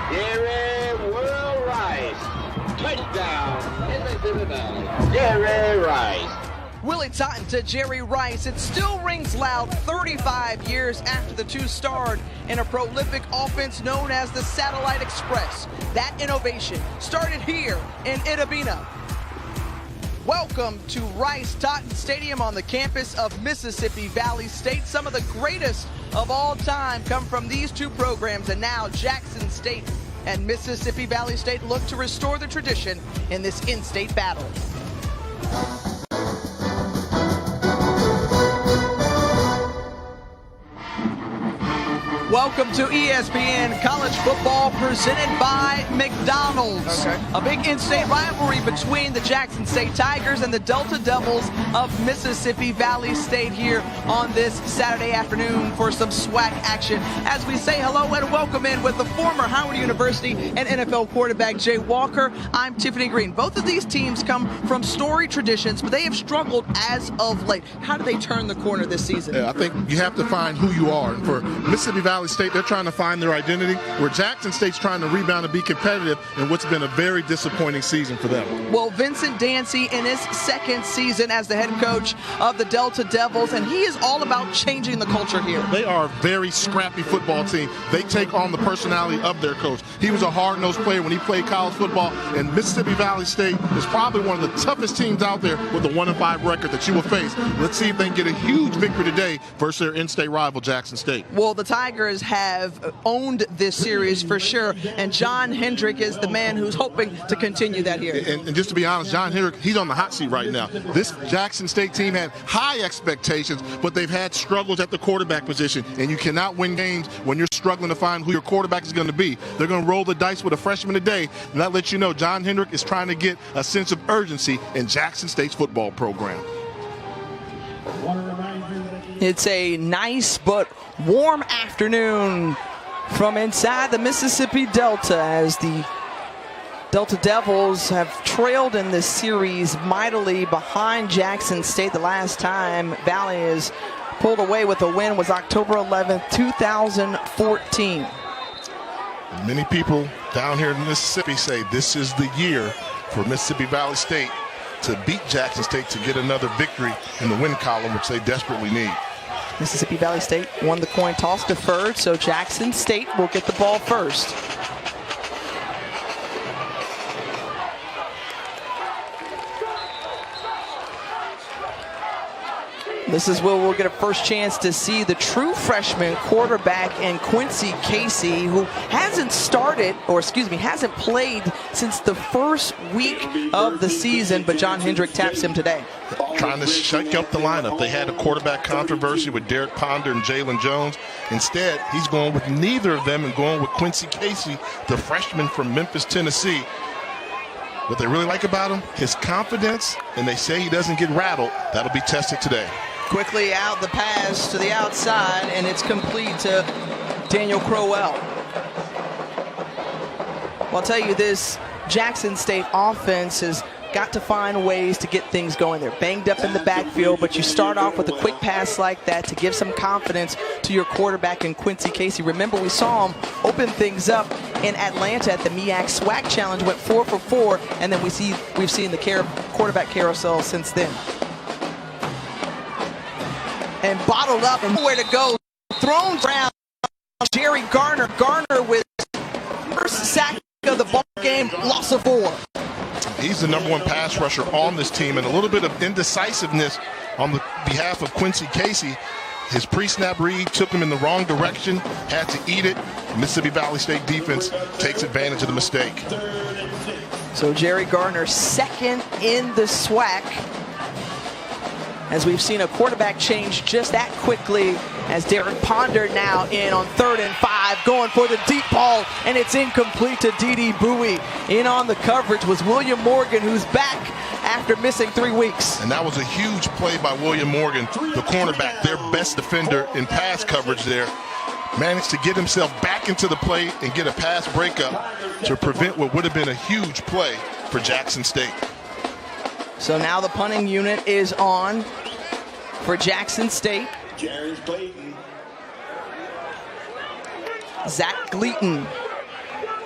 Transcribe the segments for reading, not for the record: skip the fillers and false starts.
Jerry Will Rice. Touchdown, Mississippi Valley. Jerry Rice. Willie Totten to Jerry Rice. It still rings loud 35 years after the two starred in a prolific offense known as the Satellite Express. That innovation started here in Itta-Bena. Welcome to Rice-Totten Stadium on the campus of Mississippi Valley State. Some of the greatest of all time come from these two programs, and now Jackson State and Mississippi Valley State look to restore the tradition in this in-state battle. Welcome to ESPN College Football presented by McDonald's. A big in-state rivalry between the Jackson State Tigers and the Delta Devils of Mississippi Valley State here on this Saturday afternoon for some SWAC action. As we say hello and welcome in with the former Howard University and NFL quarterback Jay Walker, I'm Tiffany Green. Both of these teams come from storied traditions, but they have struggled as of late. How do they turn the corner this season? Yeah, I think you have to find who you are. And for Mississippi Valley State, they're trying to find their identity, where Jackson State's trying to rebound and be competitive in what's been a very disappointing season for them. Well, Vincent Dancy in his second season as the head coach of the Delta Devils, and he is all about changing the culture here. They are a very scrappy football team. They take on the personality of their coach. He was a hard-nosed player when he played college football, and Mississippi Valley State is probably one of the toughest teams out there with a 1-5 record that you will face. Let's see if they can get a huge victory today versus their in-state rival, Jackson State. Well, the Tigers have owned this series for sure, and John Hendrick is the man who's hoping to continue that here. And just to be honest, John Hendrick, he's on the hot seat right now. This Jackson State team had high expectations, but they've had struggles at the quarterback position, and you cannot win games when you're struggling to find who your quarterback is going to be. They're going to roll the dice with a freshman today, and that lets you know John Hendrick is trying to get a sense of urgency in Jackson State's football program. It's a nice but warm afternoon from inside the Mississippi Delta as the Delta Devils have trailed in this series mightily behind Jackson State. The last time Valley has pulled away with a win was October 11th, 2014. Many people down here in Mississippi say this is the year for Mississippi Valley State to beat Jackson State to get another victory in the win column, which they desperately need. Mississippi Valley State won the coin toss, deferred, so Jackson State will get the ball first. This is where we'll get a first chance to see the true freshman quarterback in Quincy Casey, who hasn't played since the first week of the season, but John Hendrick taps him today. Trying to shake up the lineup. They had a quarterback controversy with Derek Ponder and Jalen Jones. Instead, he's going with neither of them and going with Quincy Casey, the freshman from Memphis, Tennessee. What they really like about him, his confidence, and they say he doesn't get rattled. That'll be tested today. Quickly out the pass to the outside, and it's complete to Daniel Crowell. Well, I'll tell you this, Jackson State offense has got to find ways to get things going. They're banged up in the backfield, but you start off with a quick pass like that to give some confidence to your quarterback in Quincy Casey. Remember, we saw him open things up in Atlanta at the MEAC SWAC Challenge, went 4 for 4, and then we've seen the quarterback carousel since then. And bottled up and nowhere to go. Thrown around Jerry Garner. Garner with first sack of the ball game, loss of 4. He's the #1 pass rusher on this team, and a little bit of indecisiveness on the behalf of Quincy Casey. His pre-snap read took him in the wrong direction, had to eat it. Mississippi Valley State defense takes advantage of the mistake. So Jerry Garner second in the SWAC, as we've seen a quarterback change just that quickly, as Derek Ponder now in on 3rd and 5, going for the deep ball, and it's incomplete to D.D. Bowie. In on the coverage was William Morgan, who's back after missing 3 weeks. And that was a huge play by William Morgan, the cornerback, their best defender in pass coverage there. Managed to get himself back into the play and get a pass breakup to prevent what would have been a huge play for Jackson State. So now the punting unit is on for Jackson State. Zach Gleaton,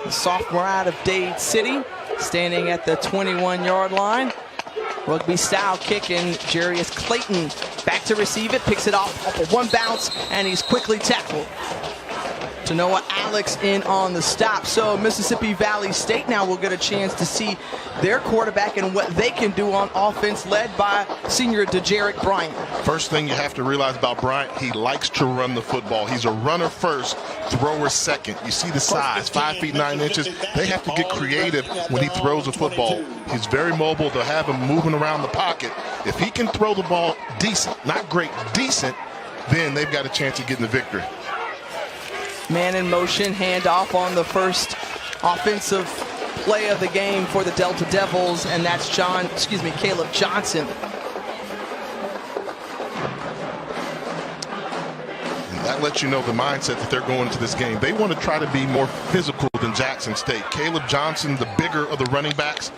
the sophomore out of Dade City, standing at the 21-yard line. Rugby style kick, and Jarius Clayton back to receive it, picks it off of one bounce, and he's quickly tackled. Noah Alex in on the stop. So Mississippi Valley State now will get a chance to see their quarterback and what they can do on offense, led by senior DeJarick Bryant. First thing you have to realize about Bryant, he likes to run the football. He's a runner first, thrower second. You see the size, 5 feet 9 inches. They have to get creative when he throws the football. He's very mobile. They'll have him moving around the pocket. If he can throw the ball decent, not great, decent, then they've got a chance of getting the victory. Man in motion, handoff on the first offensive play of the game for the Delta Devils, and that's Caleb Johnson. And that lets you know the mindset that they're going into this game. They want to try to be more physical than Jackson State. Caleb Johnson, the bigger of the running backs.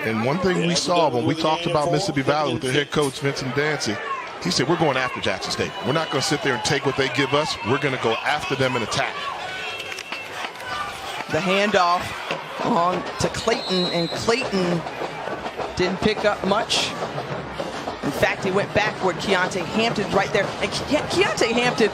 And one thing we saw when we talked about Mississippi Valley with their head coach, Vincent Dancy, he said, we're going after Jackson State. We're not going to sit there and take what they give us. We're going to go after them and attack. The handoff on to Clayton, and Clayton didn't pick up much. In fact, he went backward. Keontae Hampton right there. And Keontae Hampton,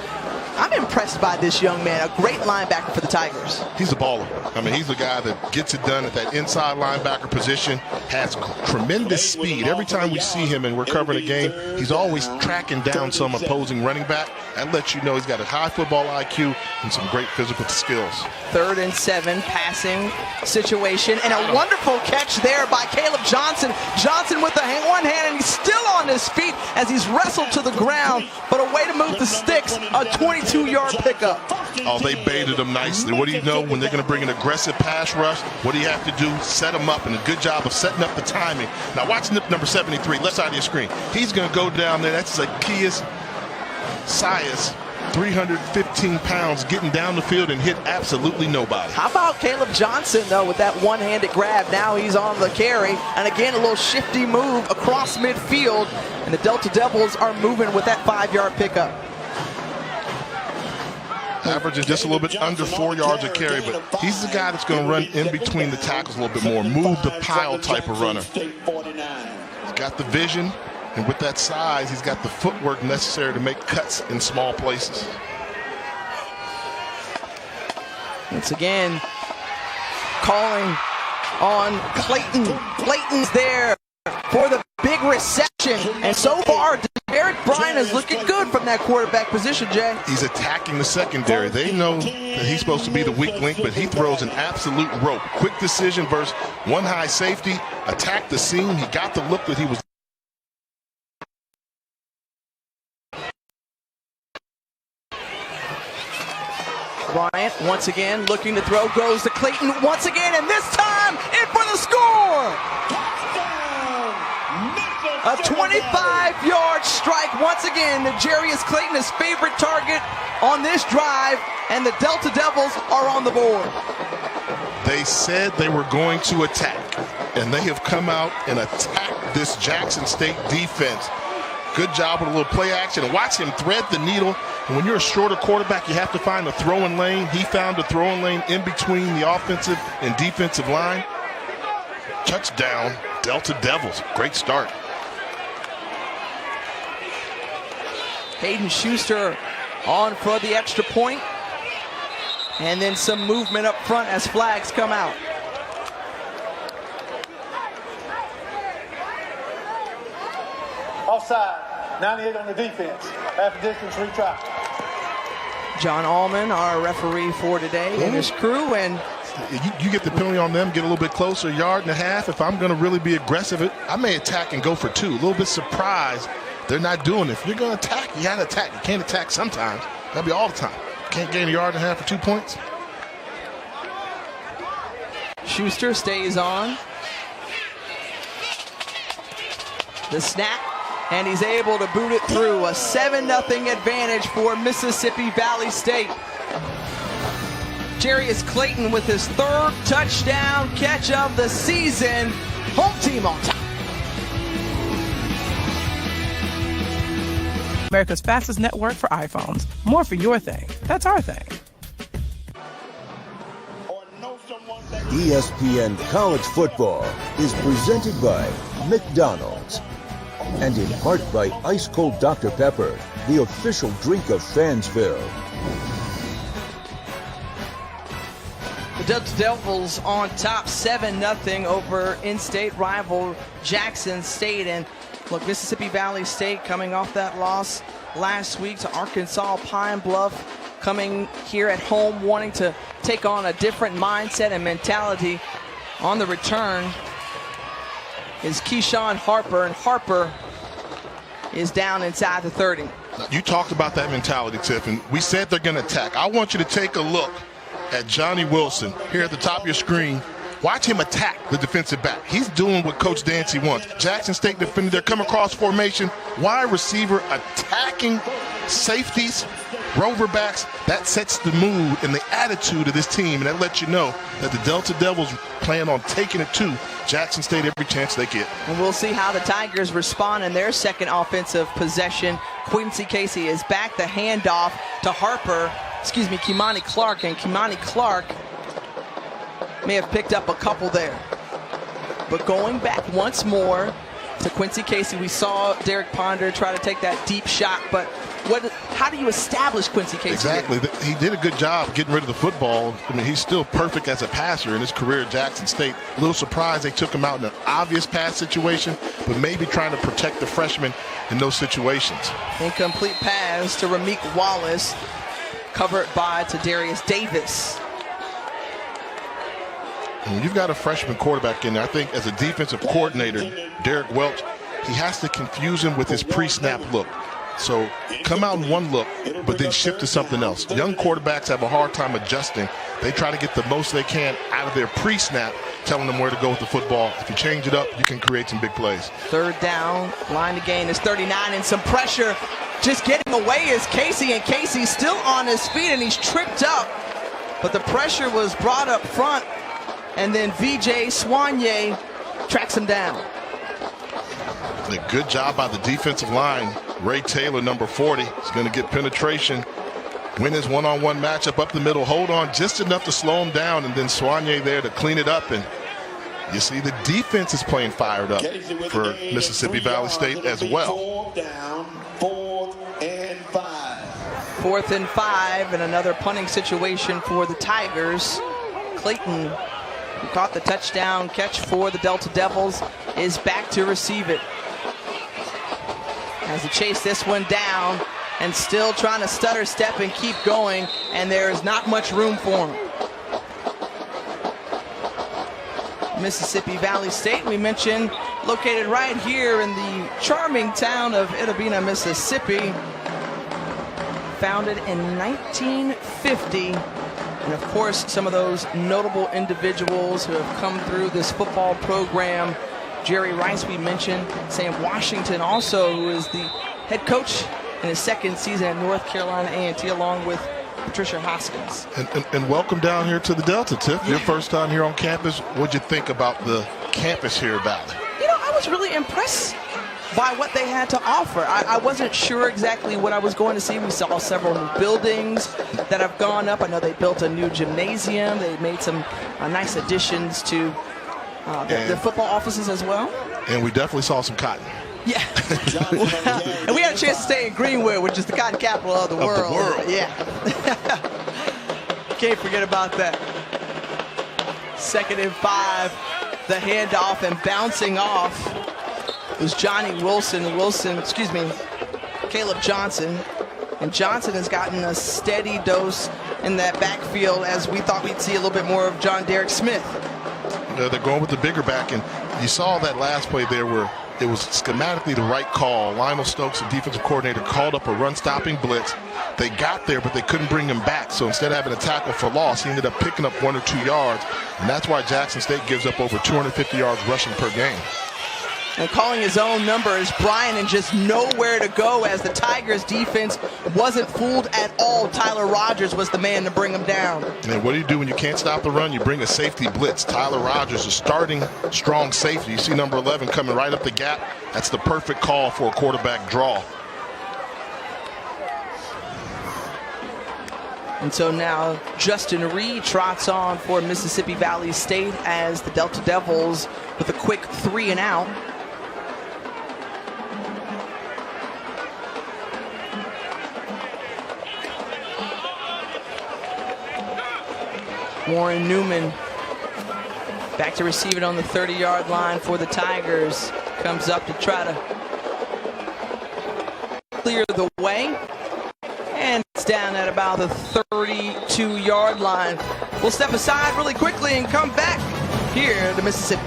I'm impressed by this young man. A great linebacker for the Tigers. He's a baller. I mean, he's the guy that gets it done at that inside linebacker position, has tremendous speed. Every time we see him and we're covering a game, he's always tracking down some opposing running back. That lets you know he's got a high football IQ and some great physical skills. 3rd and 7 passing situation, and a wonderful catch there by Caleb Johnson. Johnson with the one hand, and he's still on his feet as he's wrestled to the ground, but a way to move the sticks, a 22-yard pickup. Oh, they baited him nicely. What do you know when they're going to bring an aggressive pass rush? What do you have to do? Set him up, and a good job of setting up the timing. Now watch number 73, left side of your screen. He's going to go down there. That's Zacchaeus Sias, 315 pounds, getting down the field and hit absolutely nobody. How about Caleb Johnson, though, with that one-handed grab? Now he's on the carry, and again, a little shifty move across midfield, and the Delta Devils are moving with that 5-yard pickup. Averaging just a little bit under 4 yards a carry, but he's the guy that's going to run in between the tackles a little bit more, move the pile type of runner. He's got the vision, and with that size, he's got the footwork necessary to make cuts in small places. Once again, calling on Clayton. Clayton's there for the big reception, and so far, Derek Bryant is looking good from that quarterback position, Jay. He's attacking the secondary. They know that he's supposed to be the weak link, but he throws an absolute rope. Quick decision versus one high safety, attacked the seam. He got the look that he was. Bryant once again looking to throw, goes to Clayton once again, and this time in for the score! A 25-yard strike once again. Jarius Clayton, his favorite target on this drive, and the Delta Devils are on the board. They said they were going to attack, and they have come out and attacked this Jackson State defense. Good job with a little play action, and watch him thread the needle. And when you're a shorter quarterback, you have to find a throwing lane. He found a throwing lane in between the offensive and defensive line. Touchdown, Delta Devils. Great start. Hayden Schuster on for the extra point. And then some movement up front as flags come out. Offside, 98 on the defense. Half the distance, retry. John Allman, our referee for today, and his crew. And you get the penalty on them, get a little bit closer, 1.5 yards. If I'm going to really be aggressive, I may attack and go for 2. A little bit surprised they're not doing it. If you're going to attack, you got to attack. You can't attack sometimes. That'll be all the time. Can't gain 1.5 yards for 2 points. Schuster stays on. The snap, and he's able to boot it through. A 7-0 advantage for Mississippi Valley State. Jarius Clayton with his 3rd touchdown catch of the season. Home team on top. America's fastest network for iPhones. More for your thing. That's our thing. ESPN College Football is presented by McDonald's and in part by Ice Cold Dr. Pepper, the official drink of Fansville. The Delta Devils on top 7-0 over in-state rival Jackson State. And look, Mississippi Valley State coming off that loss last week to Arkansas Pine Bluff, coming here at home wanting to take on a different mindset and mentality. On the return is Keyshawn Harper, and Harper is down inside the 30. You talked about that mentality, Tiff, and we said they're going to attack. I want you to take a look at Johnny Wilson here at the top of your screen. Watch him attack the defensive back. He's doing what Coach Dancy wants. Jackson State defender, they're coming across formation. Wide receiver attacking safeties, rover backs. That sets the mood and the attitude of this team, and that lets you know that the Delta Devils plan on taking it to Jackson State every chance they get. And we'll see how the Tigers respond in their second offensive possession. Quincy Casey is back. The handoff to Kimani Clark, and Kimani Clark may have picked up a couple there. But going back once more to Quincy Casey, we saw Derek Ponder try to take that deep shot, but how do you establish Quincy Casey? Exactly. He did a good job getting rid of the football. I mean, he's still perfect as a passer in his career at Jackson State. A little surprised they took him out in an obvious pass situation, but maybe trying to protect the freshman in those situations. Incomplete pass to Ramik Wallace, covered by Darius Davis. When you've got a freshman quarterback in there, I think as a defensive coordinator, Derek Welch, he has to confuse him with his pre-snap look. So come out in one look, but then shift to something else. Young quarterbacks have a hard time adjusting. They try to get the most they can out of their pre-snap, telling them where to go with the football. If you change it up, you can create some big plays. Third down, line to gain is 39, and some pressure just getting away is Casey, and Casey's still on his feet, and he's tripped up. But the pressure was brought up front, and then VJ Soignier tracks him down. A good job by the defensive line. Ray Taylor, number 40, is going to get penetration, win his one-on-one matchup up the middle, hold on just enough to slow him down, and then Soignier there to clean it up. And you see the defense is playing fired up for Mississippi Valley State as well. Fourth and 5, and another punting situation for the Tigers. Clayton, who caught the touchdown catch for the Delta Devils, is back to receive it. As he chase this one down, and still trying to stutter step and keep going, and there is not much room for him. Mississippi Valley State, we mentioned, located right here in the charming town of Itta Bena, Mississippi. Founded in 1950. And of course, some of those notable individuals who have come through this football program. Jerry Rice, we mentioned. Sam Washington also, who is the head coach in his second season at North Carolina A&T, along with Patricia Hoskins. And welcome down here to the Delta, Tiff. Your first time here on campus. What'd you think about the campus here at Valley? You know, I was really impressed by what they had to offer. I wasn't sure exactly what I was going to see. We saw several new buildings that have gone up. I know they built a new gymnasium. They made some nice additions to the football offices as well. And we definitely saw some cotton. Yeah. And we had a chance to stay in Greenwood, which is the cotton capital of the world. Yeah. Can't forget about that. 2nd and 5. The handoff and bouncing off was Caleb Johnson. And Johnson has gotten a steady dose in that backfield, as we thought we'd see a little bit more of John Derek Smith. They're going with the bigger back, and you saw that last play there where it was schematically the right call. Lionel Stokes, the defensive coordinator, called up a run-stopping blitz. They got there, but they couldn't bring him back. So instead of having a tackle for loss, he ended up picking up 1 or 2 yards, and that's why Jackson State gives up over 250 yards rushing per game. And calling his own number is Bryan, and just nowhere to go as the Tigers defense wasn't fooled at all. Tyler Rogers was the man to bring him down. And what do you do when you can't stop the run? You bring a safety blitz. Tyler Rogers is starting strong safety. You see number 11 coming right up the gap. That's the perfect call for a quarterback draw. And so now Justin Reed trots on for Mississippi Valley State as the Delta Devils with a quick 3 and out. Warren Newman back to receive it on the 30-yard line for the Tigers. Comes up to try to clear the way. And it's down at about the 32-yard line. We'll step aside really quickly and come back here to Mississippi.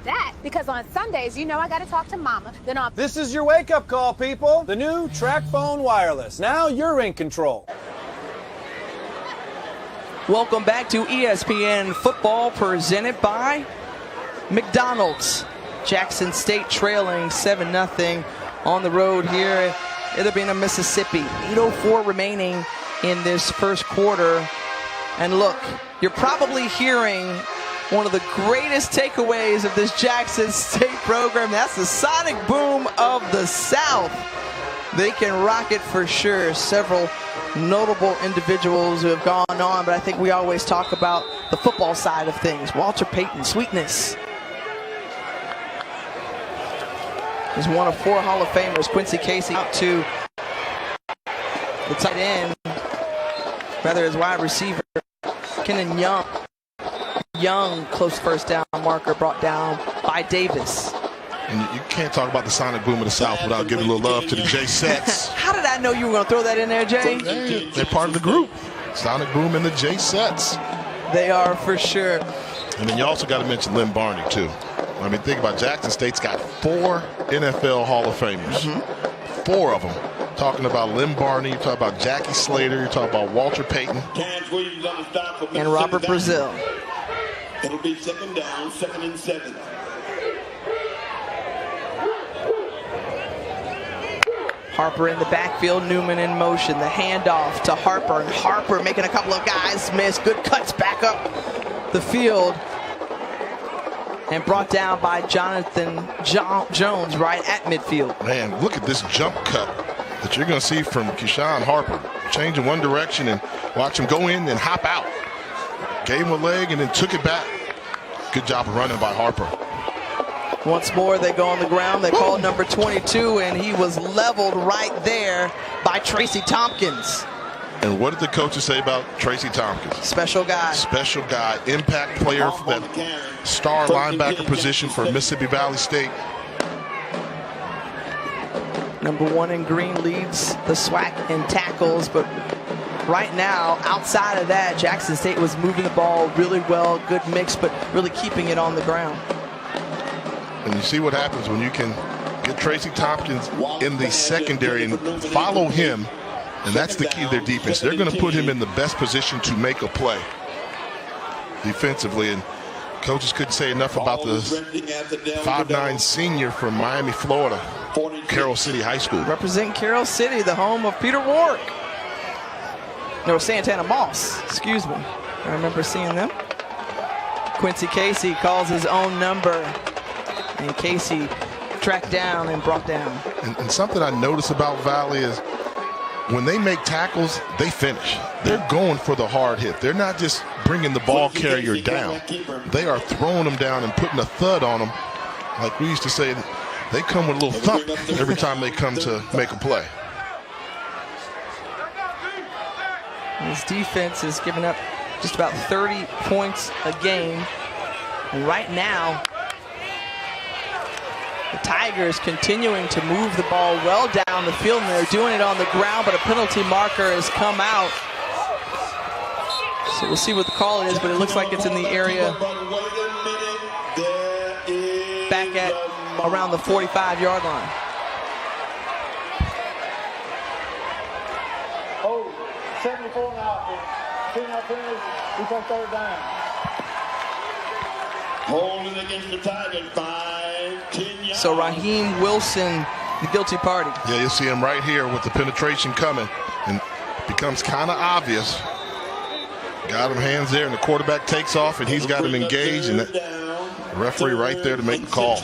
That because on Sundays, you know I got to talk to Mama. Then on This is your wake-up call, people. The new TrackPhone Wireless. Now you're in control. Welcome back to ESPN Football, presented by McDonald's. Jackson State trailing 7-0 on the road here. It'll be in Mississippi. 8:04 remaining in this first quarter. And look, you're probably hearing one of the greatest takeaways of this Jackson State program. That's the sonic boom of the South. They can rock it for sure. Several notable individuals who have gone on, but I think we always talk about the football side of things. Walter Payton, Sweetness is one of 4 Hall of Famers. Quincy Casey out to the tight end, rather his wide receiver, Kenan Young. Young, close first down marker brought down by Davis. And you can't talk about the sonic boom of the South without giving a little love to the J-Sets. How did I know you were going to throw that in there, Jay? They're part of the group. Sonic boom and the J-Sets. They are for sure. And then you also got to mention Lynn Barney, too. I mean, think about Jackson State's got 4 NFL Hall of Famers. 4 of them. Talking about Lynn Barney, you talk about Jackie Slater, you talk about Walter Payton. And Robert Brazil. It'll be 2nd down, 2nd and 7. Harper in the backfield, Newman in motion. The handoff to Harper, and Harper making a couple of guys miss. Good cuts back up the field. And brought down by Jonathan Jones right at midfield. Man, look at this jump cut that you're going to see from Keyshawn Harper. Change in one direction and watch him go in and hop out. Gave him a leg and then took it back. Good job of running by Harper. Once more, they go on the ground. They call number 22, and he was leveled right there by Tracy Tompkins. And what did the coaches say about Tracy Tompkins? Special guy. Special guy, impact player for that star linebacker position for Mississippi Valley State. Number 1 in green leads the SWAC in tackles, but right now, outside of that, Jackson State was moving the ball really well, good mix, but really keeping it on the ground. And you see what happens when you can get Tracy Tompkins in the secondary and follow him, and that's the key to their defense. They're going to put him in the best position to make a play defensively, and coaches couldn't say enough about the 5'9" senior from Miami, Florida, Carroll City High School. Representing Carroll City, the home of Peter Warwick. No, Santana Moss, excuse me. I remember seeing them. Quincy Casey calls his own number, and Casey tracked down and brought down. And something I notice about Valley is when they make tackles, they finish. They're going for the hard hit. They're not just bringing the ball carrier down. They are throwing them down and putting a thud on them. Like we used to say, they come with a little thump every time they come to make a play. His defense is giving up just about 30 points a game. And right now, the Tigers continuing to move the ball well down the field, and they're doing it on the ground, but a penalty marker has come out. So we'll see what the call is, but it looks like it's in the area back at around the 45-yard line. Oh, 74 now. 10 out penalty. We take 3rd down. Holding against the Tigers, 5-10 yards. So Raheem Wilson, the guilty party. Yeah, you'll see him right here with the penetration coming, and it becomes kind of obvious. Got him hands there, and the quarterback takes off, and he's got him engaged, and the referee right there to make the call.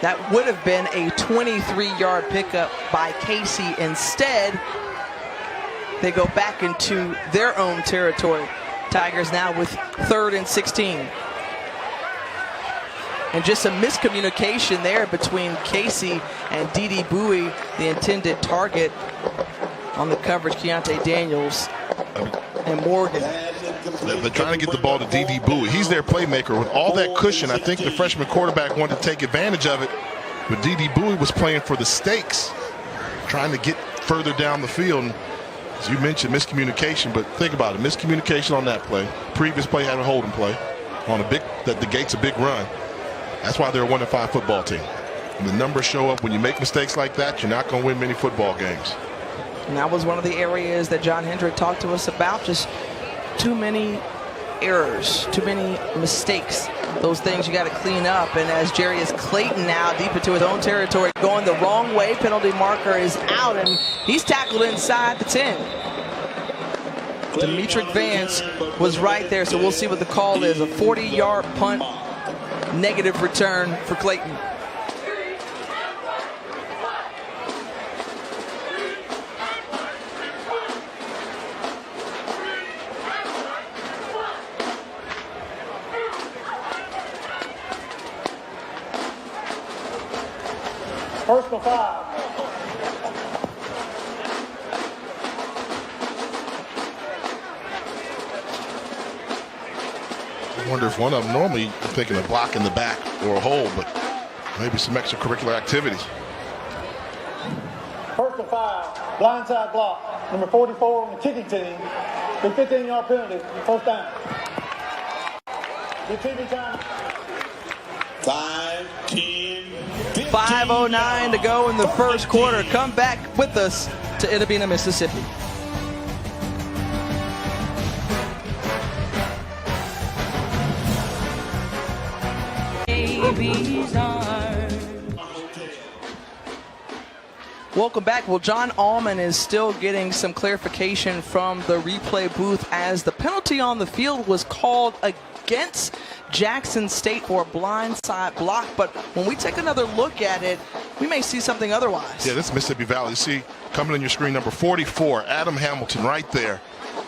That would have been a 23-yard pickup by Casey. Instead, they go back into their own territory. Tigers now with 3rd and 16. And just a miscommunication there between Casey and Dede Bowie, the intended target on the coverage, Keontae Daniels and Morgan. They're trying to get the ball to Dede Bowie. He's their playmaker. With all that cushion, I think the freshman quarterback wanted to take advantage of it. But Dede Bowie was playing for the stakes, trying to get further down the field. And as you mentioned, miscommunication, but think about it. Miscommunication on that play. Previous play had a holding play on a big, that negates a big run. That's why they're a 1-5 football team. And the numbers show up when you make mistakes like that, you're not going to win many football games. And that was one of the areas that John Hendrick talked to us about. Just too many errors, too many mistakes. Those things you got to clean up. And as Jerry is Clayton now deep into his own territory, going the wrong way, penalty marker is out, and he's tackled inside the 10. Demetric Vance was right there, so we'll see what the call is. A 40-yard punt, negative return for Clayton. Personal foul. I wonder if one of them, normally you're thinking a block in the back or a hole, but maybe some extracurricular activities. Personal foul. Blindside block. Number 44 on the kicking team. The 15-yard penalty. First down. The TV time. 5:09 to go in the first quarter. Come back with us to Itta Bena, Mississippi. Welcome back. Well, John Allman is still getting some clarification from the replay booth as the penalty on the field was called against Jackson State for a blindside block, but when we take another look at it, we may see something otherwise. Yeah, this is Mississippi Valley. You see, coming on your screen, number 44, Adam Hamilton right there,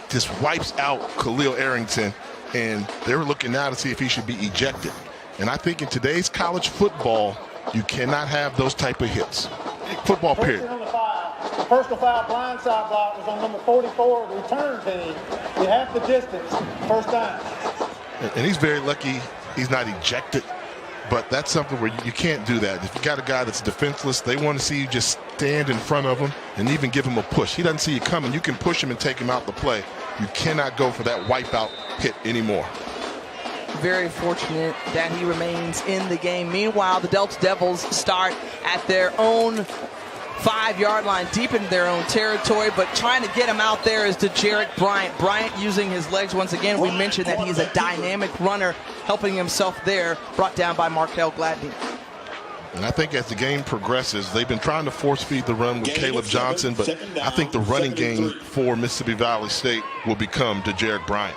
just wipes out Khalil Arrington, and they were looking now to see if he should be ejected. And I think in today's college football, you cannot have those type of hits. Football period. The personal foul blindside block was on number 44 of the return team. You have the distance. First down. And he's very lucky he's not ejected, but that's something where you can't do that. If you got a guy that's defenseless, they want to see you just stand in front of him and even give him a push. He doesn't see you coming. You can push him and take him out the play. You cannot go for that wipeout hit anymore. Very fortunate that he remains in the game. Meanwhile, the Delta Devils start at their own 5-yard line, deep in their own territory, but trying to get him out there is to Jarek Bryant. Bryant using his legs once again. We mentioned that he's a dynamic runner, helping himself there, brought down by Markel Gladney. And I think as the game progresses, they've been trying to force feed the run with Caleb Johnson, but I think the running game for Mississippi Valley State will become to Jarek Bryant.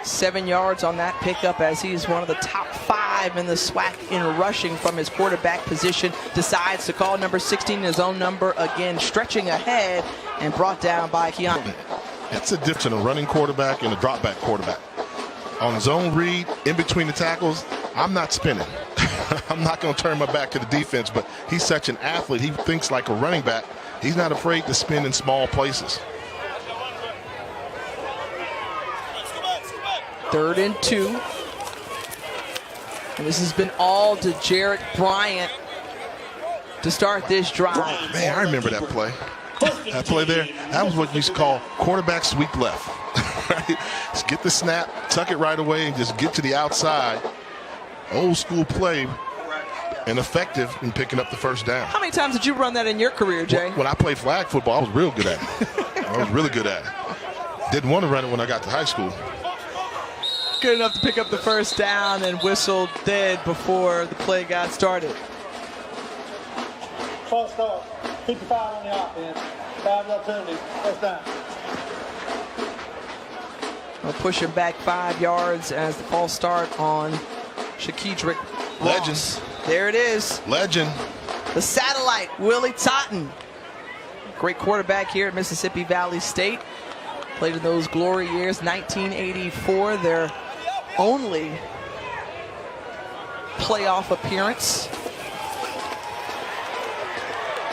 7 yards on that pickup as he's one of the top 5 in the SWAC in rushing from his quarterback position. Decides to call number 16 his own number again, stretching ahead and brought down by Keontae. That's a difference in a running quarterback and a drop back quarterback. On zone read, in between the tackles, I'm not spinning. I'm not going to turn my back to the defense, but he's such an athlete. He thinks like a running back. He's not afraid to spin in small places. 3rd and 2. And this has been all to Jarek Bryant to start this drive. Man, I remember that play. That play there, that was what you used to call quarterback sweep left. Right? Just get the snap, tuck it right away, and just get to the outside. Old school play and effective in picking up the first down. How many times did you run that in your career, Jay? When I played flag football, I was real good at it. I was really good at it. Didn't want to run it when I got to high school. Good enough to pick up the first down and whistled dead before the play got started. False start. 55 on the offense. 5-yard penalty. First down. We'll push him back 5 yards as the false start on Shaquidrick Legends. There it is. Legend. The satellite, Willie Totten. Great quarterback here at Mississippi Valley State. Played in those glory years, 1984, their only playoff appearance.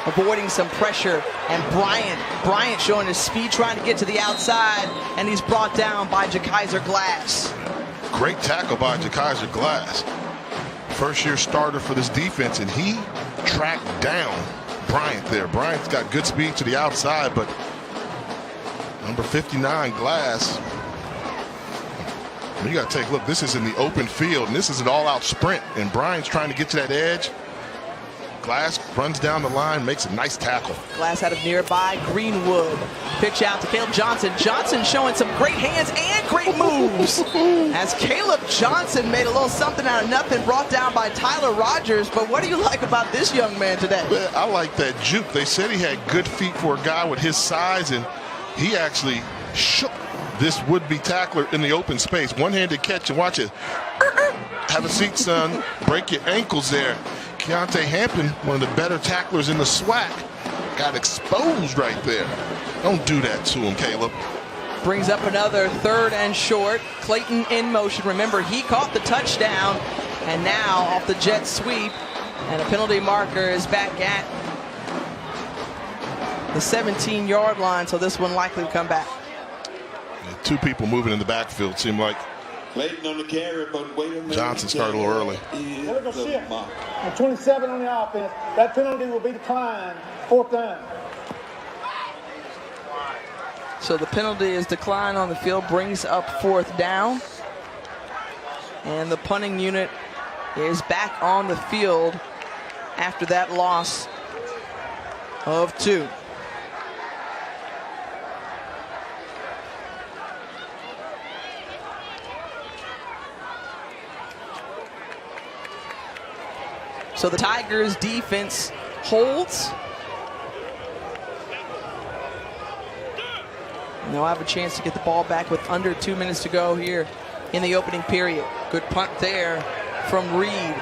Avoiding some pressure, and Bryant showing his speed, trying to get to the outside, and he's brought down by Jakaiser Glass. Great tackle by Jakaiser Glass. First-year starter for this defense, and he tracked down Bryant there. Bryant's got good speed to the outside, but number 59, Glass, you got to take a look. This is in the open field, and this is an all-out sprint, and Bryant's trying to get to that edge. Glass runs down the line, makes a nice tackle. Glass out of nearby Greenwood. Pitch out to Caleb Johnson. Johnson showing some great hands and great moves. As Caleb Johnson made a little something out of nothing, brought down by Tyler Rogers. But what do you like about this young man today? Well, I like that juke. They said he had good feet for a guy with his size, and he actually shook this would-be tackler in the open space. One-handed catch, and watch it. Have a seat, son. Break your ankles there. Keontae Hampton, one of the better tacklers in the SWAC, got exposed right there. Don't do that to him, Caleb. Brings up another 3rd and short. Clayton in motion. Remember, he caught the touchdown, and now off the jet sweep, and a penalty marker is back at the 17-yard line, so this one likely to come back. Two people moving in the backfield seem like. Clayton on the carry, but wait a minute. Johnson started a little early. Illegal shift. And 27 on the offense. That penalty will be declined. 4th down. So the penalty is declined on the field, brings up 4th down. And the punting unit is back on the field after that loss of 2. So the Tigers defense holds. And they'll have a chance to get the ball back with under 2 minutes to go here in the opening period. Good punt there from Reed.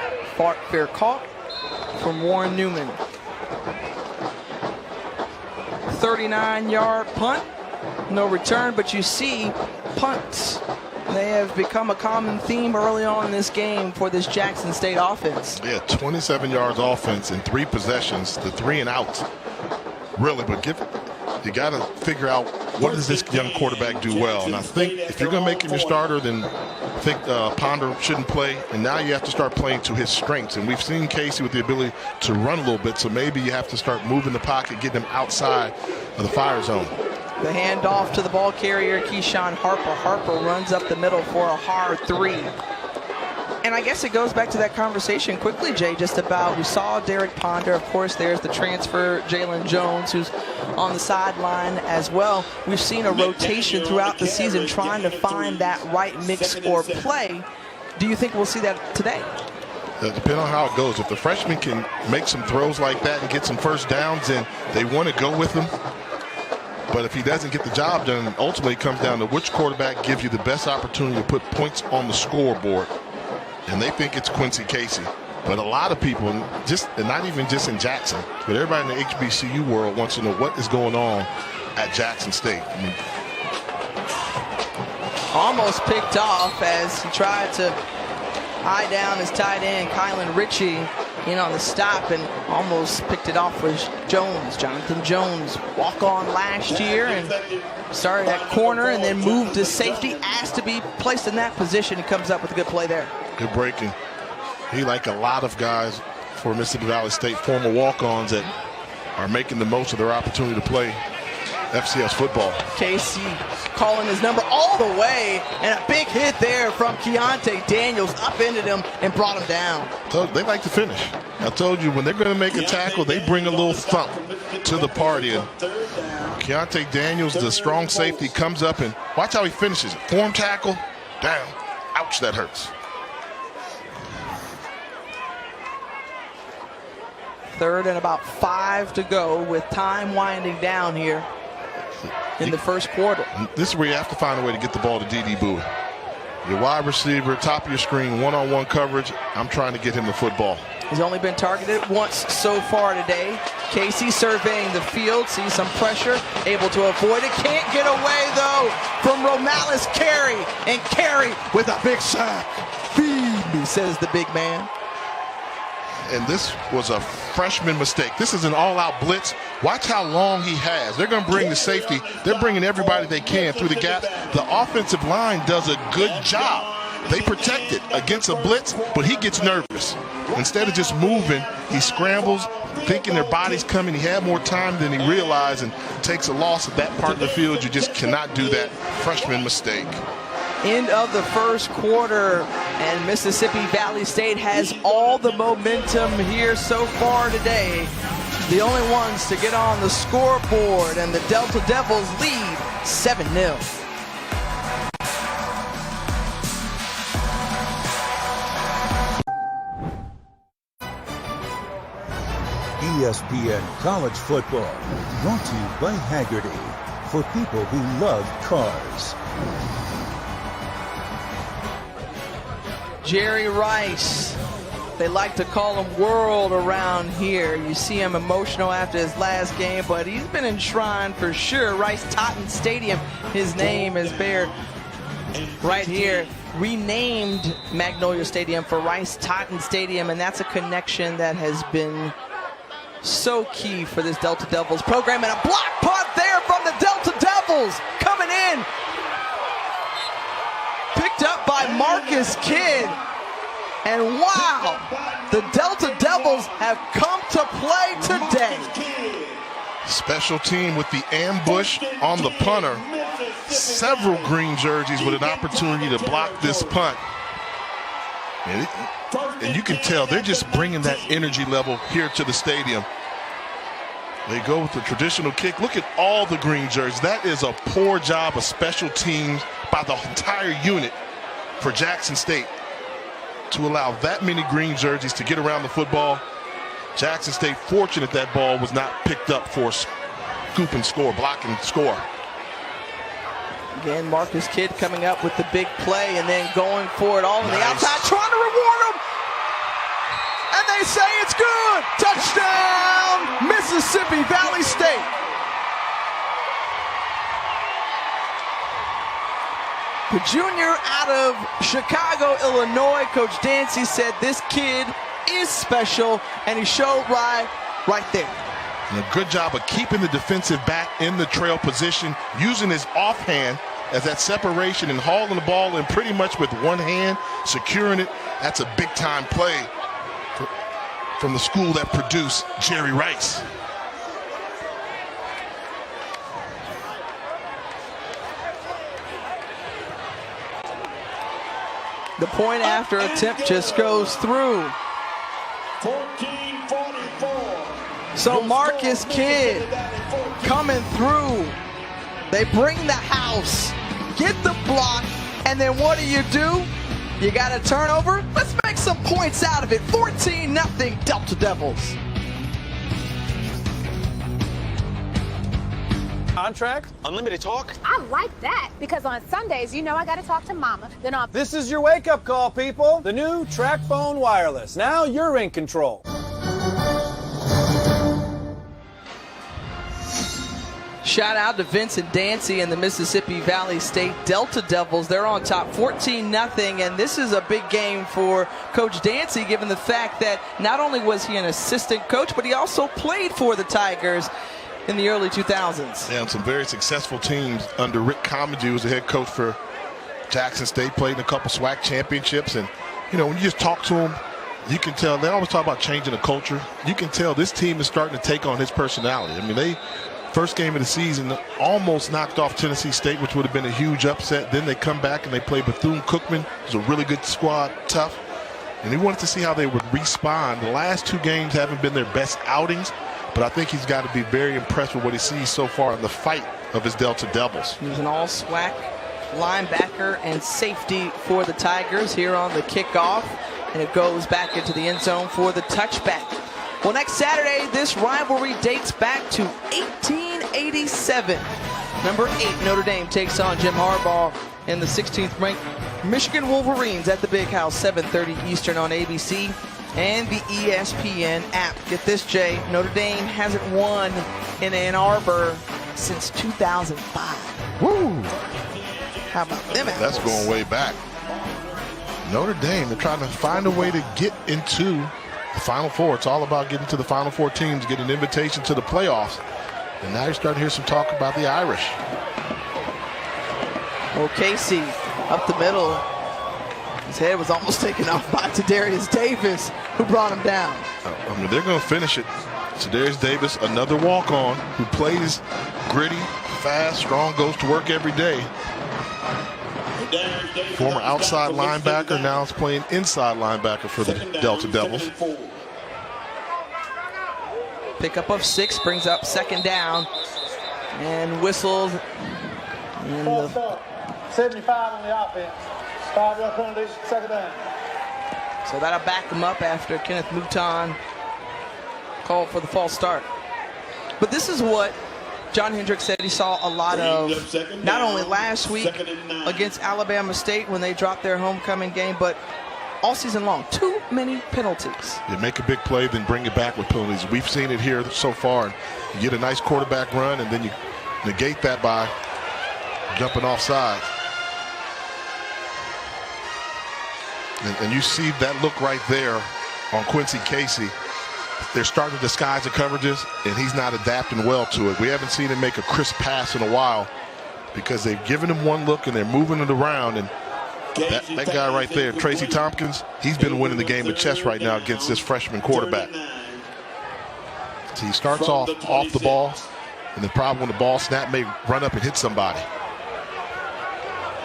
Fair caught from Warren Newman. 39-yard punt. No return, but you see punts. They have become a common theme early on in this game for this Jackson State offense. Yeah, 27 yards offense in 3 possessions, the 3 and outs. Really, but you got to figure out what does this young quarterback do well. And I think if you're going to make him your starter, then I think Ponder shouldn't play. And now you have to start playing to his strengths. And we've seen Casey with the ability to run a little bit, so maybe you have to start moving the pocket, getting him outside of the fire zone. The handoff to the ball carrier, Keyshawn Harper. Harper runs up the middle for a hard 3. And I guess it goes back to that conversation quickly, Jay, just about we saw Derek Ponder. Of course, there's the transfer, Jalen Jones, who's on the sideline as well. We've seen a rotation throughout the season trying to find that right mix or play. Do you think we'll see that today? Depending on how it goes. If the freshman can make some throws like that and get some first downs, then they want to go with him. But if he doesn't get the job done, ultimately it comes down to which quarterback gives you the best opportunity to put points on the scoreboard. And they think it's Quincy Casey. But a lot of people, and not even just in Jackson, but everybody in the HBCU world wants to know what is going on at Jackson State. I mean, almost picked off as he tried to eye down his tight end, Kylan Ritchie, in on the stop, and almost picked it off with Jones. Jonathan Jones, walk on last year, and started at corner and then moved to safety, asked to be placed in that position. He comes up with a good play there. Good breaking. He, like a lot of guys for Mississippi Valley State, former walk-ons that are making the most of their opportunity to play FCS football. Casey calling his number all the way, and a big hit there from Keontae Daniels, upended him and brought him down. They like to finish. I told you, when they're going to make a tackle, they bring a little thump to the party. And Keontae Daniels, the strong safety, comes up, and watch how he finishes it. Form tackle, down. Ouch, that hurts. Third and about 5 to go with time winding down here in the first quarter. This is where you have to find a way to get the ball to D.D. Bowie. Your wide receiver, top of your screen, one-on-one coverage. I'm trying to get him the football. He's only been targeted once so far today. Casey surveying the field, sees some pressure, able to avoid it. Can't get away, though, from Romalis Carey. And Carey with a big sack. Feed me, says the big man. And this was a freshman mistake. This is an all-out blitz. Watch how long he has. They're going to bring the safety. They're bringing everybody they can through the gaps. The offensive line does a good job. They protect it against a blitz, but he gets nervous. Instead of just moving, he scrambles, thinking their body's coming. He had more time than he realized and takes a loss at that part of the field. You just cannot do that. Freshman mistake. End of the first quarter, and Mississippi Valley State has all the momentum here so far today. The only ones to get on the scoreboard, and the Delta Devils lead 7-0. ESPN College Football, brought to you by Haggerty, for people who love cars. Jerry Rice, they like to call him World around here. You see him emotional after his last game, but he's been enshrined for sure. Rice-Totten Stadium, his name is bared right here. Renamed Magnolia Stadium for Rice-Totten Stadium, and that's a connection that has been so key for this Delta Devils program. And a block punt there from the Delta Devils coming in. Picked up by Marcus Kidd. And wow, the Delta Devils have come to play today. Special team with the ambush on the punter. Several green jerseys with an opportunity to block this punt. And you can tell they're just bringing that energy level here to the stadium. They go with the traditional kick. Look at all the green jerseys. That is a poor job of special teams by the entire unit for Jackson State to allow that many green jerseys to get around the football. Jackson State fortunate that ball was not picked up for scoop and score, block and score. Again, Marcus Kidd coming up with the big play and then going for it all on the outside, trying to reward him. And they say it's good. Touchdown, Mississippi Valley State. The junior out of Chicago, Illinois, Coach Dancy said this kid is special, and he showed right there. And a good job of keeping the defensive back in the trail position, using his offhand as that separation and hauling the ball in pretty much with one hand, securing it. That's a big-time play from the school that produced Jerry Rice. The point after attempt just goes through. 14-44. So Marcus Kidd coming through. They bring the house, get the block, and then what do? You got a turnover? Let's make some points out of it. 14-0 Delta Devils. Contract? Unlimited talk? I like that because on Sundays, you know I got to talk to Mama. Then on This is your wake-up call, people. The new TrackPhone Wireless. Now you're in control. Shout out to Vincent Dancy and the Mississippi Valley State Delta Devils. They're on top 14-0, and this is a big game for Coach Dancy, given the fact that not only was he an assistant coach, but he also played for the Tigers in the early 2000s. Yeah, and some very successful teams under Rick Comedy, who was the head coach for Jackson State, played in a couple SWAC championships. And, you know, when you just talk to him, you can tell, they always talk about changing the culture. You can tell this team is starting to take on his personality. I mean, first game of the season, almost knocked off Tennessee State, which would have been a huge upset. Then they come back and they play Bethune-Cookman. It was a really good squad, tough. And he wanted to see how they would respond. The last two games haven't been their best outings, but I think he's got to be very impressed with what he sees so far in the fight of his Delta Devils. He's an all-SWAC linebacker and safety for the Tigers here on the kickoff. And it goes back into the end zone for the touchback. Well, next Saturday, this rivalry dates back to 1887. Number 8, Notre Dame takes on Jim Harbaugh in the 16th ranked Michigan Wolverines at the Big House, 7:30 Eastern on ABC. and the ESPN app. Get this, Jay. Notre Dame hasn't won in Ann Arbor since 2005. Woo! How about them apples? That's going way back. Notre Dame, they're trying to find a way to get into the Final Four. It's all about getting to the Final Four teams, get an invitation to the playoffs. And now you're starting to hear some talk about the Irish. Well, Casey up the middle. His head was almost taken off by Tadarius Davis, who brought him down. I mean, they're going to finish it. Tadarius Davis, another walk-on who plays gritty, fast, strong, goes to work every day. Former outside linebacker, now is playing inside linebacker for the Delta Devils. Pickup of 6 brings up second down and whistled. And False start. 75 on the offense. 5-yard penalty, second down. So that'll back him up after Kenneth Mouton called for the false start. But this is what John Hendricks said he saw a lot of, not only last week against Alabama State when they dropped their homecoming game, but all season long. Too many penalties. You make a big play, then bring it back with penalties. We've seen it here so far. You get a nice quarterback run, and then you negate that by jumping off sides. And you see that look right there on Quincy Casey. They're starting to disguise the coverages, and he's not adapting well to it. We haven't seen him make a crisp pass in a while because they've given him one look and they're moving it around. And that guy right there, Tracy Tompkins, he's been winning the game of chess right now against this freshman quarterback. So he starts off the ball, and the problem when the ball snap may run up and hit somebody.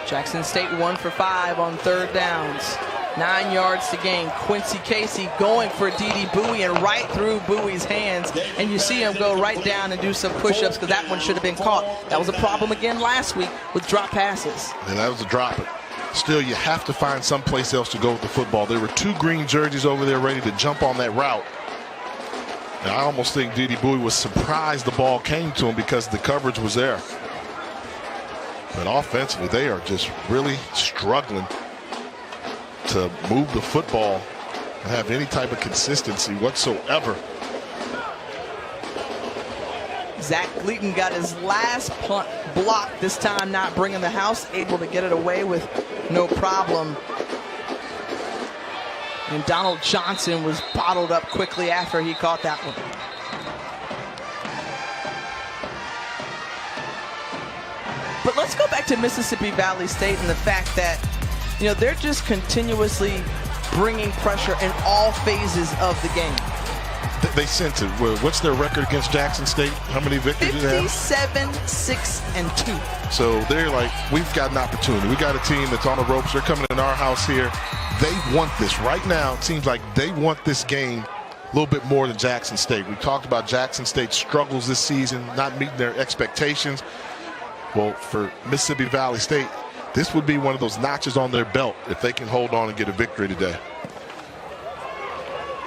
Jackson State 1 for 5 on third downs. 9 yards to gain. Quincy Casey going for D.D. Bowie and right through Bowie's hands. And you see him go right down and do some push-ups because that one should have been caught. That was a problem again last week with drop passes. And that was a drop. Still, you have to find someplace else to go with the football. There were 2 green jerseys over there ready to jump on that route. And I almost think D.D. Bowie was surprised the ball came to him because the coverage was there. But offensively, they are just really struggling to move the football and have any type of consistency whatsoever. Zach Gleaton got his last punt blocked, this time not bringing the house, able to get it away with no problem. And Donald Johnson was bottled up quickly after he caught that one. But let's go back to Mississippi Valley State and the fact that, you know, they're just continuously bringing pressure in all phases of the game. They sense it. What's their record against Jackson State? How many victories do they have? 57, 6, and 2. So they're like, we've got an opportunity. We got a team that's on the ropes. They're coming in our house here. They want this. Right now, it seems like they want this game a little bit more than Jackson State. We talked about Jackson State's struggles this season, not meeting their expectations. Well, for Mississippi Valley State, this would be one of those notches on their belt if they can hold on and get a victory today.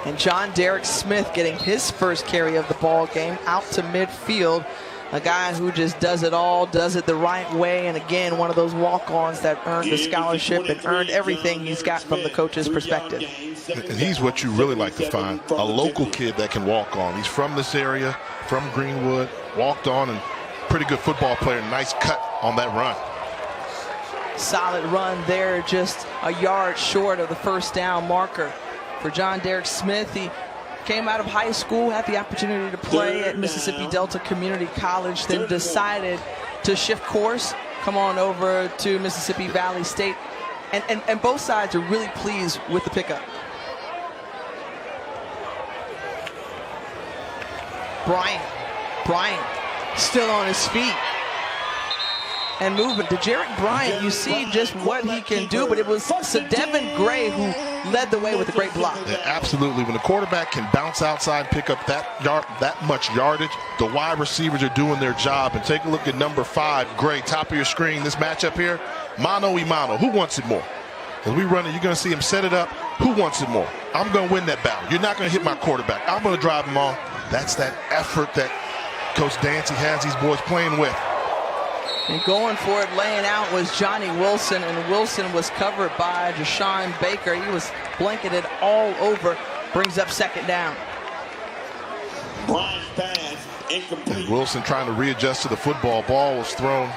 And John Derek Smith getting his first carry of the ball game out to midfield. A guy who just does it all, does it the right way. And again, one of those walk-ons that earned a scholarship and earned everything he's got from the coach's perspective. And he's what you really like to find, a local kid that can walk on. He's from this area, from Greenwood, walked on, and pretty good football player. Nice cut on that run. Solid run there, just a yard short of the first down marker for John Derek Smith. He came out of high school, had the opportunity to play at Mississippi Delta Community College, then decided to shift course, come on over to Mississippi Valley State. And both sides are really pleased with the pickup. Bryant still on his feet and moving. To Jarek Bryant, you see just what he can do, but it was Devin Gray who led the way with a great block. Yeah, absolutely. When the quarterback can bounce outside, pick up that much yardage, the wide receivers are doing their job. And take a look at number 5, Gray, top of your screen. This matchup here, mano y mano. Who wants it more? As we run it, you're going to see him set it up. Who wants it more? I'm going to win that battle. You're not going to hit my quarterback. I'm going to drive him on. That's that effort that Coach Dancy has these boys playing with. And going for it, laying out, was Johnny Wilson, and Wilson was covered by Deshaun Baker. He was blanketed all over. Brings up second down. Bryant's pass incomplete. And Wilson trying to readjust to the football. Ball was thrown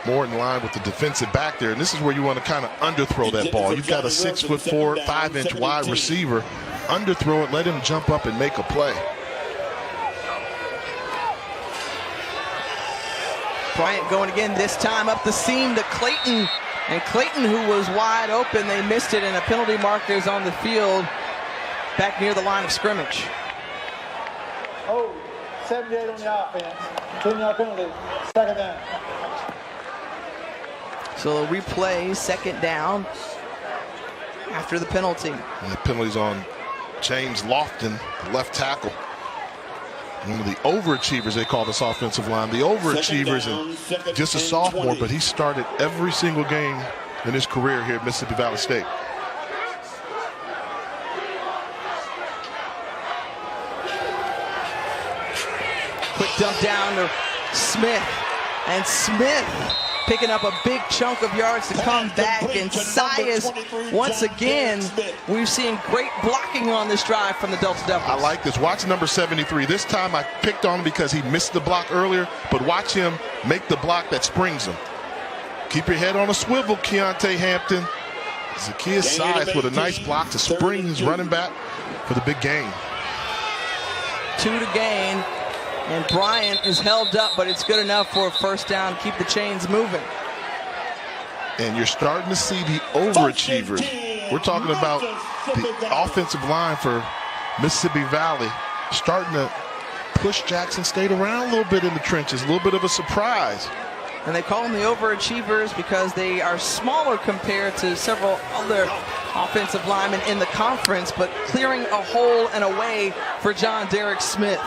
more in line with the defensive back there. And this is where you want to kind of underthrow that ball. You've got a 6'4", 5-inch wide receiver. Underthrow it, let him jump up and make a play. Bryant going again, this time up the seam to Clayton. And Clayton, who was wide open, they missed it, and a penalty marker is on the field back near the line of scrimmage. Oh, 78 on the offense. 10-yard penalty. Second down. So they'll replay second down after the penalty. And the penalty's on James Lofton, the left tackle. One of the overachievers, they call this offensive line. The overachievers, and just a sophomore, but he started every single game in his career here at Mississippi Valley State. Quick dump down to Smith, and Smith picking up a big chunk of yards to come back. And Sias, once again, we've seen great blocking on this drive from the Delta Devils. I like this. Watch number 73. This time I picked on him because he missed the block earlier, but watch him make the block that springs him. Keep your head on a swivel, Keontae Hampton. Zacchaeus Sias with a nice block to spring his running back for the big game. 2 to gain. And Bryant is held up, but it's good enough for a first down. Keep the chains moving. And you're starting to see the overachievers. We're talking about the offensive line for Mississippi Valley starting to push Jackson State around a little bit in the trenches, a little bit of a surprise. And they call them the overachievers because they are smaller compared to several other offensive linemen in the conference, but clearing a hole and a way for John Derek Smith.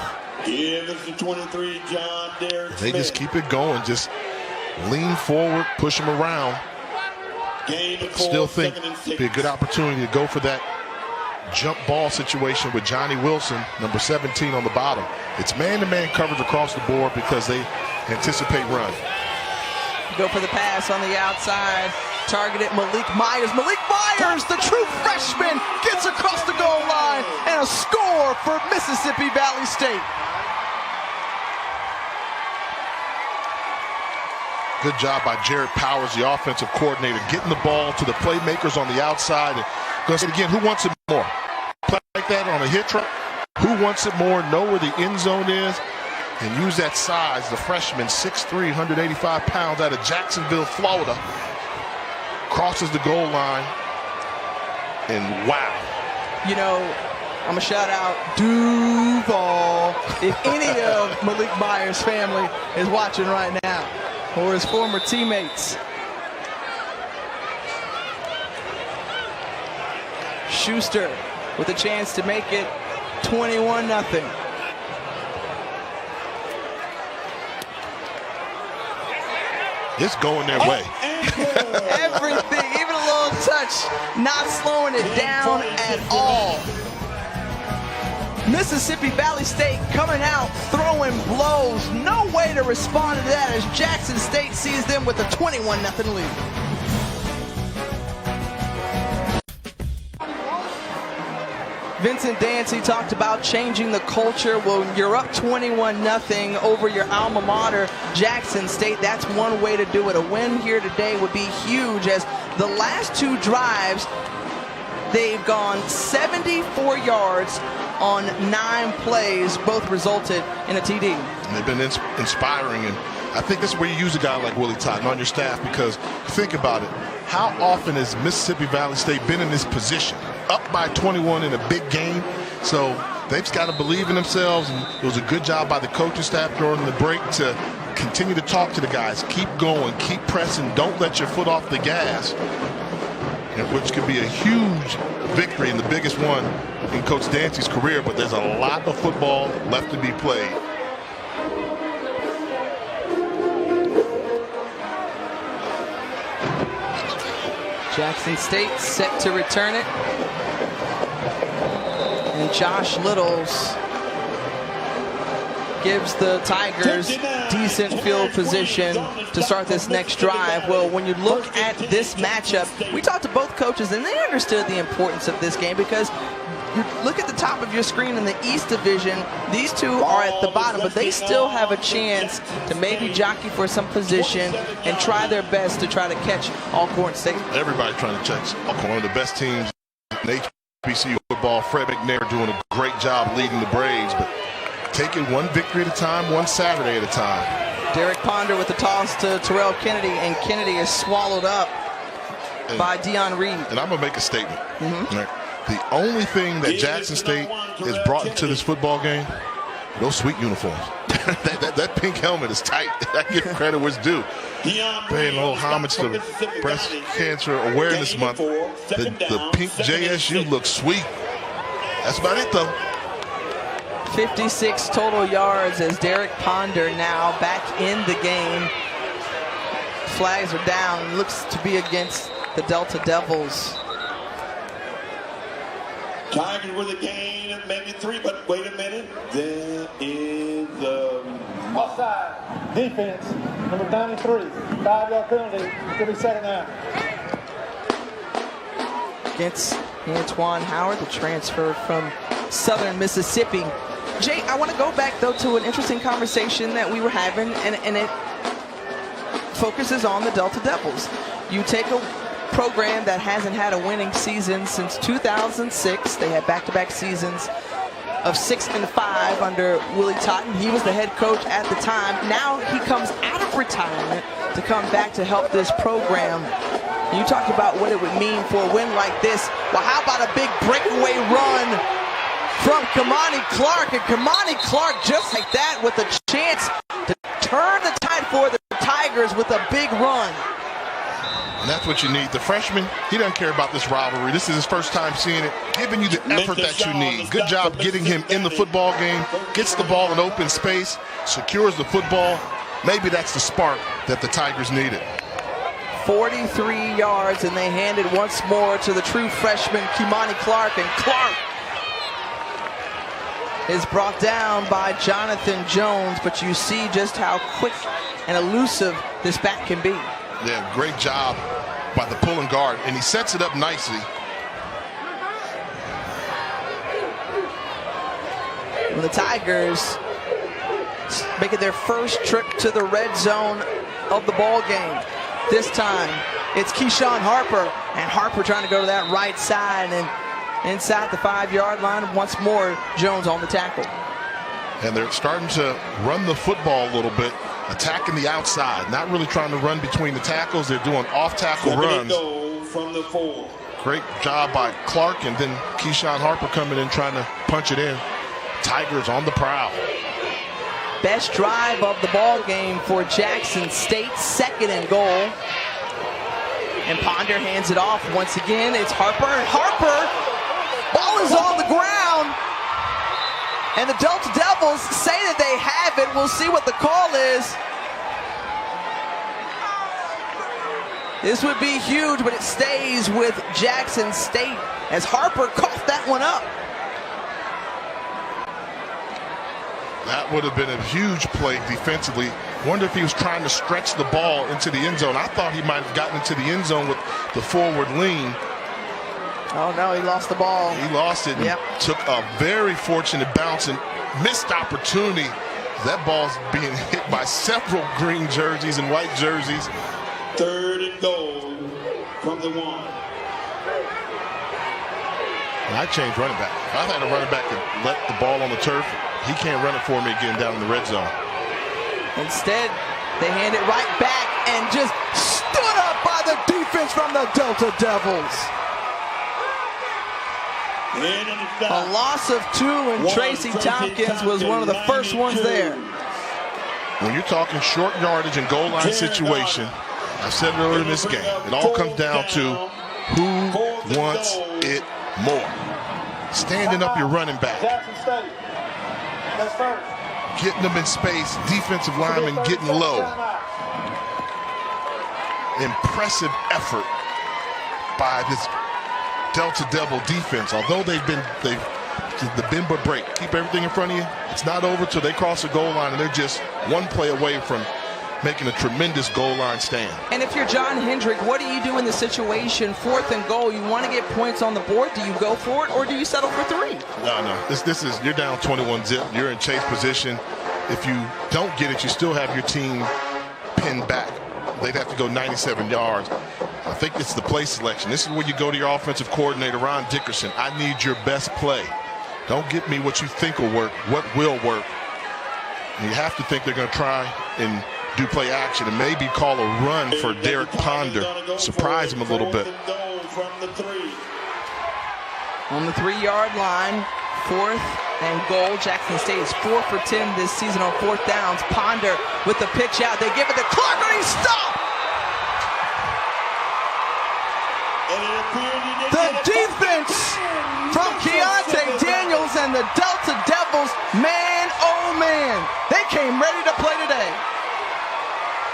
Give us the 23, John Derek They Smith. just keep it going, just lean forward, push them around. Still think it'd be a good opportunity to go for that jump ball situation with Johnny Wilson, number 17 on the bottom. It's man-to-man coverage across the board because they anticipate run. Go for the pass on the outside. Targeted Malik Myers. Malik Myers, the true freshman, gets across the goal line, and a score for Mississippi Valley State. Good job by Jared Powers, the offensive coordinator, getting the ball to the playmakers on the outside. And going to say it again, who wants it more? Play like that on a hit truck. Who wants it more? Know where the end zone is and use that size. The freshman, 6'3", 185 pounds, out of Jacksonville, Florida, crosses the goal line. And wow. You know, I'm going to shout out Duval if any of Malik Myers' family is watching right now, or his former teammates. Schuster with a chance to make it 21-0. It's going their way. Everything, even a little touch, not slowing it down at all. Mississippi Valley State coming out, throwing blows. No way to respond to that as Jackson State sees them with a 21-0 lead. Vincent Dancy talked about changing the culture. Well, you're up 21-0 over your alma mater, Jackson State. That's one way to do it. A win here today would be huge, as the last 2 drives, they've gone 74 yards on 9 plays. Both resulted in a TD. And they've been inspiring, and I think this is where you use a guy like Willie Totten on your staff, because think about it. How often has Mississippi Valley State been in this position? Up by 21 in a big game. So they've just got to believe in themselves, and it was a good job by the coaching staff during the break to continue to talk to the guys. Keep going, keep pressing, don't let your foot off the gas, which could be a huge victory and the biggest one in Coach Dancy's career, but there's a lot of football left to be played. Jackson State set to return it. And Josh Littles gives the Tigers decent field position to start this next drive. Well, when you look at this matchup, we talked to both coaches, and they understood the importance of this game because you look at the top of your screen in the East Division, these two are at the bottom, but they still have a chance to maybe jockey for some position and try their best to try to catch Alcorn State. Everybody trying to catch Alcorn, one of the best teams in HBCU football. Fred McNair doing a great job leading the Braves, but take it one victory at a time, one Saturday at a time. Derek Ponder with the toss to Terrell Kennedy, and Kennedy is swallowed up by Dion Reed. And I'm going to make a statement. Right. The only thing that Jackson State has brought into this football game, those sweet uniforms. that pink helmet is tight. I give credit where it's due. Paying a little homage to Breast Cancer Awareness Month. The pink JSU looks sweet. That's about it, though. 56 total yards as Derek Ponder now back in the game. Flags are down. Looks to be against the Delta Devils. Tigers with a gain of maybe 3, but wait a minute. There is the offside defense, number 93, 5-yard penalty. Could be second down. Against Antoine Howard, the transfer from Southern Mississippi. Jay, I want to go back though to an interesting conversation that we were having, and it focuses on the Delta Devils. You take a program that hasn't had a winning season since 2006. They had back-to-back seasons of 6-5 under Willie Totten. He was the head coach at the time. Now he comes out of retirement to come back to help this program. You talked about what it would mean for a win like this. Well, how about a big breakaway run from Kamani Clark? And Kamani Clark, just like that, with a chance to turn the tide for the Tigers with a big run. And that's what you need. The freshman, he doesn't care about this rivalry. This is his first time seeing it, giving you the effort that you need. Good job getting him in the football game, gets the ball in open space, secures the football. Maybe that's the spark that the Tigers needed. 43 yards, and they hand it once more to the true freshman, Kimani Clark, and Clark is brought down by Jonathan Jones, but you see just how quick and elusive this back can be. Yeah, great job by the pulling guard, and he sets it up nicely. Well, the Tigers making their first trip to the red zone of the ball game. This time, it's Keyshawn Harper, and Harper trying to go to that right side, and inside the 5-yard line, once more, Jones on the tackle. And they're starting to run the football a little bit, attacking the outside, not really trying to run between the tackles. They're doing off-tackle runs. From the 4. Great job by Clark, and then Keyshawn Harper coming in trying to punch it in. Tigers on the prowl. Best drive of the ball game for Jackson State, 2nd and goal. And Ponder hands it off once again. It's Harper, and Harper, ball is on the ground. And the Delta Devils say that they have it. We'll see what the call is. This would be huge, but it stays with Jackson State as Harper coughed that one up. That would have been a huge play defensively. Wonder if he was trying to stretch the ball into the end zone. I thought he might have gotten into the end zone with the forward lean. Oh no, he lost the ball. He lost it and took a very fortunate bounce and missed opportunity. That ball's being hit by several green jerseys and white jerseys. 3rd and goal from the 1. And I changed running back. If I had a running back that let the ball on the turf, he can't run it for me again down in the red zone. Instead, they hand it right back and just stood up by the defense from the Delta Devils. A loss of 2, and Tracy Tompkins was one of the first ones there. When you're talking short yardage and goal line situation, I've said it earlier in this game, it all comes down to who wants it more. Standing up your running back. Getting them in space, defensive linemen getting low. Impressive effort by this Delta Devil defense. Although they've The bend but break. Keep everything in front of you. It's not over till they cross the goal line, and they're just one play away from making a tremendous goal line stand. And if you're John Hendrick, what do you do in the situation? 4th and goal, you want to get points on the board. Do you go for it, or do you settle for 3? No. This is, you're down 21 zip. You're in chase position. If you don't get it, you still have your team pinned back. They'd have to go 97 yards. I think it's the play selection. This is where you go to your offensive coordinator, Ron Dickerson. I need your best play. Don't give me what you think will work, what will work. And you have to think they're going to try and do play action and maybe call a run for Derek Ponder. Surprise him a little bit. On the 3-yard line, 4th and goal. Jackson State is 4 for 10 this season on 4th downs. Ponder with the pitch out. They give it to Clark, and he's stopped. The defense from Keontae Daniels and the Delta Devils, man, oh man, they came ready to play today.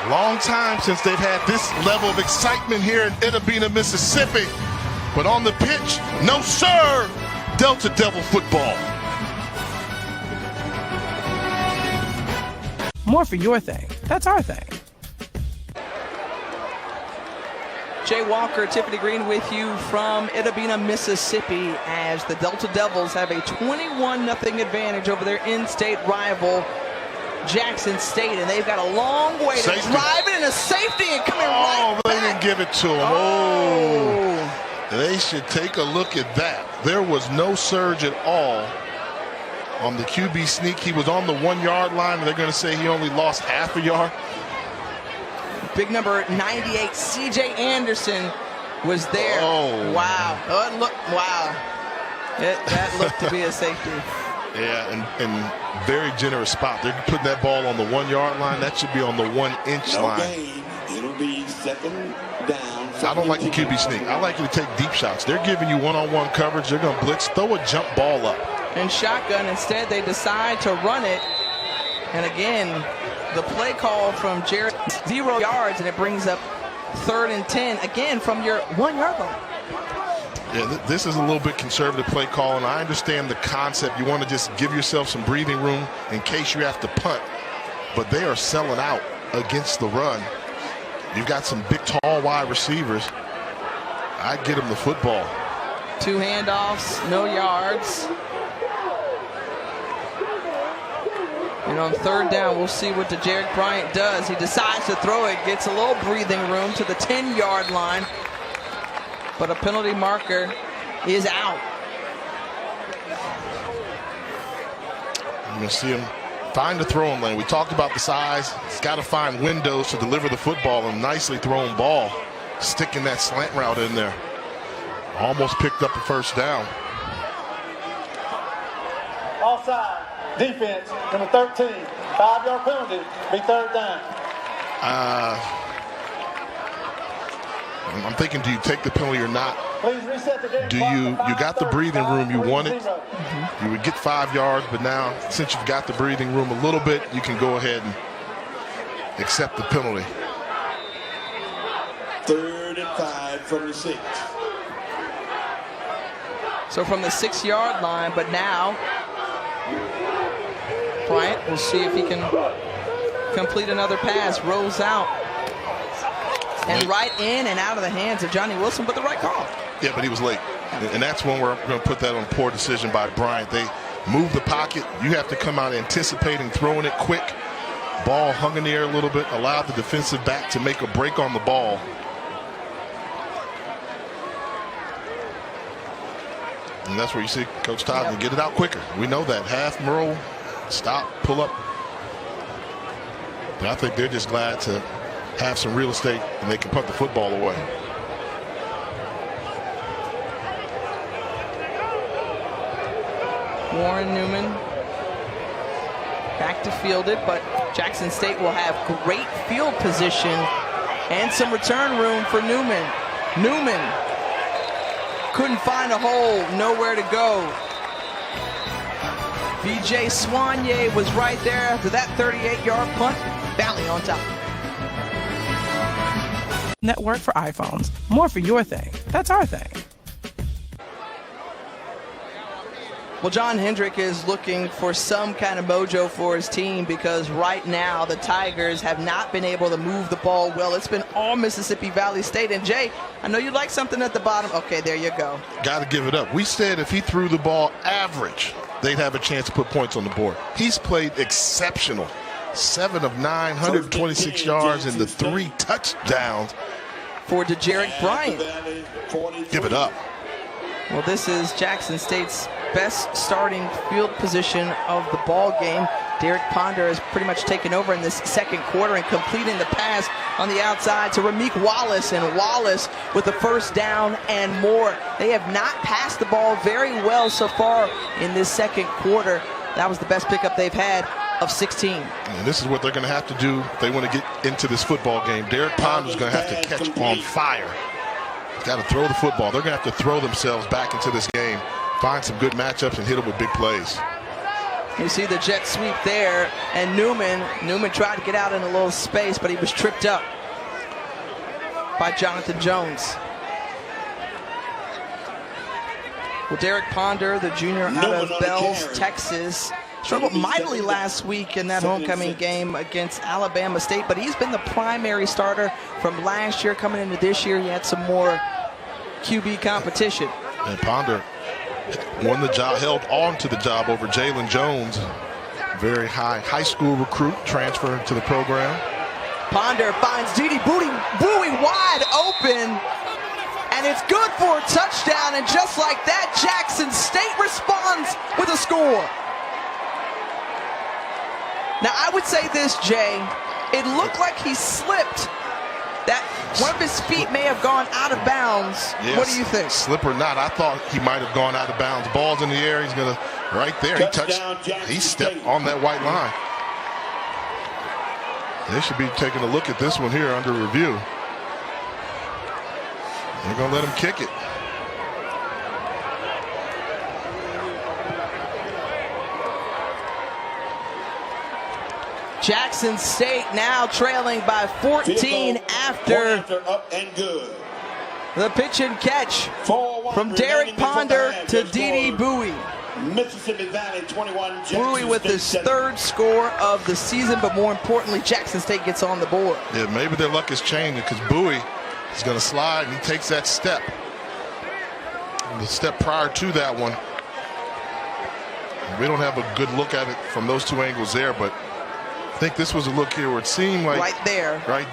Long time since they've had this level of excitement here in Itta, Mississippi. But on the pitch, no sir, Delta Devil football. More for your thing. That's our thing. Jay Walker, Tiffany Green with you from Itta, Mississippi, as the Delta Devils have a 21-0 advantage over their in-state rival, Jackson State, and they've got a long way to drive it in a safety and coming right back. They didn't give it to him. Oh, they should take a look at that. There was no surge at all on the QB sneak. He was on the 1-yard line, and they're going to say he only lost half a yard. Big number 98, C.J. Anderson was there. Oh. Wow. Wow. That looked to be a safety. Yeah, and very generous spot. They're putting that ball on the 1-yard line. That should be on the 1-inch line. Gain. It'll be 2nd down. I don't like the QB sneak. I like you to take deep shots. They're giving you one-on-one coverage. They're going to blitz. Throw a jump ball up. And shotgun. Instead, they decide to run it. And again, the play call from Jared, 0 yards, and it brings up 3rd and 10, again, from your 1-yard line. Yeah, this is a little bit conservative play call, and I understand the concept. You want to just give yourself some breathing room in case you have to punt. But they are selling out against the run. You've got some big, tall, wide receivers. I'd get them the football. 2 handoffs, no yards. And on 3rd down, we'll see what Derek Bryant does. He decides to throw it, gets a little breathing room to the 10-yard line. But a penalty marker is out. You're going to see him find the throwing lane. We talked about the size. He's got to find windows to deliver the football, and nicely thrown ball. Sticking that slant route in there. Almost picked up a 1st down. Offside. Defense, number 13. 5-yard penalty. Be 3rd down. I'm thinking, do you take the penalty or not? Please reset the game. Do you got the breathing room you wanted? You would get 5 yards, but now since you've got the breathing room a little bit, you can go ahead and accept the penalty. 3rd and 5 from the 6. So from the 6-yard line, but now Bryant will see if he can complete another pass. Rolls out. And right in and out of the hands of Johnny Wilson, but the right call. Yeah, but he was late. And that's when we're going to put that on poor decision by Bryant. They move the pocket. You have to come out anticipating throwing it quick. Ball hung in the air a little bit, allowed the defensive back to make a break on the ball. And that's where you see Coach Todd can get it out quicker. We know that. Half, roll, stop, pull up. But I think they're just glad to have some real estate and they can punt the football away. Warren Newman back to field it, but Jackson State will have great field position and some return room for Newman. Newman couldn't find a hole, nowhere to go. BJ Soignier was right there after that 38-yard punt. Valley on top. Network for iPhones. More for your thing. That's our thing. Well, John Hendrick is looking for some kind of mojo for his team because right now the Tigers have not been able to move the ball well. It's been all Mississippi Valley State. And Jay, I know you like something at the bottom. Okay, there you go. Got to give it up. We said if he threw the ball average, they'd have a chance to put points on the board. He's played exceptional. 7 of 9, 126 yards, and the 3 touchdowns. For DeJarick Bryant. Give it up. Well, this is Jackson State's best starting field position of the ball game. Derek Ponder has pretty much taken over in this second quarter and completing the pass on the outside to Rameek Wallace, and Wallace with the first down and more. They have not passed the ball very well so far in this second quarter. That was the best pickup they've had of 16. And this is what they're going to have to do if they want to get into this football game. Derek Ponder's going to have to catch on fire. Got to throw the football. They're going to have to throw themselves back into this game, find some good matchups, and hit them with big plays. You see the jet sweep there, and Newman tried to get out in a little space, but he was tripped up by Jonathan Jones. Well, Derek Ponder, the junior out of Bells, Texas, struggled mightily last week in that homecoming game against Alabama State, but he's been the primary starter from last year. Coming into this year, he had some more QB competition. And Ponder won the job, held on to the job over Jalen Jones, very high school recruit, transferring to the program. Ponder finds Didi Bowie wide open, and it's good for a touchdown, and just like that, Jackson State responds with a score. Now, I would say this, Jay, it looked like he slipped. That one of his feet may have gone out of bounds. Yes, what do you think? Slip or not, I thought he might have gone out of bounds. Ball's in the air, he's going to, right there, he stepped on that white line. They should be taking a look at this one here under review. They're going to let him kick it. Jackson State now trailing by 14 after up and good. The pitch and catch from Derek Ponder to Didi Bowie. Mississippi Valley 21. Bowie with his third score of the season, but more importantly, Jackson State gets on the board. Yeah, maybe their luck is changing because Bowie is going to slide and he takes that step. And the step prior to that one, we don't have a good look at it from those two angles there, but I think this was a look here where it seemed like right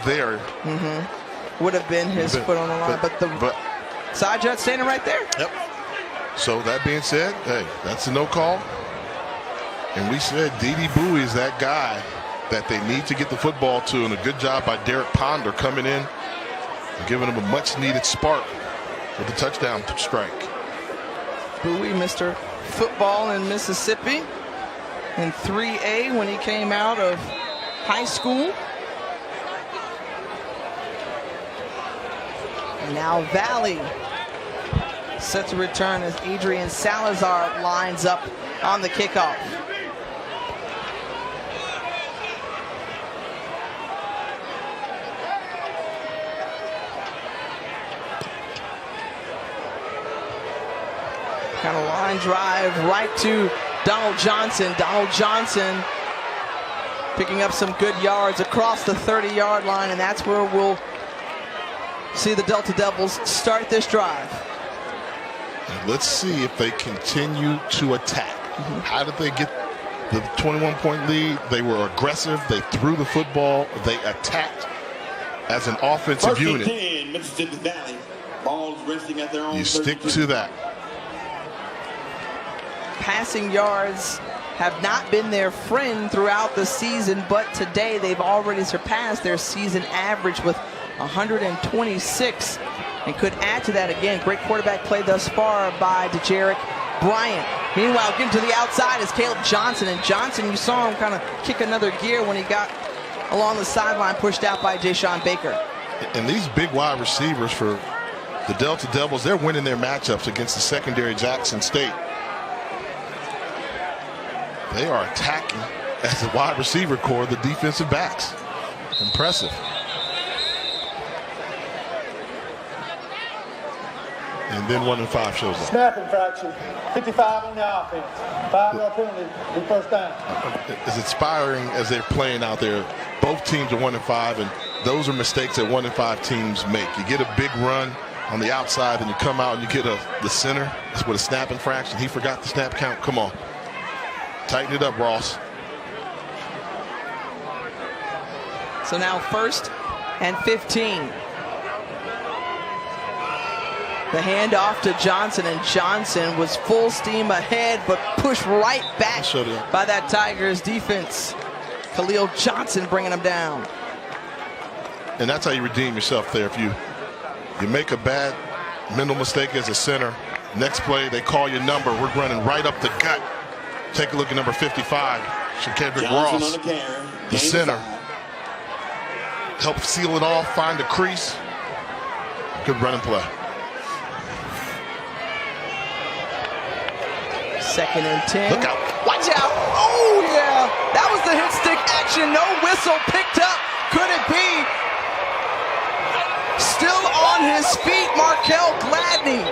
there would have been his foot on the line, but side judge standing right there. Yep. So that being said, hey, that's a no call. And we said Didi Bowie is that guy that they need to get the football to, and a good job by Derek Ponder coming in and giving him a much needed spark with a touchdown strike. Bowie, Mr. Football in Mississippi in 3A when he came out of high school. And now Valley set to return as Adrian Salazar lines up on the kickoff. Kind of line drive right to Donald Johnson. Donald Johnson picking up some good yards across the 30-yard line, and that's where we'll see the Delta Devils start this drive. Let's see if they continue to attack. How did they get the 21-point lead? They were aggressive. They threw the football. They attacked as an offensive unit. 10, Mississippi Valley. Balls resting at their own. You stick to that. Passing yards have not been their friend throughout the season, but today they've already surpassed their season average with 126, and could add to that again. Great quarterback play thus far by DeJarick Bryant. Meanwhile, getting to the outside is Caleb Johnson, and Johnson, you saw him kind of kick another gear when he got along the sideline, pushed out by Jayshawn Baker. And these big wide receivers for the Delta Devils, they're winning their matchups against the secondary Jackson State. They are attacking as a wide receiver core, the defensive backs. Impressive. And then 1 and 5 shows up. Snap infraction, 55 on the offense. 5-yard penalty, be first down. As inspiring as they're playing out there, both teams are 1 and 5, and those are mistakes that 1 and 5 teams make. You get a big run on the outside, and you come out and you get the center. That's with a snap infraction. He forgot the snap count. Come on. Tighten it up, Ross. So now 1st and 15. The handoff to Johnson, and Johnson was full steam ahead, but pushed right back by that Tigers defense. Khalil Johnson bringing him down. And that's how you redeem yourself there. If you make a bad mental mistake as a center, next play they call your number. We're running right up the gut. Take a look at number 55, Shakendrick Ross, the center. Help seal it off, find the crease. Good running play. 2nd and 10. Look out. Watch out. Oh, yeah. That was the hit stick action. No whistle picked up. Could it be? Still on his feet, Markel Gladney.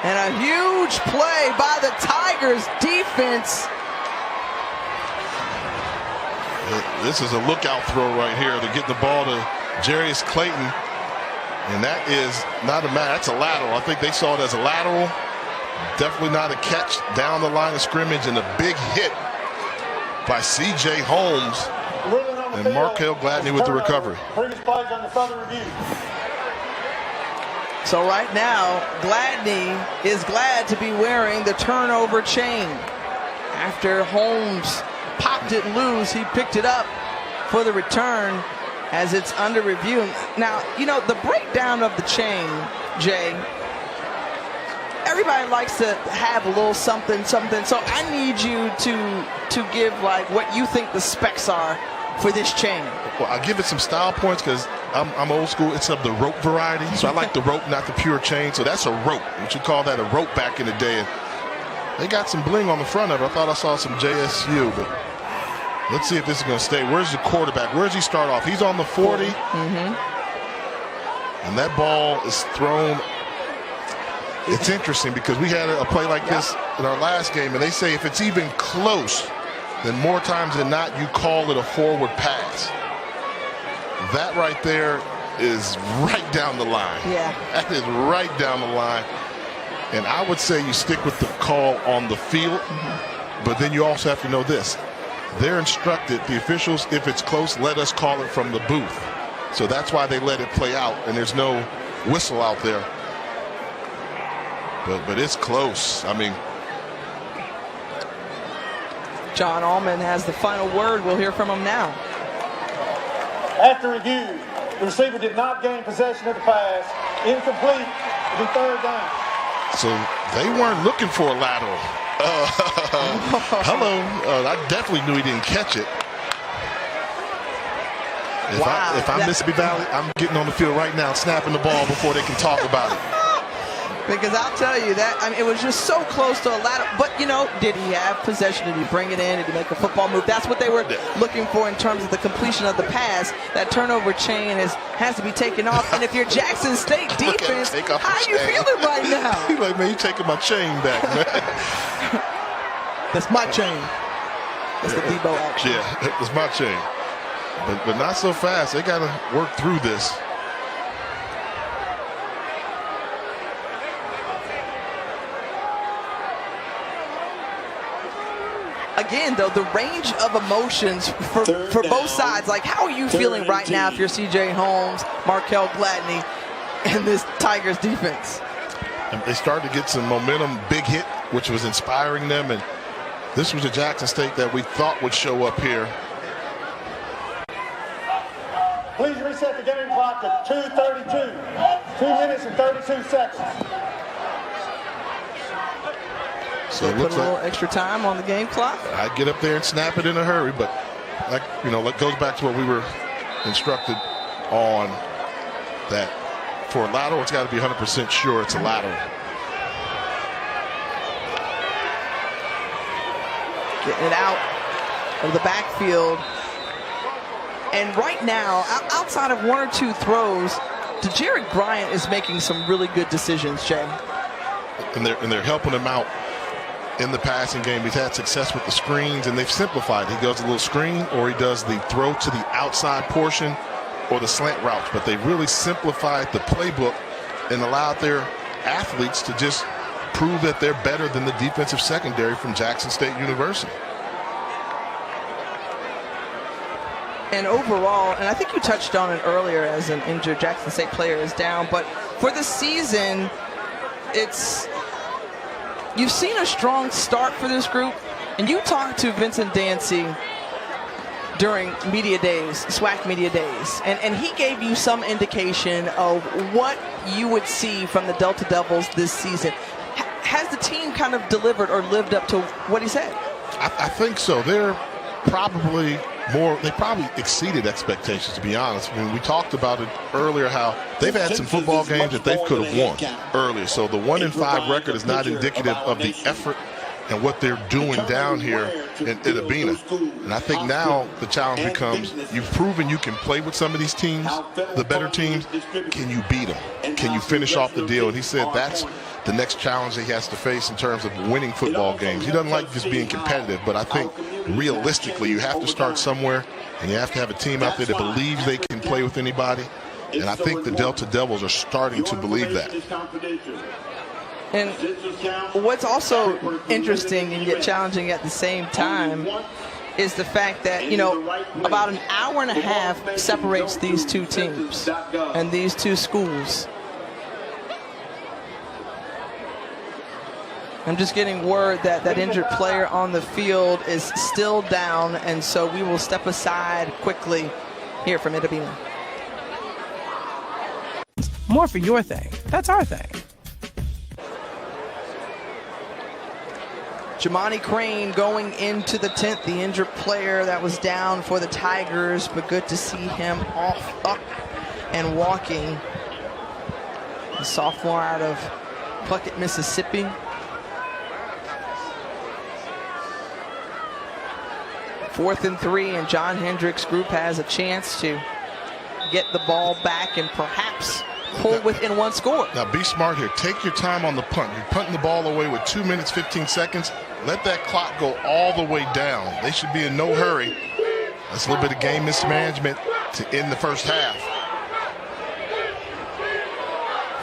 And a huge play by the Tigers defense. This is a lookout throw right here. They're getting the ball to Jarius Clayton. And that is not a match. That's a lateral. I think they saw it as a lateral. Definitely not a catch down the line of scrimmage, and a big hit by C.J. Holmes. And Markel Gladney with the recovery. So right now, Gladney is glad to be wearing the turnover chain. After Holmes popped it loose, he picked it up for the return as it's under review. Now, you know, the breakdown of the chain, Jay, everybody likes to have a little something. So I need you to give like what you think the specs are for this chain. Well, I'll give it some style points because I'm old school. It's of the rope variety. So I like the rope, not the pure chain. So that's a rope. We should call that a rope back in the day. And they got some bling on the front of it. I thought I saw some JSU, but let's see if this is going to stay. Where's the quarterback? Where does he start off? He's on the 40. And that ball is thrown. It's interesting because we had a play like this in our last game, and they say if it's even close, then more times than not, you call it a forward pass. That right there is right down the line. Yeah. That is right down the line. And I would say you stick with the call on the field, but then you also have to know this. They're instructed, the officials, if it's close, let us call it from the booth. So that's why they let it play out, and there's no whistle out there. But it's close. I mean, John Allman has the final word. We'll hear from him now. After review, the receiver did not gain possession of the pass. Incomplete. It'll be 3rd down. So they weren't looking for a lateral. Hello. I definitely knew he didn't catch it. If I'm Mississippi Valley, I'm getting on the field right now, snapping the ball before they can talk about it. Because I'll tell you that, I mean, it was just so close to a lateral. But, you know, did he have possession? Did he bring it in? Did he make a football move? That's what they were looking for in terms of the completion of the pass. That turnover chain has to be taken off. And if you're Jackson State defense, how are you feeling right now? He's like, man, you taking my chain back, man. That's my chain. That's the Debo action. Yeah, that's my chain. But not so fast. They got to work through this. Again, though, the range of emotions for both sides. Like, how are you feeling right now if you're C.J. Holmes, Markel Gladney, and this Tigers defense? And they started to get some momentum, big hit, which was inspiring them. And this was a Jackson State that we thought would show up here. Please reset the game clock to 2:32. 2 minutes and 32 seconds. So it put looks a little extra time on the game clock. I'd get up there and snap it in a hurry, but like, you know, it goes back to what we were instructed on, that for a lateral, it's got to be 100% sure it's a lateral. Getting it out of the backfield. And right now, outside of one or two throws, Jared Bryant is making some really good decisions, Jay. And they're helping him out in the passing game. He's had success with the screens, and they've simplified. He does a little screen, or he does the throw to the outside portion or the slant routes. But they really simplified the playbook and allowed their athletes to just prove that they're better than the defensive secondary from Jackson State University. And overall, and I think you touched on it earlier, as an injured Jackson State player is down, but for the season, you've seen a strong start for this group, and you talked to Vincent Dancy during media days, SWAC media days, and he gave you some indication of what you would see from the Delta Devils this season. Has the team kind of delivered or lived up to what he said? I think so. They're probably they probably exceeded expectations, to be honest. I mean, we talked about it earlier, how they've had some football games that they could have won earlier. So the 1-5 record is not indicative of the effort and what they're doing down here in Itabena. And I think now the challenge becomes, you've proven you can play with some of these teams, the better teams. Can you beat them? Can you finish off the deal? And he said that's the next challenge that he has to face in terms of winning football games. He doesn't like just being competitive, but I think realistically you have to start somewhere, and you have to have a team out there that believes they can play with anybody. And I think the Delta Devils are starting to believe that. And what's also interesting and yet challenging at the same time is the fact that, you know, about an hour and a half separates these two teams and these two schools. I'm just getting word that that injured player on the field is still down, and so we will step aside quickly here from Itabena. More for your thing. That's our thing. Jamani Crane going into the 10th, the injured player that was down for the Tigers, but good to see him up and walking. The sophomore out of Puckett, Mississippi. Fourth and 3, and John Hendricks' group has a chance to get the ball back and perhaps pull within one score. Now be smart here. Take your time on the punt. You're punting the ball away with 2 minutes, 15 seconds. Let that clock go all the way down. They should be in no hurry. That's a little bit of game mismanagement to end the first half.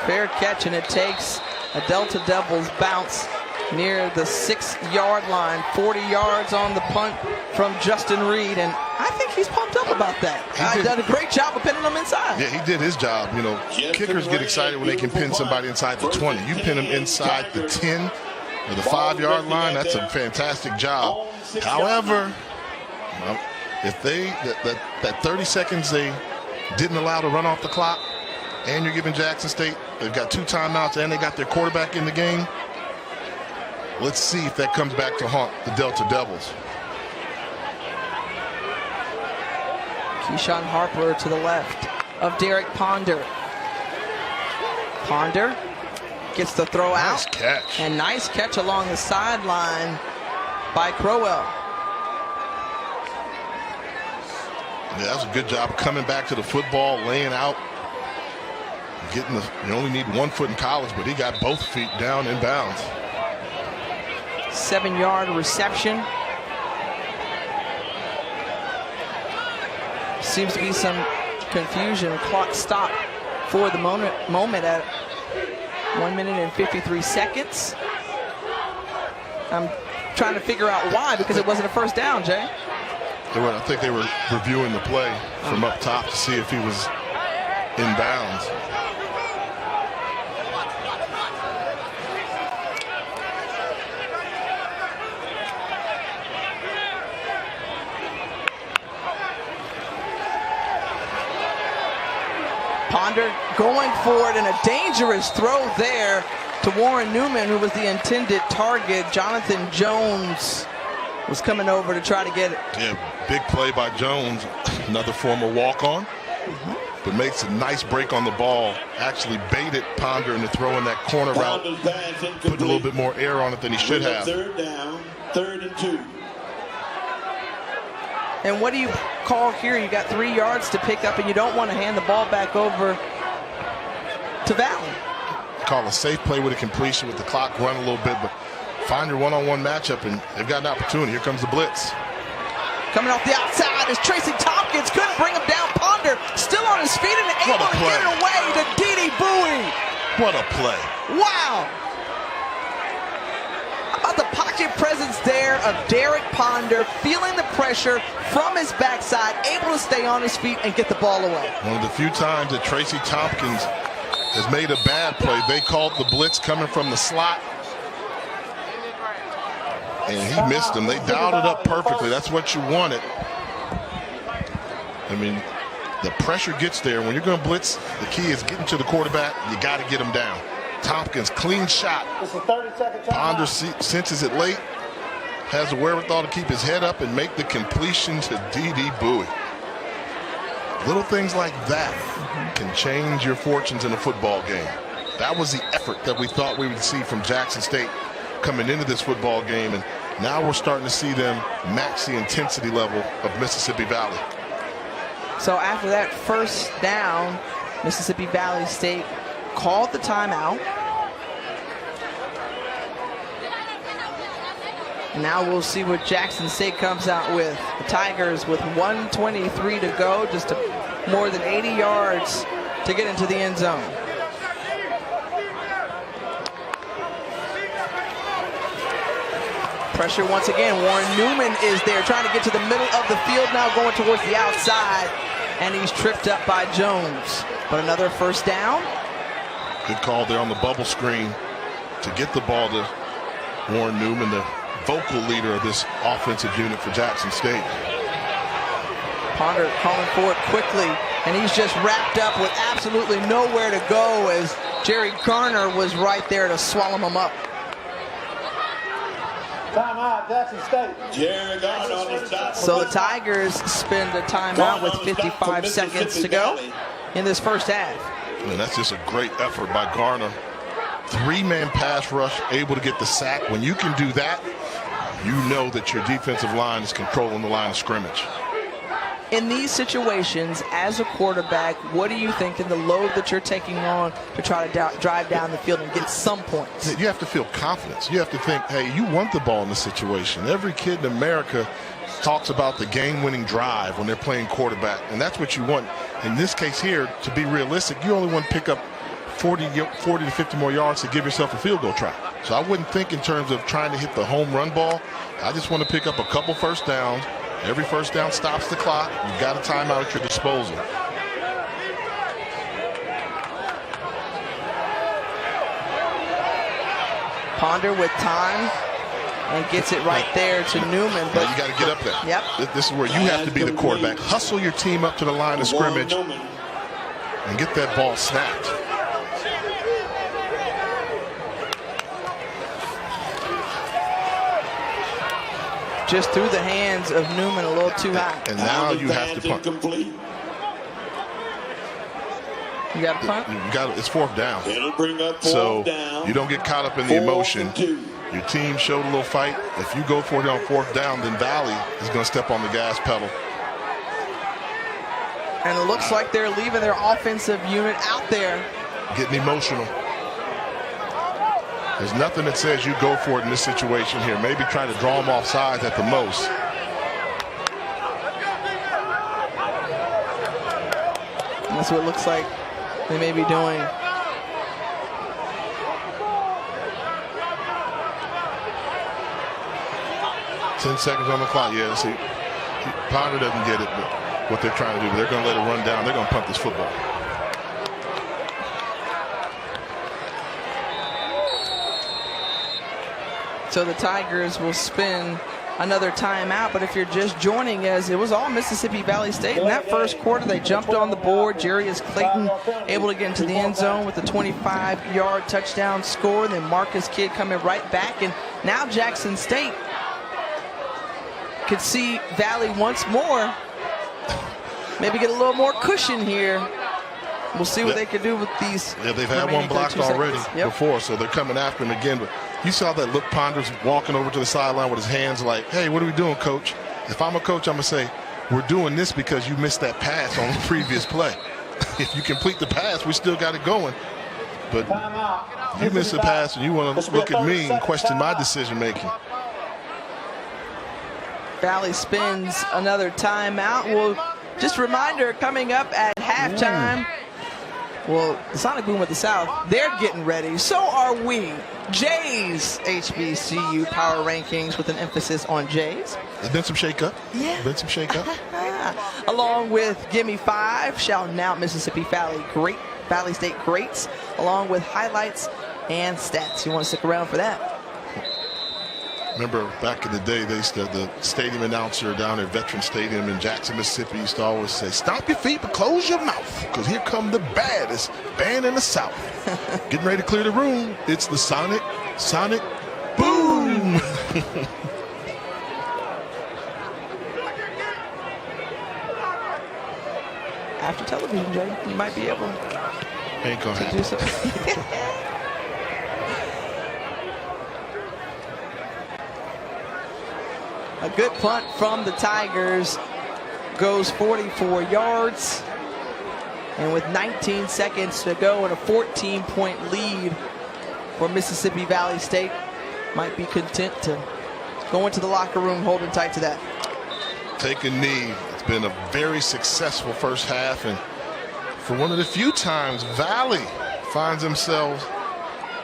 Fair catch, and it takes a Delta Devils bounce near the 6-yard line. 40 yards on the punt from Justin Reed, and I think he's pumped up about that. He's done a great job of pinning them inside. Yeah, he did his job. You know, kickers get excited when they can pin somebody inside the 20. You pin them inside the 10 or the 5-yard line, that's a fantastic job. However, if that 30 seconds they didn't allow to run off the clock, and you're giving Jackson State, they've got 2 timeouts and they got their quarterback in the game. Let's see if that comes back to haunt the Delta Devils. Keyshawn Harper to the left of Derek Ponder. Ponder gets the throw out. Nice catch. And nice catch along the sideline by Crowell. Yeah, that was a good job coming back to the football, laying out, getting the. You only need 1 foot in college, but he got both feet down in bounds. 7-yard reception. Seems to be some confusion. Clock stop for the moment at 1 minute and 53 seconds. I'm trying to figure out why, because it wasn't a first down, Jay. I think they were reviewing the play from up top to see if he was in bounds. Ponder going for it, and a dangerous throw there to Warren Newman, who was the intended target. Jonathan Jones was coming over to try to get it. Yeah, big play by Jones, another former walk-on, but makes a nice break on the ball. Actually baited Ponder into throwing that corner route, put a little bit more air on it than he should have. Third down, 3rd and 2. And what do you call here? You got 3 yards to pick up, and you don't want to hand the ball back over to Valley. Call a safe play with a completion with the clock run a little bit, but find your one-on-one matchup, and they've got an opportunity. Here comes the blitz. Coming off the outside is Tracy Tompkins. Couldn't bring him down. Ponder still on his feet and able to get it away to Dede Bowie. What a play. Wow. How about the pocket presence there of Derek Ponder, feeling the pressure from his backside, able to stay on his feet and get the ball away. One of the few times that Tracy Tompkins has made a bad play. They called the blitz coming from the slot, and he missed them. They dialed it up perfectly. That's what you wanted. I mean, the pressure gets there. When you're going to blitz, the key is getting to the quarterback. You got to get him down. Tompkins, clean shot. Ponder senses it late, has the wherewithal to keep his head up and make the completion to Dede Bowie. Little things like that can change your fortunes in a football game. That was the effort that we thought we would see from Jackson State coming into this football game, and now we're starting to see them match the intensity level of Mississippi Valley. So after that first down, Mississippi Valley State called the timeout. Now we'll see what Jackson State comes out with. The Tigers with 1:23 to go, just more than 80 yards to get into the end zone. Pressure once again. Warren Newman is there trying to get to the middle of the field now, going towards the outside, and he's tripped up by Jones. But another first down. Good call there on the bubble screen to get the ball to Warren Newman, the vocal leader of this offensive unit for Jackson State. Ponder calling for it quickly, and he's just wrapped up with absolutely nowhere to go as Jerry Garner was right there to swallow him up. Timeout, Jackson State. Jerry Garner on the shot. So the Tigers spend a timeout with 55 seconds to go in this first half. And that's just a great effort by Garner. 3-man pass rush, able to get the sack. When you can do that, you know that your defensive line is controlling the line of scrimmage. In these situations, as a quarterback, what are you thinking the load that you're taking on to try to drive down the field and get some points? You have to feel confidence. You have to think, hey, you want the ball in this situation. Every kid in America talks about the game-winning drive when they're playing quarterback, and that's what you want. In this case here, to be realistic, you only want to pick up 40 to 50 more yards to give yourself a field goal try. So I wouldn't think in terms of trying to hit the home run ball. I just want to pick up a couple first downs. Every first down stops the clock. You've got a timeout at your disposal. Ponder with time and gets it right there to Newman. But you got to get up there. Yep. This is where you have to be the quarterback. Hustle your team up to the line of scrimmage and get that ball snapped. Just through the hands of Newman a little too high. And now you have to punt. You got to punt? It's fourth down. It'll bring up fourth so down. You don't get caught up in the emotion. Your team showed a little fight. If you go for it on fourth down, then Valley is going to step on the gas pedal. And it looks like they're leaving their offensive unit out there. Getting emotional. There's nothing that says you go for it in this situation here. Maybe try to draw them off sides at the most. And that's what it looks like they may be doing. Ten seconds on the clock. Yeah, see, Ponder doesn't get it, but what they're trying to do, they're going to let it run down. They're going to punt this football. So the Tigers will spend another timeout, but if you're just joining us, it was all Mississippi Valley State. In that first quarter, they jumped on the board. Jarius Clayton able to get into the end zone with a 25-yard touchdown score. Then Marcus Kidd coming right back. And now Jackson State could see Valley once more. Maybe get a little more cushion here. We'll see what they can do with these. Yeah, they've had one blocked already before, so they're coming after him again. But you saw that look. Ponder's walking over to the sideline with his hands like, hey, what are we doing, coach? If I'm a coach, I'm going to say, we're doing this because you missed that pass on the previous play. If you complete the pass, we still got it going. But you miss a pass and you want to look at me and question my decision making. Valley spins another timeout. Well, just a reminder, coming up at halftime, well, the Sonic Boom of the South, they're getting ready. So are we. Jay's HBCU Power Rankings with an emphasis on Jay's. There's been some shake-up. Yeah. Been some shake-up. Along with Gimme 5, shouting out Mississippi Valley State greats, along with highlights and stats. You want to stick around for that. Remember back in the day, the stadium announcer down at Veteran Stadium in Jackson, Mississippi used to always say, "Stomp your feet but close your mouth, because here come the baddest band in the South." Getting ready to clear the room. It's the Sonic Boom. After television, Jay, you might be able Ain't gonna to do so. A good punt from the Tigers goes 44 yards. And with 19 seconds to go and a 14-point lead for Mississippi Valley State, might be content to go into the locker room holding tight to that. Take a knee. It's been a very successful first half, and for one of the few times Valley finds themselves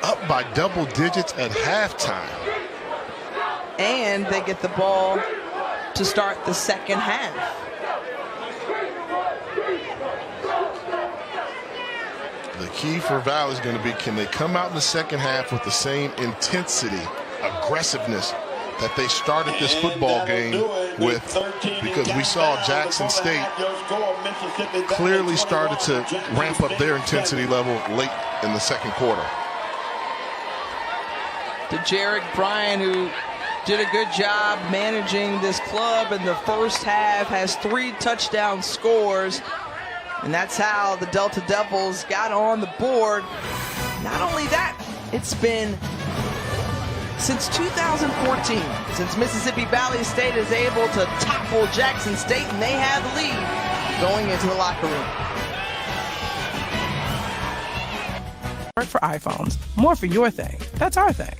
up by double digits at halftime. And they get the ball to start the second half. The key for Valley is going to be, can they come out in the second half with the same intensity, aggressiveness that they started this football game with, because we saw Jackson State clearly started to ramp up their intensity level late in the second quarter. To Jarek Bryan, who did a good job managing this club in the first half, has 3 touchdown scores, and that's how the Delta Devils got on the board. Not only that, it's been since 2014, since Mississippi Valley State is able to topple Jackson State, and they have the lead going into the locker room. Work for iPhones. More for your thing. That's our thing.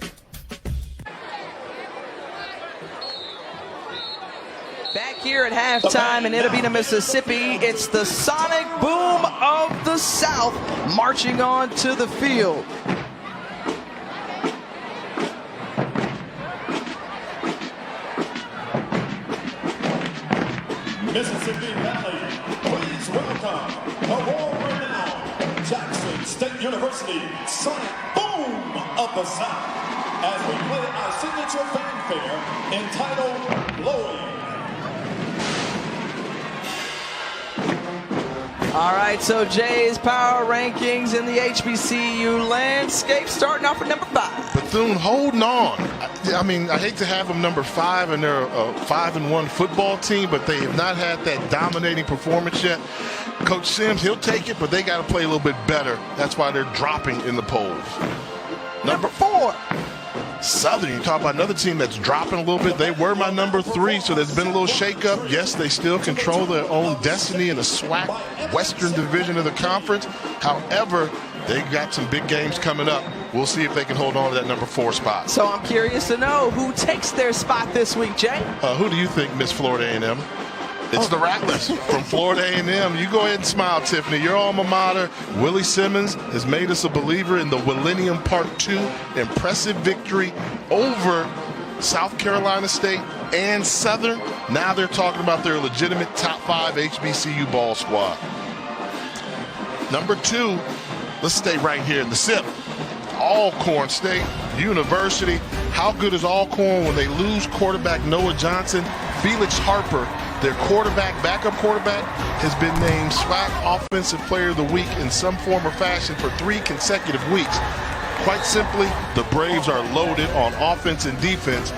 Back here at halftime in Itta, Mississippi, it's the Sonic Boom of the South marching on to the field. Mississippi Valley, please welcome the world-renowned Jackson State University Sonic Boom of the South as we play our signature fanfare entitled Blowing. All right, so Jay's power rankings in the HBCU landscape, starting off at number 5. Bethune holding on. I mean, I hate to have them number 5 and they're a 5-1 football team, but they have not had that dominating performance yet. Coach Sims, he'll take it, but they got to play a little bit better. That's why they're dropping in the polls. Number 4. Southern, you talk about another team that's dropping a little bit. They were my number 3, so there's been a little shakeup. Yes, they still control their own destiny in the SWAC Western Division of the conference. However, they got some big games coming up. We'll see if they can hold on to that number 4 spot. So I'm curious to know who takes their spot this week, Jay? Who do you think, Miss Florida A&M? It's the Rattlers from Florida A&M. You go ahead and smile, Tiffany. Your alma mater, Willie Simmons, has made us a believer in the Millennium Part 2 impressive victory over South Carolina State and Southern. Now they're talking about their legitimate top 5 HBCU ball squad. Number 2, let's stay right here in the SIP. Alcorn State University. How good is Alcorn when they lose quarterback Noah Johnson? Felix Harper, their backup quarterback, has been named SWAC Offensive Player of the Week in some form or fashion for 3 consecutive weeks. Quite simply, the Braves are loaded on offense and defense,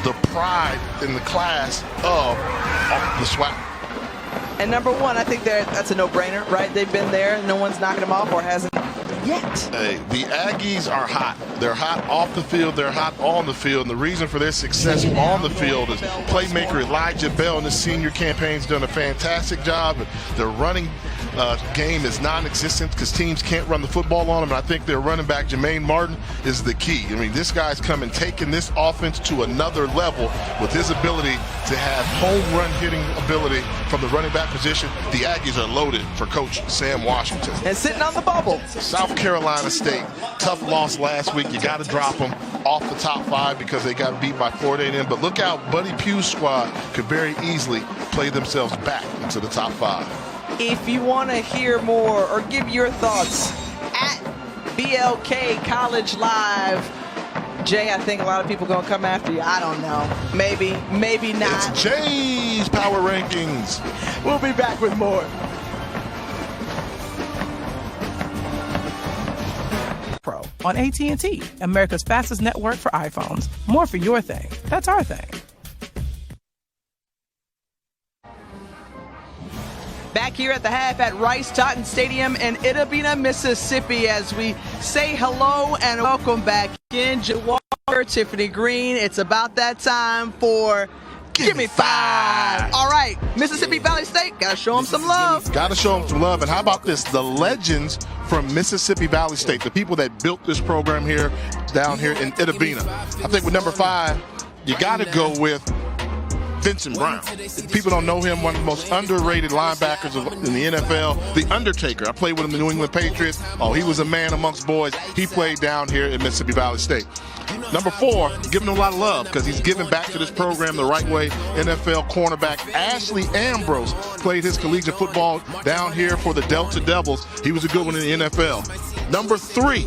the pride in the class of the SWAC. And number 1, I think that's a no-brainer, right? They've been there. No one's knocking them off or hasn't yet. Hey, the Aggies are hot. They're hot off the field. They're hot on the field. And the reason for their success on the field is playmaker Elijah Bell and the senior campaign's done a fantastic job. Their running game is non-existent because teams can't run the football on them. And I think their running back, Jermaine Martin, is the key. I mean, this guy's coming, taking this offense to another level with his ability to have home run hitting ability from the running back position. The Aggies are loaded for Coach Sam Washington. And sitting on the bubble. South Carolina State, tough loss last week. You got to drop them off the top 5 because they got beat by Florida A&M. But look out, Buddy Pugh's squad could very easily play themselves back into the top 5. If you want to hear more or give your thoughts at BLK College Live, Jay, I think a lot of people going to come after you. I don't know. Maybe, maybe not. It's Jay's Power Rankings. We'll be back with more. Pro on AT&T, America's fastest network for iPhones. More for your thing. That's our thing. Back here at the half at Rice-Totten Stadium in Itta, Mississippi, as we say hello and welcome back in. Jay Walker, Tiffany Green. It's about that time for Give Me 5. All right, Mississippi Valley State, got to show them some love. Got to show them some love. And how about this? The legends from Mississippi Valley State, the people that built this program here, down here in Itta. I think with number 5, you got to go with Vincent Brown. If people don't know him, one of the most underrated linebackers in the NFL. The Undertaker. I played with him in the New England Patriots. Oh, he was a man amongst boys. He played down here at Mississippi Valley State. Number 4, giving him a lot of love because he's giving back to this program the right way. NFL cornerback Ashley Ambrose played his collegiate football down here for the Delta Devils. He was a good one in the NFL. Number 3,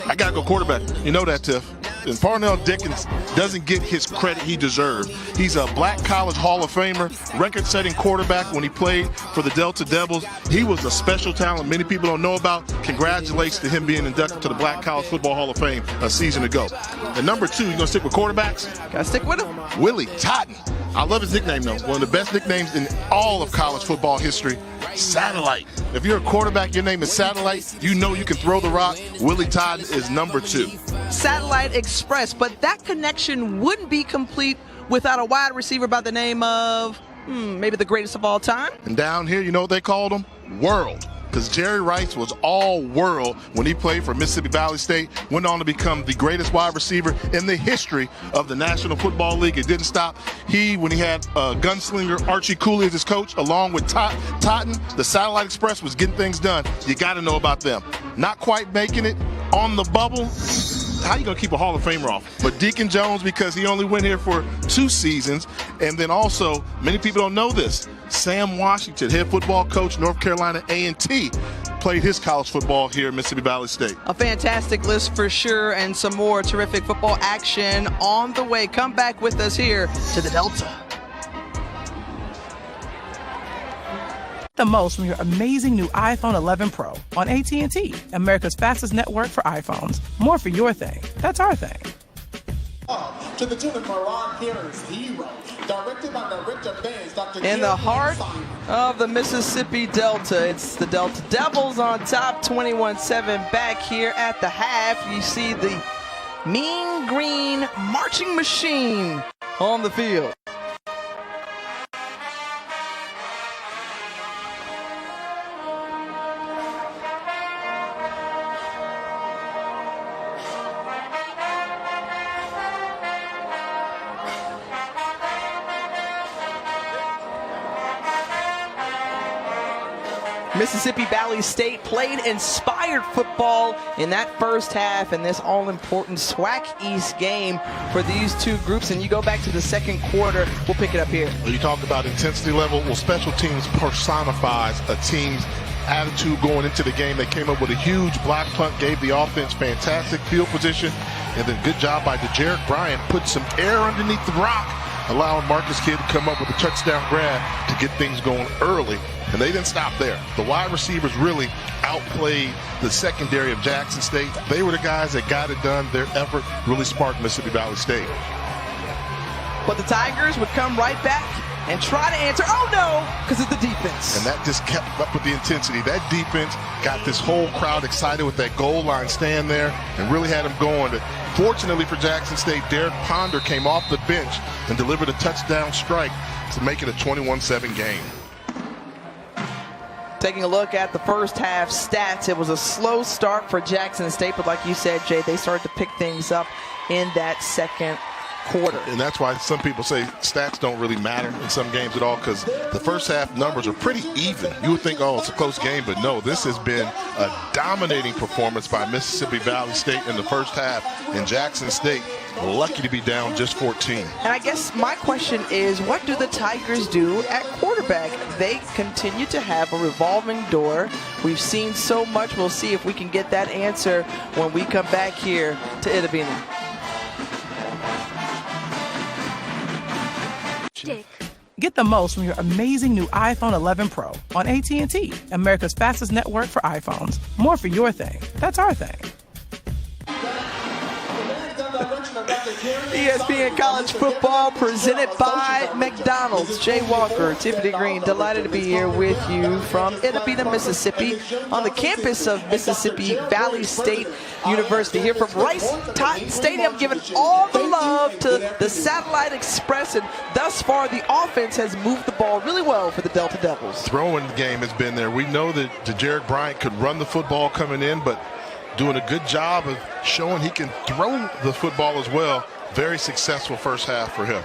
I got to go quarterback. You know that, Tiff. And Parnell Dickens doesn't get his credit he deserves. He's a Black College Hall of Famer, record-setting quarterback when he played for the Delta Devils. He was a special talent many people don't know about. Congratulations to him being inducted to the Black College Football Hall of Fame a season ago. And number 2, you're going to stick with quarterbacks? Got to stick with him. Willie Totten. I love his nickname, though. One of the best nicknames in all of college football history. Satellite. If you're a quarterback, your name is Satellite, you know you can throw the rock. Willie Totten is number 2. Satellite Express, but that connection wouldn't be complete without a wide receiver by the name of maybe the greatest of all time. And down here, you know what they called him? World. Because Jerry Rice was all world when he played for Mississippi Valley State, went on to become the greatest wide receiver in the history of the National Football League. It didn't stop. When he had gunslinger Archie Cooley as his coach, along with Totten, the Satellite Express was getting things done. You got to know about them. Not quite making it on the bubble. How you going to keep a Hall of Famer off? But Deacon Jones, because he only went here for 2 seasons, and then also, many people don't know this, Sam Washington, head football coach, North Carolina A&T, played his college football here at Mississippi Valley State. A fantastic list for sure, and some more terrific football action on the way. Come back with us here to the Delta. The most from your amazing new iPhone 11 Pro on AT&T, America's fastest network for iPhones. More for your thing. That's our thing. To the tune of Mariah Carey's Hero, directed by director bands Dr. In the heart of the Mississippi Delta, it's the Delta Devils on top, 21-7 back here at the half. You see the mean green marching machine on the field. Mississippi Valley State played inspired football in that first half in this all-important SWAC East game for these 2 groups. And you go back to the second quarter, we'll pick it up here. You talk about intensity level. Well, special teams personifies a team's attitude going into the game. They came up with a huge block punt, gave the offense fantastic field position, and then good job by DeJarek Bryant, put some air underneath the rock, allowing Marcus Kidd to come up with a touchdown grab to get things going early. And they didn't stop there. The wide receivers really outplayed the secondary of Jackson State. They were the guys that got it done. Their effort really sparked Mississippi Valley State. But the Tigers would come right back and try to answer. Oh, no, because of the defense. And that just kept up with the intensity. That defense got this whole crowd excited with that goal line stand there and really had them going. But fortunately for Jackson State, Derek Ponder came off the bench and delivered a touchdown strike to make it a 21-7 game. Taking a look at the first half stats, it was a slow start for Jackson State, but like you said, Jay, they started to pick things up in that second quarter. And that's why some people say stats don't really matter in some games at all, because the first half numbers are pretty even. You would think, oh, it's a close game, but no, this has been a dominating performance by Mississippi Valley State in the first half, and Jackson State lucky to be down just 14. And I guess my question is, what do the Tigers do at quarterback? They continue to have a revolving door. We've seen so much. We'll see if we can get that answer when we come back here to Itabena. Get the most from your amazing new iPhone 11 Pro on AT&T, America's fastest network for iPhones. More for your thing. That's our thing. ESPN College Football presented by McDonald's. Jay Walker, Tiffany Green, delighted to be here with you from Itabena, Mississippi, on the campus of Mississippi Valley State University. Here from Rice-Totten Stadium, giving all the love to the Satellite Express, and thus far the offense has moved the ball really well for the Delta Devils. Throwing game has been there. We know that Jared Bryant could run the football coming in, but doing a good job of showing he can throw the football as well. Very successful first half for him.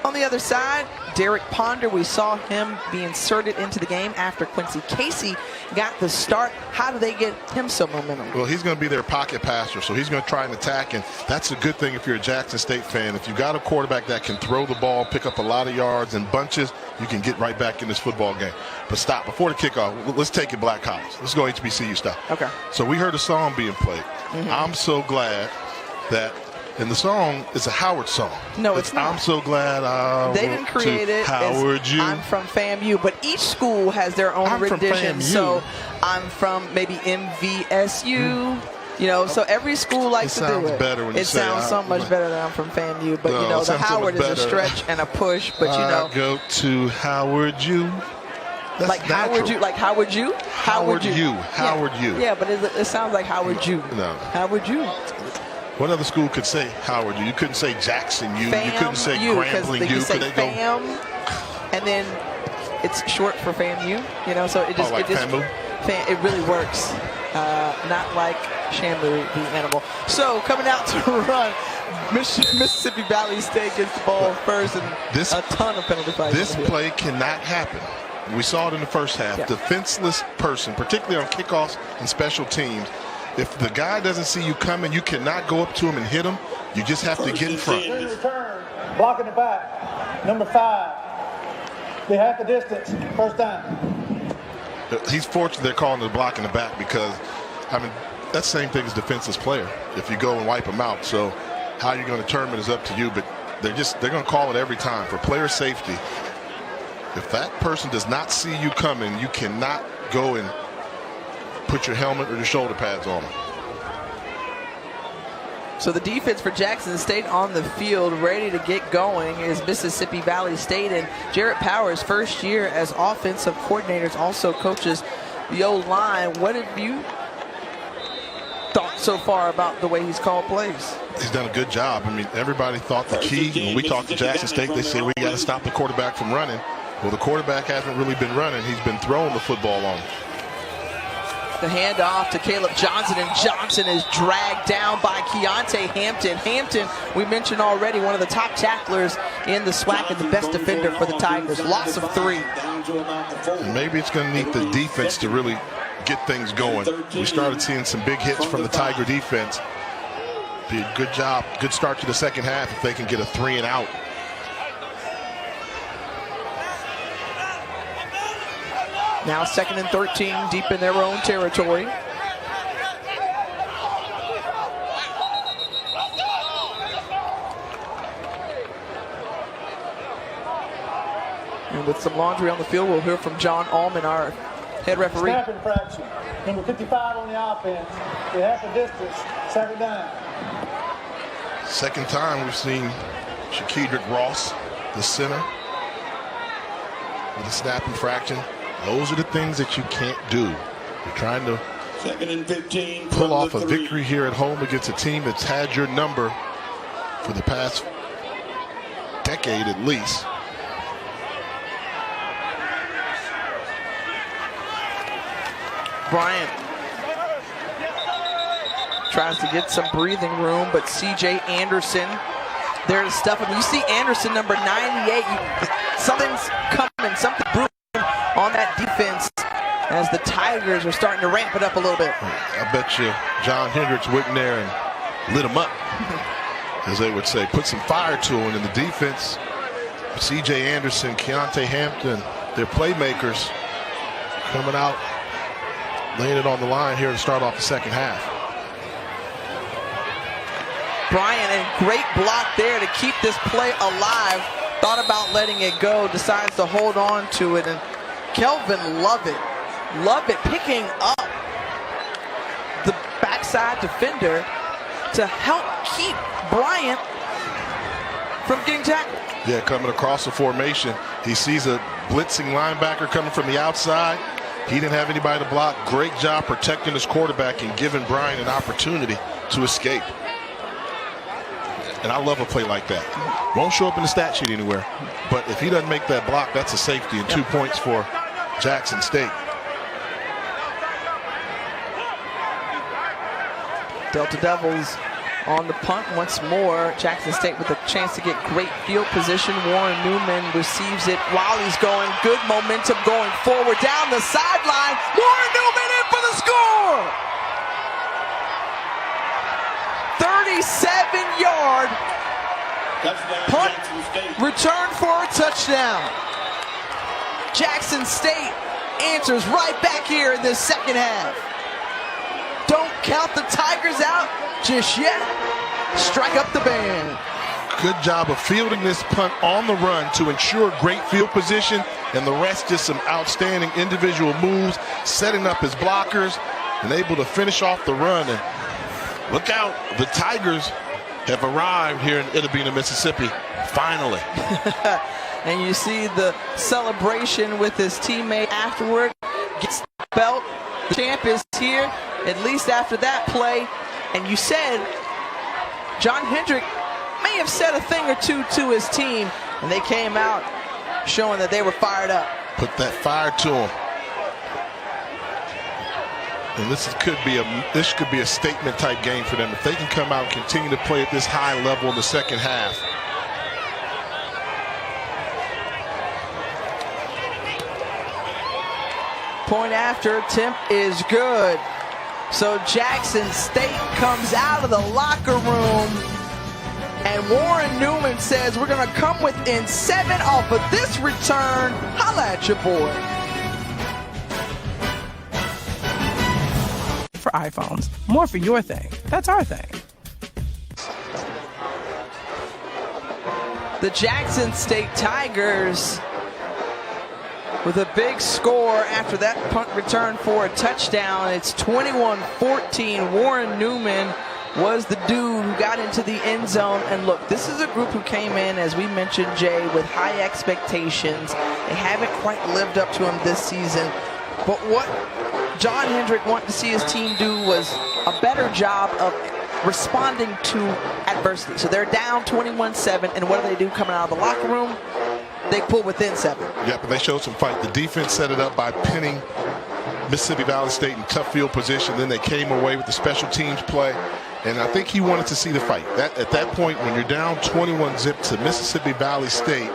On the other side, Derek Ponder, we saw him be inserted into the game after Quincy Casey got the start. How do they get him some momentum? Well, he's going to be their pocket passer, so he's going to try and attack, and that's a good thing if you're a Jackson State fan. If you got a quarterback that can throw the ball, pick up a lot of yards in bunches, you can get right back in this football game. But stop, before the kickoff, let's take it Black College. Let's go HBCU style. Okay. So we heard a song being played. I'm so glad that, and the song is a Howard song. No, it's not. I'm so glad they didn't create it. Howard U. I'm from FAMU, but each school has their own rendition. So I'm from maybe MVSU. You know, so every school likes to do it. It sounds better when you say it. It sounds so much better than I'm from FAMU. But, you know, the Howard is a stretch and a push. But, you know. Go to Howard U. That's like natural. Howard U. Like Howard U? Howard U. Howard U. Yeah, but it sounds like Howard U. No. Howard U. What other school could say Howard U? You couldn't say Jackson U. Fam you couldn't say U, Grambling they U. say FAM, and then it's short for FAMU. You know, so it just it really works. Not like Shamu, the animal. So coming out to run, Mississippi Valley State gets the ball first, and a ton of penalty flags. This play cannot happen. We saw it in the first half. Defenseless person, particularly on kickoffs and special teams. If the guy doesn't see you coming, you cannot go up to him and hit him. You just have to get in front. Return, blocking the back, number 5. They half the distance, first down. He's fortunate they're calling the block in the back because, I mean, that's the same thing as defenseless player. If you go and wipe them out, so how you're going to determine is up to you. But they're going to call it every time for player safety. If that person does not see you coming, you cannot go and put your helmet or your shoulder pads on them. So the defense for Jackson State on the field, ready to get going, is Mississippi Valley State. And Jarrett Powers, first year as offensive coordinators, also coaches the O-line. What have you thought so far about the way he's called plays? He's done a good job. I mean, everybody thought the key, when we talked to Jackson State, they said we got to stop the quarterback from running. Well, the quarterback hasn't really been running. He's been throwing the football on. The handoff to Caleb Johnson, and Johnson is dragged down by Keontae Hampton. Hampton, we mentioned already, one of the top tacklers in the SWAC and the best defender for the Tigers. Loss of 3. And maybe it's going to need the defense to really get things going. We started seeing some big hits from the Tiger defense. Be a good job, good start to the second half if they can get a 3 and out. Now 2nd and 13, deep in their own territory. And with some laundry on the field, we'll hear from John Allman, our head referee. Snap infraction, number 55 on the offense. They half the distance, 2nd down. Second time we've seen Shaquedrick Ross the center with a snap infraction. Those are the things that you can't do. You're trying to 2nd and 15. pull off a victory here at home against a team that's had your number for the past decade at least. Bryant tries to get some breathing room, but C.J. Anderson there to stuff him. You see Anderson, number 98. Something's coming, something brewing on that defense as the Tigers are starting to ramp it up a little bit. I bet you John Hendricks went in there and lit him up, as they would say, put some fire to him in the defense. C.J. Anderson, Keontae Hampton, their playmakers coming out, laying it on the line here to start off the second half. Bryant, and great block there to keep this play alive. Thought about letting it go, decides to hold on to it, and Kelvin Lovett picking up the backside defender to help keep Bryant from getting tackled. Yeah, coming across the formation, he sees a blitzing linebacker coming from the outside. He didn't have anybody to block. Great job protecting his quarterback and giving Bryant an opportunity to escape. And I love a play like that. Won't show up in the stat sheet anywhere, but if he doesn't make that block, that's a safety and 2 points for Jackson State. Delta Devils on the punt once more. Jackson State with a chance to get great field position. Warren Newman receives it while he's going. Good momentum going forward down the sideline. Warren Newman in for the score! 37-yard punt return for a touchdown. Jackson State answers right back here in this second half. Don't count the Tigers out just yet. Strike up the band. Good job of fielding this punt on the run to ensure great field position, and the rest just some outstanding individual moves, setting up his blockers and able to finish off the run. And look out, the Tigers have arrived here in Itta, Mississippi, finally. And you see the celebration with his teammate afterward. Gets the belt. The champ is here, at least after that play. And you said John Hendrick may have said a thing or two to his team, and they came out showing that they were fired up. Put that fire to them. And this could be a statement type game for them if they can come out and continue to play at this high level in the second half. Point after attempt is good. So Jackson State comes out of the locker room, and Warren Newman says, we're going to come within 7 off of this return. Holla at your boy. For iPhones, more for your thing. That's our thing. The Jackson State Tigers with a big score after that punt return for a touchdown. It's 21-14. Warren Newman was the dude who got into the end zone. And look, this is a group who came in, as we mentioned, Jay, with high expectations. They haven't quite lived up to them this season. But what John Hendrick wanted to see his team do was a better job of responding to adversity. So they're down 21-7, and what do? Coming out of the locker room? They pull within 7. Yeah, but they showed some fight. The defense set it up by pinning Mississippi Valley State in tough field position. Then they came away with the special teams play, and I think he wanted to see the fight. At that point, when you're down 21-0 to Mississippi Valley State,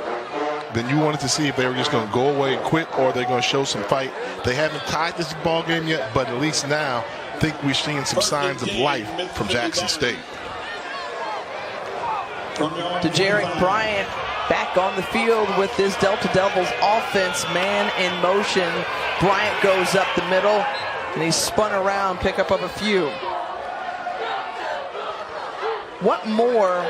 then you wanted to see if they were just going to go away and quit, or they're going to show some fight. They haven't tied this ball game yet, but at least now I think we're seeing some signs of life from Jackson State. To Jarek Bryant back on the field with this Delta Devils offense, man in motion. Bryant goes up the middle, and he's spun around, pick up a few. What more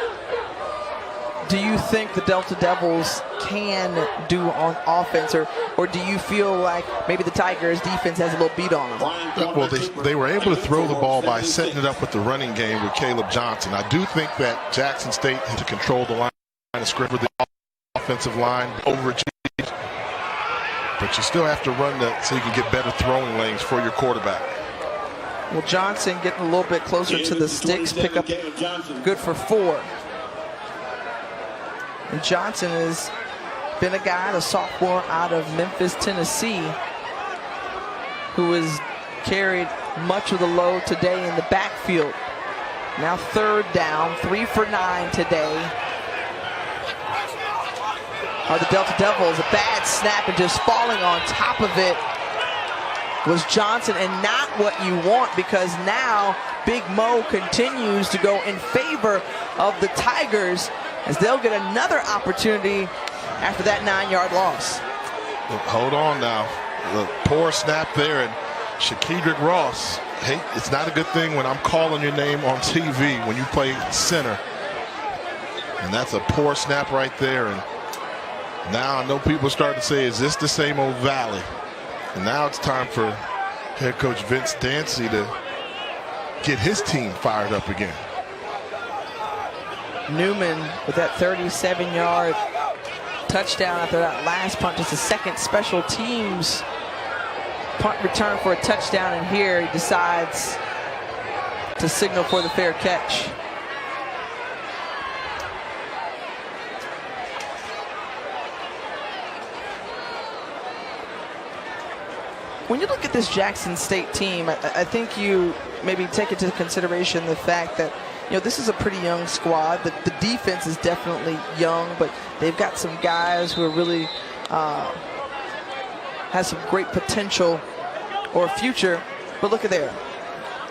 do you think the Delta Devils can do on offense, or do you feel like maybe the Tigers defense has a little beat on them? Well, they were able to throw the ball by setting it up with the running game with Caleb Johnson. I do think that Jackson State had to control the line of scrimmage with the offense offensive line overachieved. But you still have to run that so you can get better throwing lanes for your quarterback. Well, Johnson getting a little bit closer to the sticks, pick up good for 4. And Johnson has been a guy, the sophomore out of Memphis, Tennessee, who has carried much of the load today in the backfield. Now 3rd down, 3 for 9 today. Are the Delta Devils. A bad snap, and just falling on top of it was Johnson, and not what you want, because now Big Mo continues to go in favor of the Tigers as they'll get another opportunity after that 9-yard loss. Hold on now. The poor snap there, and Shaquidrick Ross. Hey, it's not a good thing when I'm calling your name on TV when you play center. And that's a poor snap right there. And now I know people start to say, is this the same old Valley? And now it's time for head coach Vince Dancy to get his team fired up again. Newman with that 37-yard touchdown after that last punt. Just a second special teams punt return for a touchdown, and here he decides to signal for the fair catch. When you look at this Jackson State team, I think you maybe take into consideration the fact that, you know, this is a pretty young squad. The defense is definitely young, but they've got some guys who are really has some great potential or future. But look at there,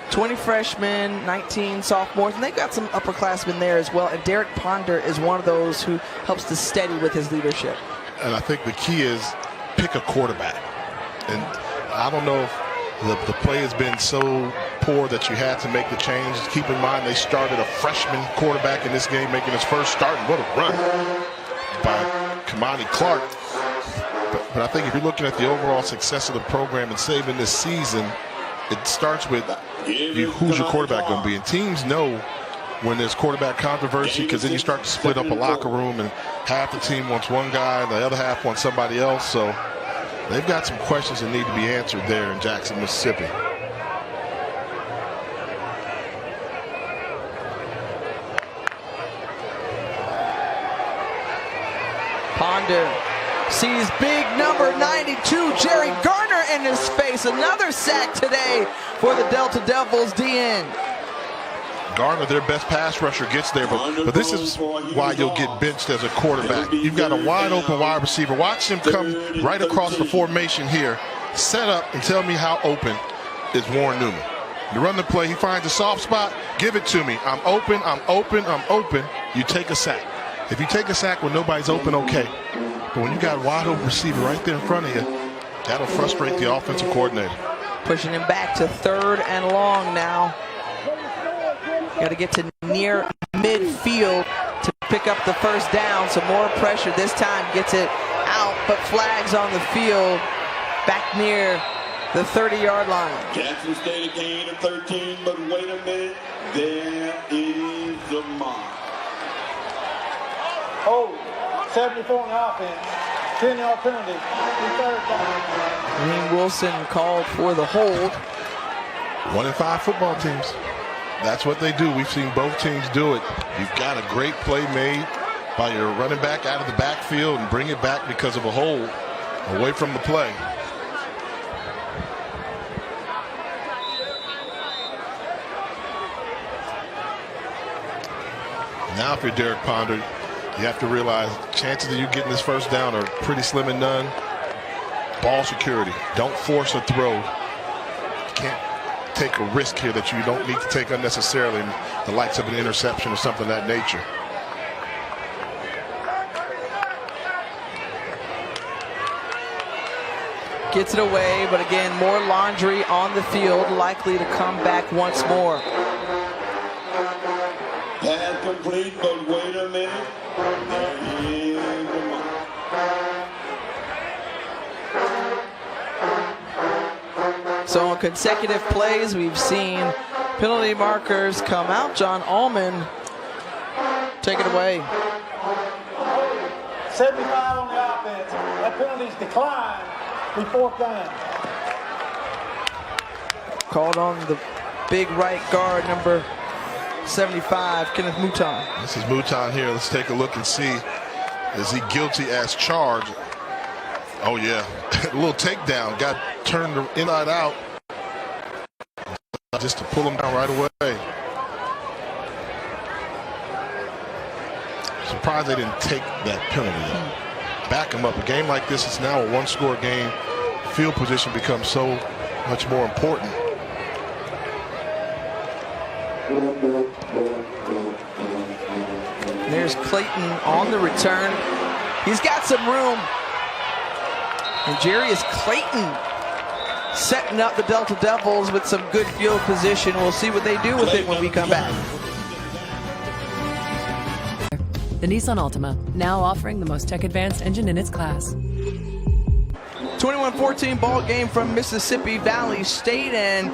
20 freshmen, 19 sophomores, and they've got some upperclassmen there as well. And Derek Ponder is one of those who helps to steady with his leadership. And I think the key is pick a quarterback. And I don't know if the play has been so poor that you had to make the change. Keep in mind they started a freshman quarterback in this game making his first start, and what a run by Kamani Clark. But I think if you're looking at the overall success of the program and saving this season, it starts with who's your quarterback going to be. And teams know when there's quarterback controversy, because then you start to split up a locker room, and half the team wants one guy and the other half wants somebody else. So they've got some questions that need to be answered there in Jackson, Mississippi. Ponder sees big number 92, Jerry Garner, in his face. Another sack today for the Delta Devils DN. Garner, their best pass rusher, gets there, but this is why you'll get benched as a quarterback. You've got a wide open wide receiver. Watch him come right across the formation here, set up, and tell me how open is Warren Newman. You run the play, he finds a soft spot, give it to me. I'm open, I'm open, I'm open. You take a sack. If you take a sack when nobody's open, okay. But when you got a wide open receiver right there in front of you, that'll frustrate the offensive coordinator. Pushing him back to 3rd and long now. Got to get to near midfield to pick up the first down. Some more pressure this time. Gets it out, but flags on the field back near the 30-yard line. Jackson State a gain of 13, but wait a minute. There is the mark. Oh, 74 in the offense. 10-yard penalty. 3rd down. Green Wilson called for the hold. 1 in 5 football teams. That's what they do. We've seen both teams do it. You've got a great play made by your running back out of the backfield and bring it back because of a hold away from the play. Now if you're Derek Ponder, you have to realize chances of you getting this first down are pretty slim and none. Ball security. Don't force a throw. You can't take a risk here that you don't need to take unnecessarily, the likes of an interception or something of that nature. Gets it away, but again, more laundry on the field, likely to come back once more. Pass complete, but wait a minute. There is the mark. So on consecutive plays, we've seen penalty markers come out. John Allman take it away. 75 on the offense. That penalty's declined. Be 4th down. Called on the big right guard, number 75, Kenneth Mouton. This is Mouton here. Let's take a look and see. Is he guilty as charged? Oh, yeah. A little takedown. Got turned inside out just to pull him down right away. Surprised they didn't take that penalty. Back him up. A game like this is now a 1-score game. Field position becomes so much more important. There's Clayton on the return. He's got some room. And Jarius Clayton setting up the Delta Devils with some good field position. We'll see what they do with it when we come back. The Nissan Altima, now offering the most tech-advanced engine in its class. 21-14 ball game from Mississippi Valley State, and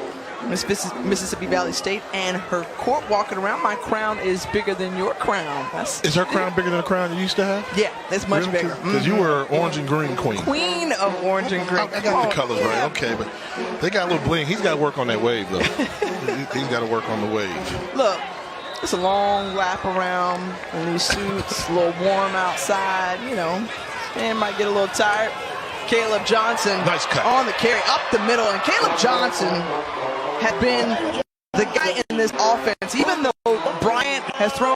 Mississippi Valley State and her court walking around. My crown is bigger than your crown. Is her crown bigger than the crown you used to have? Yeah, it's much bigger. Because you were orange and green queen. Queen of orange and green. I got the colors right. Okay, but they got a little bling. He's got to work on that wave, though. He's got to work on the wave. Look, it's a long lap around in these suits, a little warm outside, you know. Man might get a little tired. Caleb Johnson nice cut on the carry up the middle, and Caleb Johnson had been the guy in this offense. Even though Bryant has thrown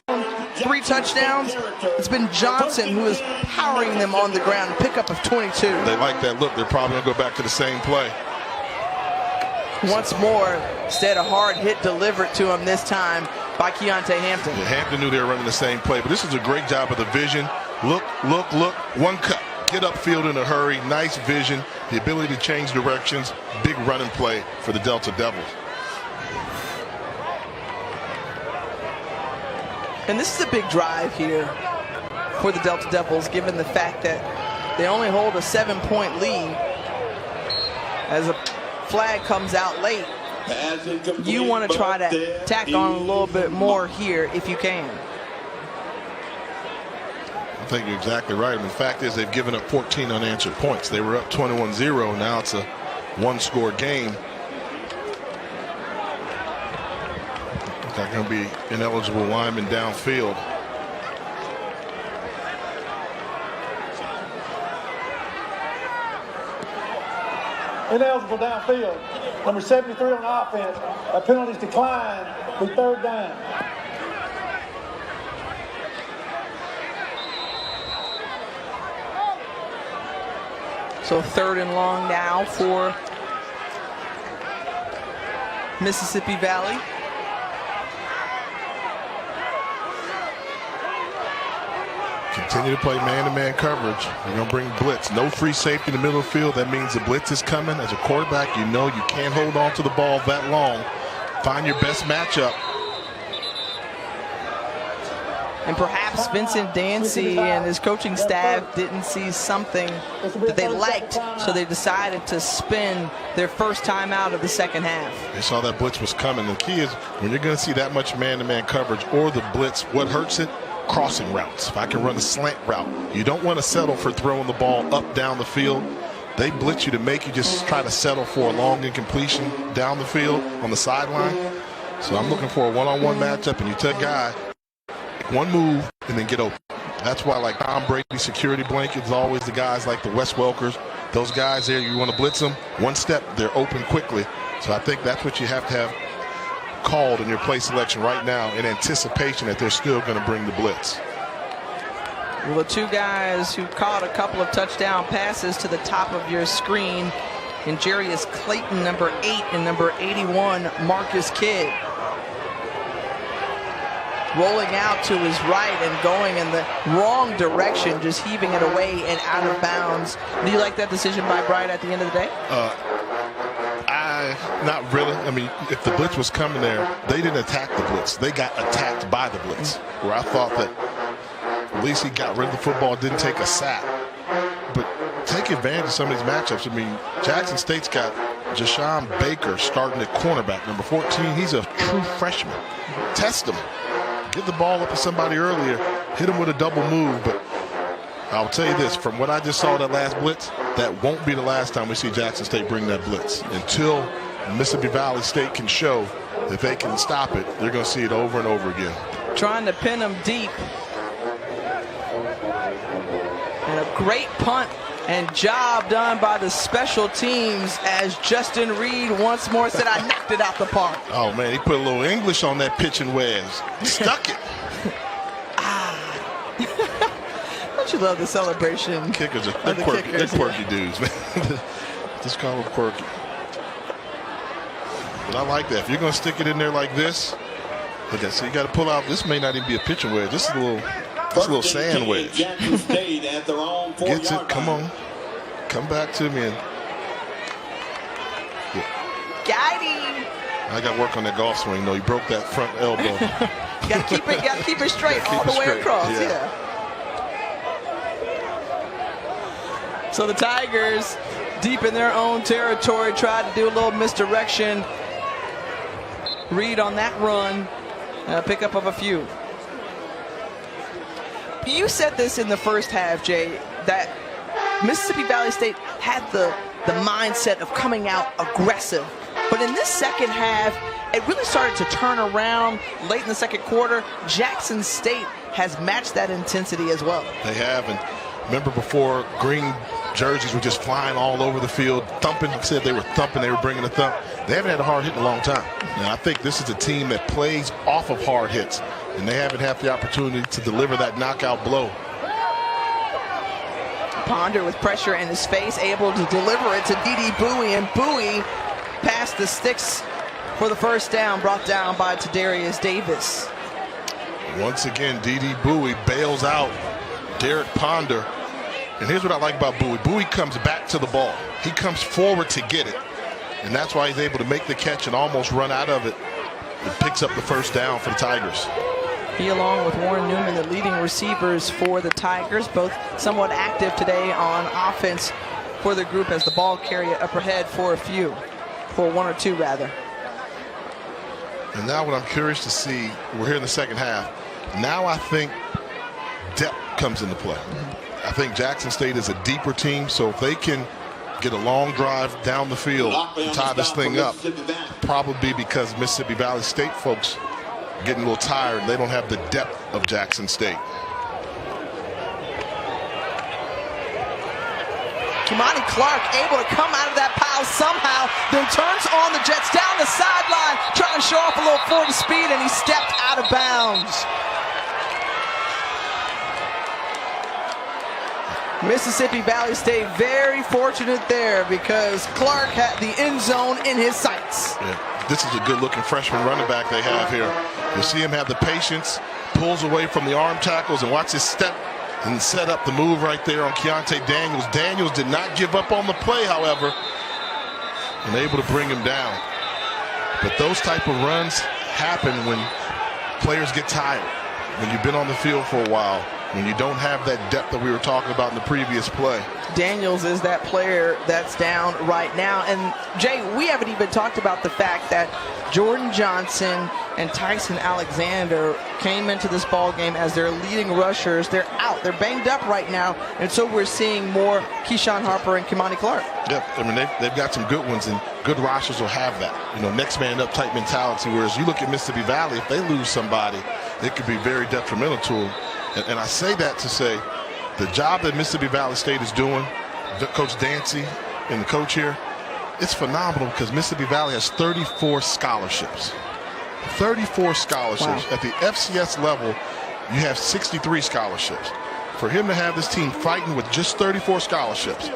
3 touchdowns, it's been Johnson who is powering them on the ground. Pickup of 22. They like that look. They're probably going to go back to the same play. Once more, instead a hard hit delivered to him this time by Keontae Hampton. Yeah, Hampton knew they were running the same play, but this is a great job of the vision. Look, look, look. One cut. Get upfield in a hurry. Nice vision. The ability to change directions. Big running play for the Delta Devils. And this is a big drive here for the Delta Devils, given the fact that they only hold a 7-point lead. As a flag comes out late, you want to try to tack on a little bit more here if you can. I think you're exactly right. I mean, the fact is they've given up 14 unanswered points. They were up 21-0. Now it's a 1-score game. They're going to be ineligible linemen downfield. Ineligible downfield. Number 73 on offense. That penalty's declined. Be 3rd down. So 3rd and long now for Mississippi Valley. Continue to play man-to-man coverage. They're going to bring blitz. No free safety in the middle of the field. That means the blitz is coming. As a quarterback, you know you can't hold on to the ball that long. Find your best matchup. And perhaps Vincent Dancy and his coaching staff didn't see something that they liked, so they decided to spin their first time out of the second half. They saw that blitz was coming. The key is when you're going to see that much man-to-man coverage or the blitz, what hurts it? Crossing routes. If I can run a slant route, you don't want to settle for throwing the ball up down the field. They blitz you to make you just try to settle for a long incompletion down the field on the sideline. So I'm looking for a one-on-one matchup, and you tell a guy, one move and then get open. That's why, like Tom Brady security blanket is always the guys like the Wes Welkers. Those guys there, you want to blitz them, one step, they're open quickly. So I think that's what you have to have called in your play selection right now in anticipation that they're still going to bring the blitz. Well, the 2 guys who caught a couple of touchdown passes to the top of your screen, and Jarius Clayton, number 8, and number 81, Marcus Kidd. Rolling out to his right and going in the wrong direction, just heaving it away and out of bounds. Do you like that decision by Bryant at the end of the day? Not really. I mean, if the blitz was coming there, they didn't attack the blitz. They got attacked by the blitz, where I thought that at least he got rid of the football, didn't take a sack. But take advantage of some of these matchups. I mean, Jackson State's got Jashawn Baker starting at cornerback, number 14. He's a true freshman. Test him. Get the ball up to somebody earlier. Hit him with a double move. But I'll tell you this, from what I just saw that last blitz, that won't be the last time we see Jackson State bring that blitz. Until Mississippi Valley State can show that they can stop it, they're going to see it over and over again. Trying to pin them deep. And a great punt and job done by the special teams as Justin Reed once more said, I knocked it out the park. Oh, man, he put a little English on that pitching wedge. Stuck it. Don't you love the celebration? Kickers are they're quirky dudes, man. Just call them quirky. But I like that. If you're going to stick it in there like this, look at, so you got to pull out. This may not even be a pitching wedge. This is a little sand wedge. Gets it. Come on. Come back to me. And got him. I got to work on that golf swing, though. He broke that front elbow. Got to keep it straight all the way across. Yeah. So the Tigers, deep in their own territory, tried to do a little misdirection. Reed on that run, pickup of a few. You said this in the first half, Jay, that Mississippi Valley State had the mindset of coming out aggressive. But in this second half, it really started to turn around late in the second quarter. Jackson State has matched that intensity as well. They have, and remember before, green jerseys were just flying all over the field, thumping. Like I said, they were thumping, they were bringing the thump. They haven't had a hard hit in a long time. And I think this is a team that plays off of hard hits, and they haven't had the opportunity to deliver that knockout blow. Ponder with pressure in his face, able to deliver it to D.D. Bowie, and Bowie past the sticks for the first down, brought down by Tadarius Davis. Once again, D.D. Bowie bails out Derek Ponder. And here's what I like about Bowie. Bowie comes back to the ball. He comes forward to get it. And that's why he's able to make the catch and almost run out of it. And picks up the first down for the Tigers. He, along with Warren Newman, the leading receivers for the Tigers, both somewhat active today on offense for the group as the ball carrier up ahead for one or two rather. And now what I'm curious to see, we're here in the second half. Now I think depth comes into play. I think Jackson State is a deeper team, so if they can get a long drive down the field and tie this thing up, probably because Mississippi Valley State folks are getting a little tired. They don't have the depth of Jackson State. Kimani Clark able to come out of that pile somehow, then turns on the Jets down the sideline, trying to show off a little 40 speed, and he stepped out of bounds. Mississippi Valley State very fortunate there because Clark had the end zone in his sights. Yeah, this is a good-looking freshman running back they have here. You'll see him have the patience, pulls away from the arm tackles, and watch his step and set up the move right there on Keontae Daniels. Daniels did not give up on the play, however, and able to bring him down. But those type of runs happen when players get tired, when you've been on the field for a while, when you don't have that depth that we were talking about in the previous play. Daniels is that player that's down right now. And Jay, we haven't even talked about the fact that Jordan Johnson and Tyson Alexander came into this ball game as their leading rushers. They're out. They're banged up right now. And so we're seeing more Keyshawn Harper and Kimani Clark. Yep, I mean, they've got some good ones, and good rosters will have that. You know, next man up type mentality, whereas you look at Mississippi Valley, if they lose somebody, it could be very detrimental to them. And I say that to say the job that Mississippi Valley State is doing, Coach Dancy and the coach here, it's phenomenal because Mississippi Valley has 34 scholarships. 34 scholarships. Wow. At the FCS level, you have 63 scholarships. For him to have this team fighting with just 34 scholarships,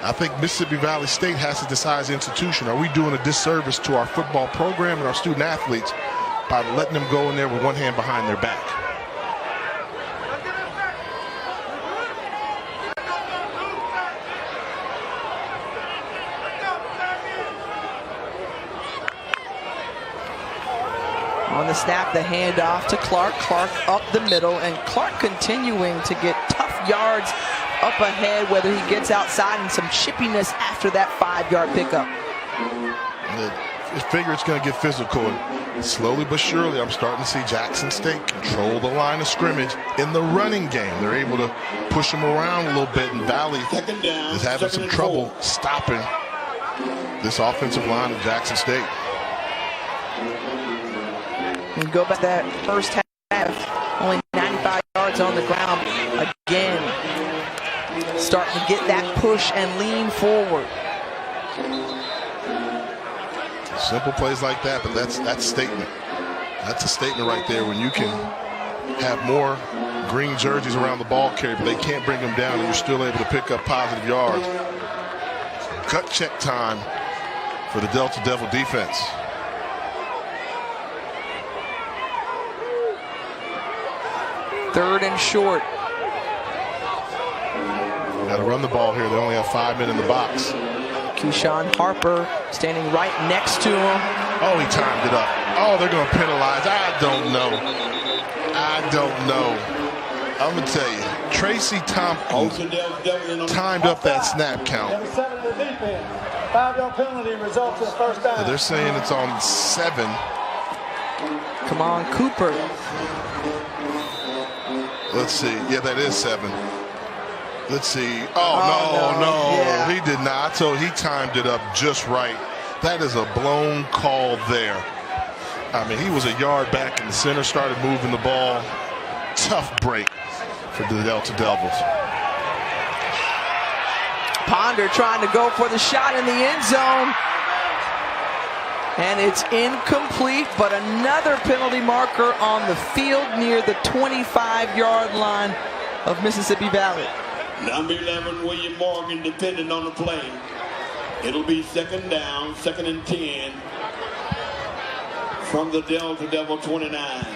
I think Mississippi Valley State has to decide as an institution, are we doing a disservice to our football program and our student athletes by letting them go in there with one hand behind their back? On the snap, the handoff to Clark. Clark up the middle, and Clark continuing to get tough yards up ahead, whether he gets outside and some chippiness after that 5-yard pickup. I figure it's going to get physical. Slowly but surely, I'm starting to see Jackson State control the line of scrimmage in the running game. They're able to push them around a little bit, and Valley is having some trouble stopping this offensive line of Jackson State. And go back to that first half, only 95 yards on the ground. Again, starting to get that push and lean forward. Simple plays like that, but that's a statement. That's a statement right there when you can have more green jerseys around the ball carrier, but they can't bring them down, and you're still able to pick up positive yards. Gut check time for the Delta Devil defense. Third and short. Got to run the ball here. They only have 5 men in the box. Keyshawn Harper standing right next to him. Oh, he timed it up. Oh, they're going to penalize. I don't know. I'm going to tell you, Tracy Tompkins timed up that snap count. Number 7 of the defense. 5-yard penalty results in a first down. They're saying it's on 7. Come on, Cooper. Let's see. Yeah, that is 7. Let's see. Oh, no. Yeah. He did not. So he timed it up just right. That is a blown call there. I mean, he was a yard back in the center, started moving the ball. Tough break for the Delta Devils. Ponder trying to go for the shot in the end zone. And it's incomplete, but another penalty marker on the field near the 25-yard line of Mississippi Valley. Number 11, William Morgan, depending on the play. It'll be second down, 2nd and 10 from the Delta Devil 29.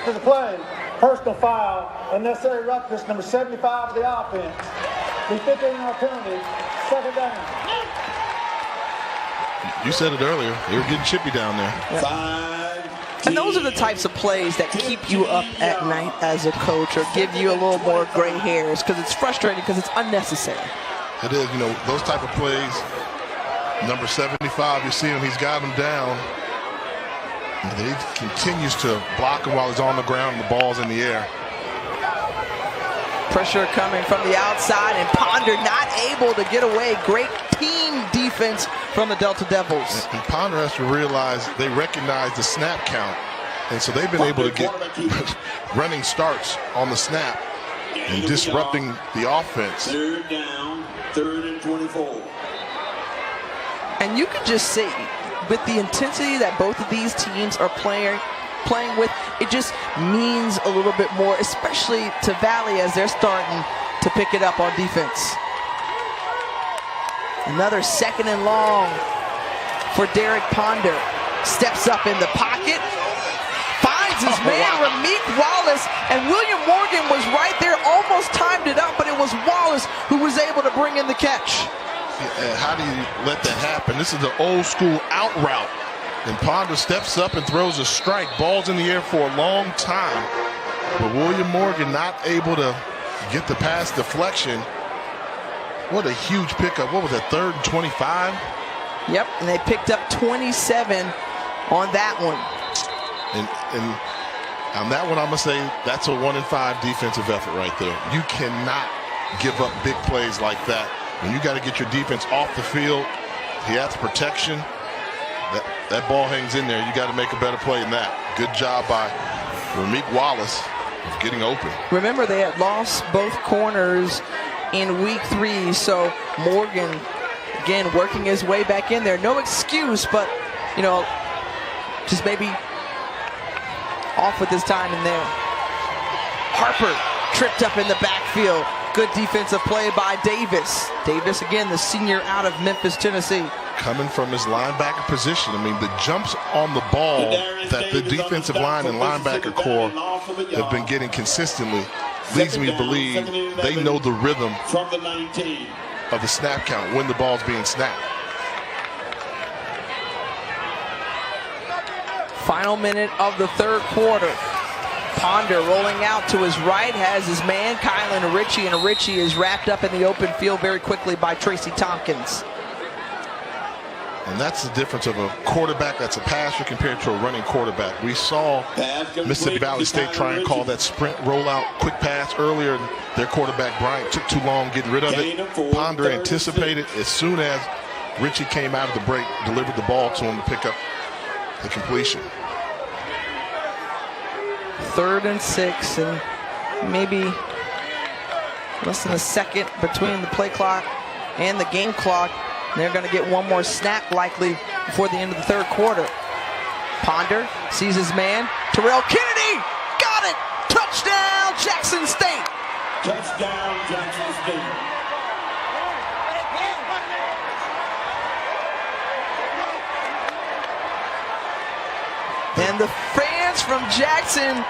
To the play, personal foul, unnecessary roughness, number 75 of the offense. The 15-yard penalty, second down. You said it earlier. They were getting chippy down there. And those are the types of plays that keep you up at night as a coach or give you a little more gray hairs because it's frustrating because it's unnecessary. It is, you know, those type of plays. Number 75, you see him, he's got him down. And he continues to block him while he's on the ground and the ball's in the air. Pressure coming from the outside, and Ponder not able to get away. Great team defense from the Delta Devils. And Ponder has to realize they recognize the snap count, and so they've been able to get running starts on the snap and disrupting the offense. Third down, 3rd and 24. And you can just see, with the intensity that both of these teams are playing with, it just means a little bit more, especially to Valley as they're starting to pick it up on defense. Another 2nd and long for Derek Ponder. Steps up in the pocket, finds his man, Ramik Wallace, and William Morgan was right there, almost timed it up, but it was Wallace who was able to bring in the catch. How do you let that happen? This is the old school out route. And Ponder steps up and throws a strike. Ball's in the air for a long time. But William Morgan not able to get the pass deflection. What a huge pickup. What was that, 3rd and 25? Yep, and they picked up 27 on that one. And on that one, I'm going to say that's a 1-5 defensive effort right there. You cannot give up big plays like that. When you got to get your defense off the field, he has protection. That ball hangs in there. You got to make a better play than that. Good job by Ramik Wallace of getting open. Remember, they had lost both corners in week 3, so Morgan, again, working his way back in there. No excuse, but, you know, just maybe off with his time in there. Harper tripped up in the backfield. Good defensive play by Davis. Davis, again, the senior out of Memphis, Tennessee. Coming from his linebacker position. I mean, the jumps on the ball that the defensive line and linebacker core have been getting consistently leads me to believe they know the rhythm of the snap count when the ball's being snapped. Final minute of the 3rd quarter. Ponder rolling out to his right, has his man, Kylan Ritchie, and Ritchie is wrapped up in the open field very quickly by Tracy Tompkins. And that's the difference of a quarterback that's a passer compared to a running quarterback. We saw Mississippi Valley State try and call that sprint rollout quick pass earlier. Their quarterback, Bryant, took too long getting rid of it. Ponder anticipated as soon as Ritchie came out of the break, delivered the ball to him to pick up the completion. 3rd and 6, and maybe less than a second between the play clock and the game clock. They're going to get one more snap likely before the end of the 3rd quarter. Ponder sees his man. Terrell Kennedy got it. Touchdown, Jackson State. Touchdown, Jackson State. And the fans from Jackson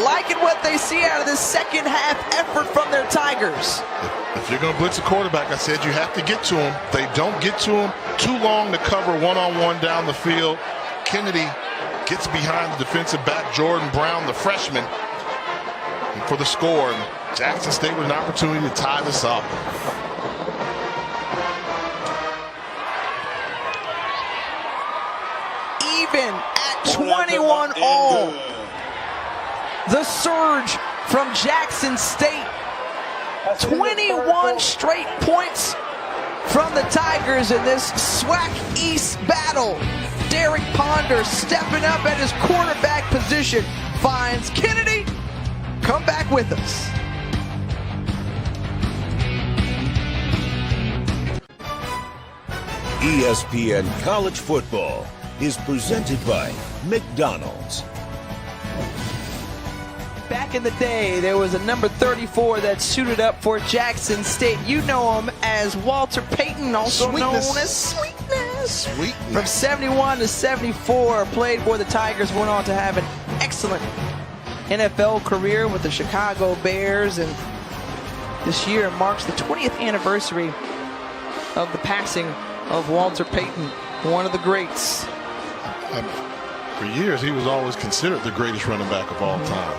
liking what they see out of this second half effort from their Tigers. If you're going to blitz a quarterback, I said you have to get to him. They don't get to him. Too long to cover one-on-one down the field. Kennedy gets behind the defensive back, Jordan Brown, the freshman, for the score. And Jackson State with an opportunity to tie this up. Even at 21 all. The surge from Jackson State. 21 straight points from the Tigers in this SWAC East battle. Derek Ponder stepping up at his quarterback position. Finds Kennedy. Come back with us. ESPN College Football is presented by McDonald's. Back in the day, there was a number 34 that suited up for Jackson State. You know him as Walter Payton, also known as Sweetness. From 71 to 74, played for the Tigers, went on to have an excellent NFL career with the Chicago Bears, and this year marks the 20th anniversary of the passing of Walter Payton, one of the greats. For years, he was always considered the greatest running back of all time.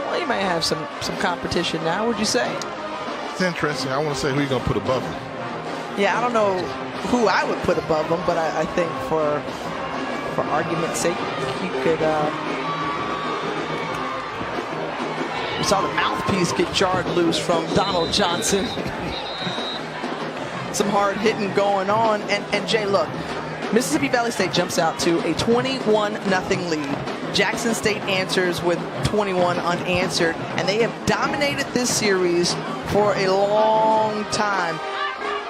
Well, he may have some competition now, would you say? It's interesting. I want to say who you're going to put above him. Yeah, I don't know who I would put above him, but I think for argument's sake, he could. We saw the mouthpiece get jarred loose from Donald Johnson. Some hard hitting going on, and Jay, look, Mississippi Valley State jumps out to a 21-0 lead. Jackson State answers with 21 unanswered, and they have dominated this series for a long time.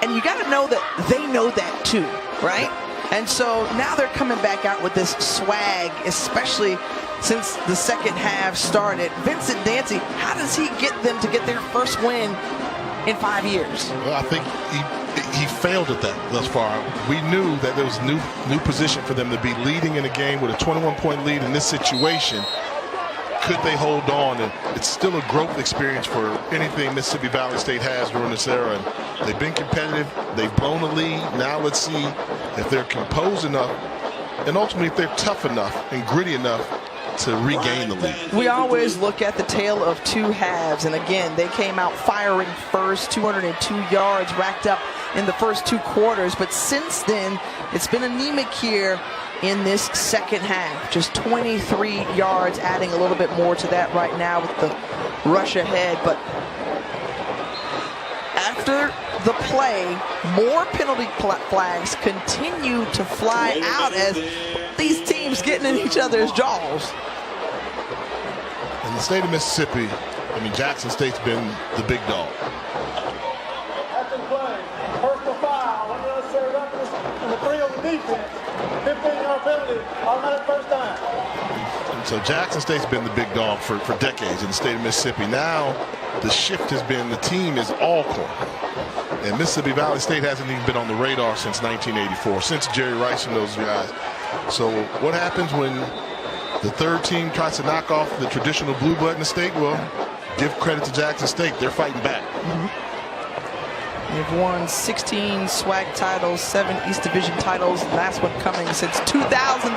And you got to know that they know that too, right? And so now they're coming back out with this swag, especially since the second half started. Vincent Dancy, how does he get them to get their first win in 5 years? Well, I think he failed at that thus far. We knew that there was new position for them to be leading in a game with a 21-point lead in this situation. Could they hold on? And it's still a growth experience for anything Mississippi Valley State has during this era. And they've been competitive. They've blown the lead. Now let's see if they're composed enough and ultimately if they're tough enough and gritty enough to regain the lead. We always look at the tale of two halves, and again, they came out firing first, 202 yards racked up in the first 2 quarters, but since then, it's been anemic here in this second half. Just 23 yards, adding a little bit more to that right now with the rush ahead, but after the play, more penalty flags continue to fly out as these teams getting in each other's jaws. In the state of Mississippi, I mean, Jackson State's been the big dog. After the play, personal foul, unnecessary roughness, and the 3 on the defense. 15-yard penalty, automatic first down. And so Jackson State's been the big dog for decades in the state of Mississippi. Now the shift has been the team is Alcorn. And Mississippi Valley State hasn't even been on the radar since 1984, since Jerry Rice and those guys. So what happens when the third team tries to knock off the traditional blue blood in the state? Well, give credit to Jackson State. They're fighting back. They've won 16 SWAC titles, 7 East Division titles, last one coming since 2013,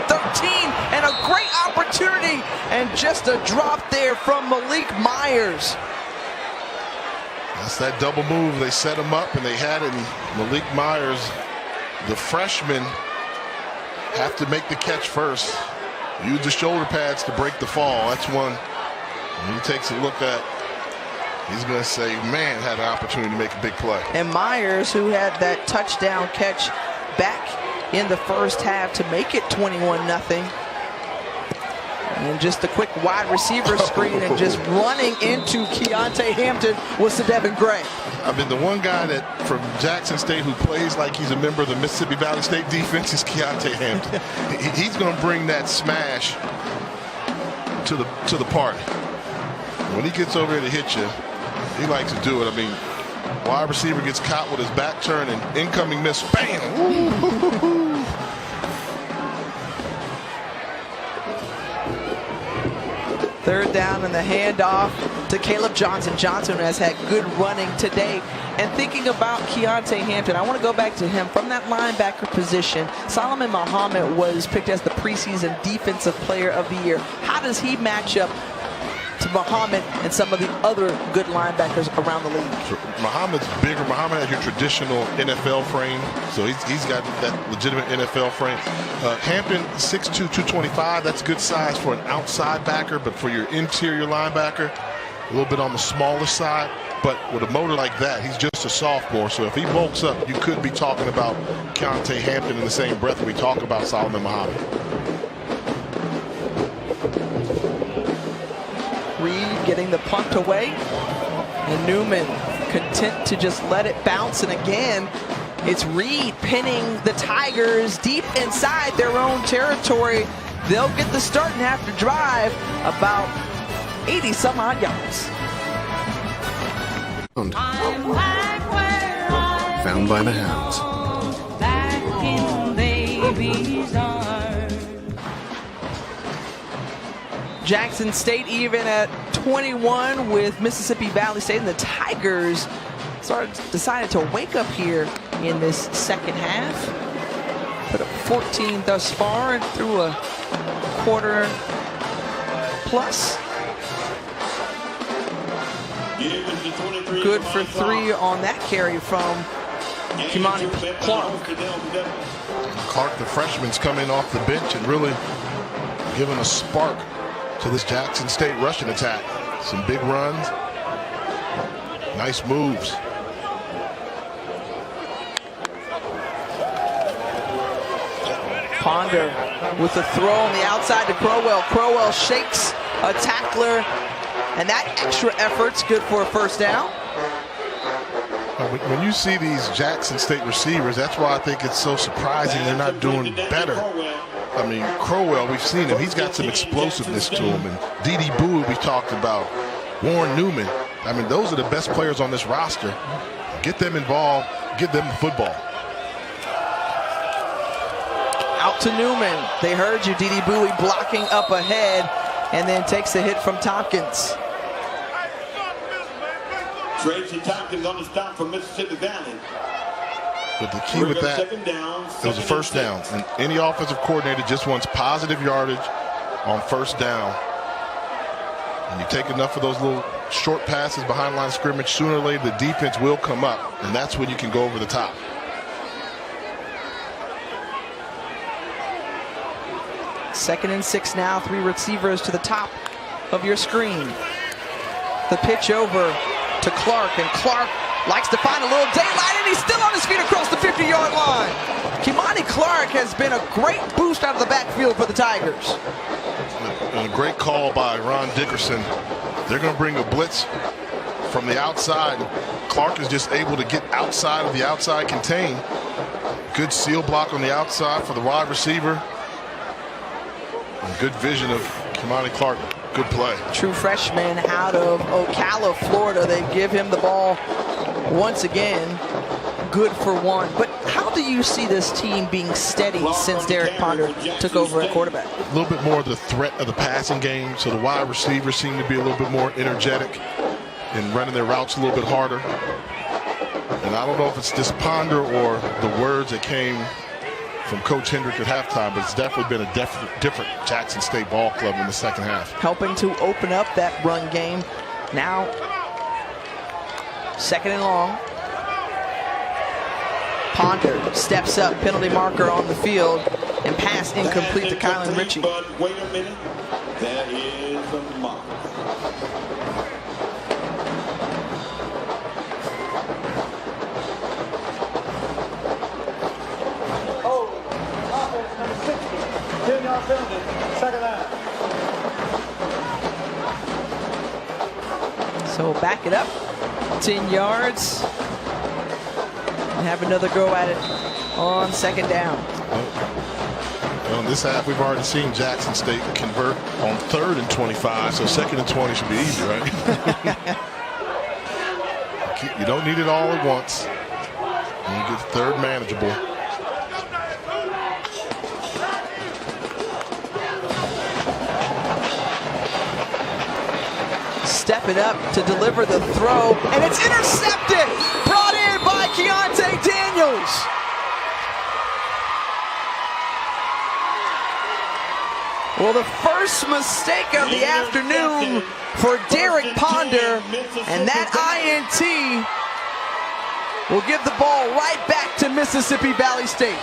and a great opportunity. And just a drop there from Malik Myers. That's that double move. They set him up and they had it. And Malik Myers, the freshman, have to make the catch first. Use the shoulder pads to break the fall. That's one. When he takes a look at, he's going to say, man, had an opportunity to make a big play. And Myers, who had that touchdown catch back in the first half to make it 21-0. And just a quick wide receiver screen and just running into Keontae Hampton was to Devin Gray. I mean, the one guy that from Jackson State who plays like he's a member of the Mississippi Valley State defense is Keontae Hampton. He's going to bring that smash to the party. When he gets over here to hit you, he likes to do it. I mean, wide receiver gets caught with his back turned and incoming miss. Bam! Ooh. Third down and the handoff to Caleb Johnson. Johnson has had good running today. And thinking about Keontae Hampton, I want to go back to him. From that linebacker position, Solomon Muhammad was picked as the preseason Defensive Player of the Year. How does he match up to Muhammad and some of the other good linebackers around the league? Muhammad's bigger. Muhammad has your traditional NFL frame, so he's got that legitimate NFL frame. Hampton, 6'2", 225. That's good size for an outside backer, but for your interior linebacker, a little bit on the smaller side. But with a motor like that, he's just a sophomore, so if he bulks up, you could be talking about Keontae Hampton in the same breath that we talk about Solomon Muhammad. Reed getting the punt away, and Newman content to just let it bounce. And again, it's Reed pinning the Tigers deep inside their own territory. They'll get the start and have to drive about 80 some odd yards. Found by the hounds. Back in baby's arms. Jackson State even at 21 with Mississippi Valley State, and the Tigers decided to wake up here in this second half. Put up 14 thus far and through a quarter plus. Good for 3 on that carry from Kimani Clark. Clark, the freshman's coming off the bench and really giving a spark to this Jackson State rushing attack. Some big runs, nice moves. Ponder with the throw on the outside to Crowell. Crowell shakes a tackler, and that extra effort's good for a first down. When you see these Jackson State receivers, that's why I think it's so surprising they're not doing better. I mean, Crowell, we've seen him. He's got some explosiveness to him. And D.D. Bowie, we talked about. Warren Newman. I mean, those are the best players on this roster. Get them involved. Get them the football. Out to Newman. They heard you, D.D. Bowie blocking up ahead, and then takes the hit from Tompkins. Tracy Tompkins on the stop from Mississippi Valley. But the key with that, it was a first down. And any offensive coordinator just wants positive yardage on first down. And you take enough of those little short passes behind line of scrimmage, sooner or later the defense will come up, and that's when you can go over the top. Second and 6 now, 3 receivers to the top of your screen. The pitch over to Clark, and Clark likes to find a little daylight, and he's still on his feet across the 50-yard line. Kimani Clark has been a great boost out of the backfield for the Tigers. And a great call by Ron Dickerson. They're going to bring a blitz from the outside. Clark is just able to get outside of the outside contain. Good seal block on the outside for the wide receiver. And good vision of Kimani Clark. Good play. True freshman out of Ocala, Florida. They give him the ball once again. Good for 1. But how do you see this team being steady since Derek Ponder took over at quarterback? A little bit more of the threat of the passing game. So the wide receivers seem to be a little bit more energetic and running their routes a little bit harder. And I don't know if it's this Ponder or the words that came from Coach Hendrick at halftime, but it's definitely been a different Jackson State ball club in the second half. Helping to open up that run game. Now, 2nd and long. Ponder steps up, penalty marker on the field, and pass incomplete to Kylan Ritchie. But wait a minute, that is a mark. Oh, offense number 60, 10-yard penalty, 2nd down. So back it up, 10 yards. And have another go at it on 2nd down. Well, in this half, we've already seen Jackson State convert on 3rd and 25, so 2nd and 20 should be easy, right? You don't need it all at once. And you get 3rd manageable. Step it up to deliver the throw, and it's intercepted! Brought in by Keontae Daniels. Well, the first mistake of the afternoon for Derek Ponder, and that INT will give the ball right back to Mississippi Valley State.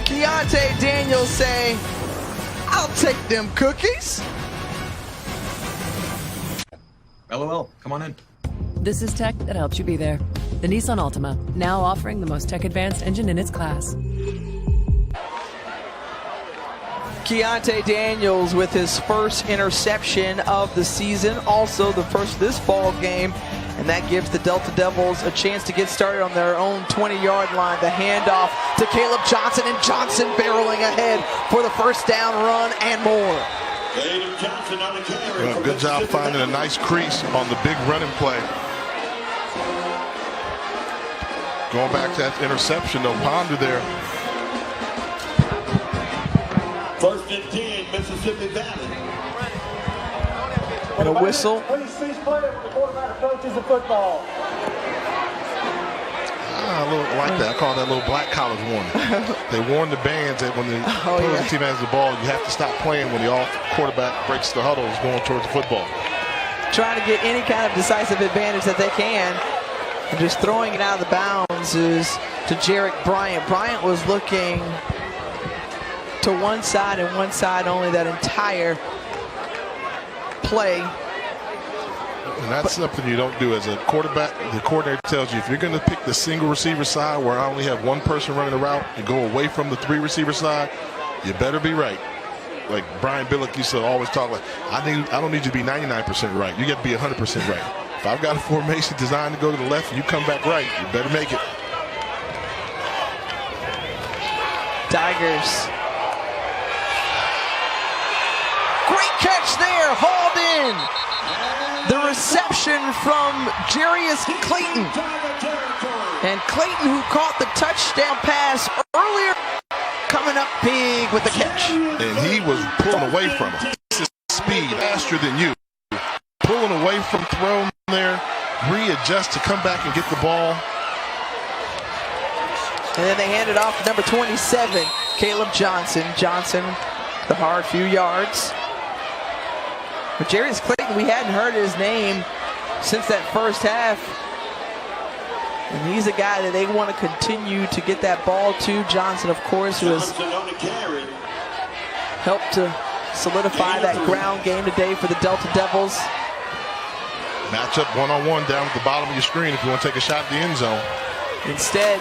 Keontae Daniels say, "I'll take them cookies." LOL, come on in. This is tech that helps you be there. The Nissan Altima, now offering the most tech-advanced engine in its class. Keontae Daniels with his first interception of the season, also the first of this ball game, and that gives the Delta Devils a chance to get started on their own 20-yard line. The handoff to Caleb Johnson, and Johnson barreling ahead for the first down run and more. Well, good job finding a nice crease on the big running play. Going back to that interception, though, Ponder there. 1st and 10, Mississippi Valley. And a whistle. Please cease play when the quarterback approaches the football. I like that. I call that a little black college warning. They warn the bands that when the opposing team has the ball, you have to stop playing when the quarterback breaks the huddle is going towards the football. Trying to get any kind of decisive advantage that they can. And just throwing it out of the bounds is to Jarek Bryant. Bryant was looking to one side and one side only that entire play. And that's something you don't do as a quarterback. The coordinator tells you if you're going to pick the single receiver side where I only have one person running the route and go away from the 3 receiver side, you better be right. Like Brian Billick used to always talk like, I don't need you to be 99% right. You got to be 100% right. If I've got a formation designed to go to the left and you come back right, you better make it. Tigers. Great catch there, hauled in. The reception from Jarius Clayton. And Clayton, who caught the touchdown pass earlier, coming up big with the catch. And he was pulling away from him. This is speed, faster than you. Pulling away from throw there, readjust to come back and get the ball. And then they hand it off to number 27, Caleb Johnson. Johnson, the hard few yards. But Jarius Clayton, we hadn't heard his name since that first half. And he's a guy that they want to continue to get that ball to. Johnson, of course, who has helped to solidify that ground game today for the Delta Devils. Matchup one-on-one down at the bottom of your screen if you want to take a shot at the end zone. Instead,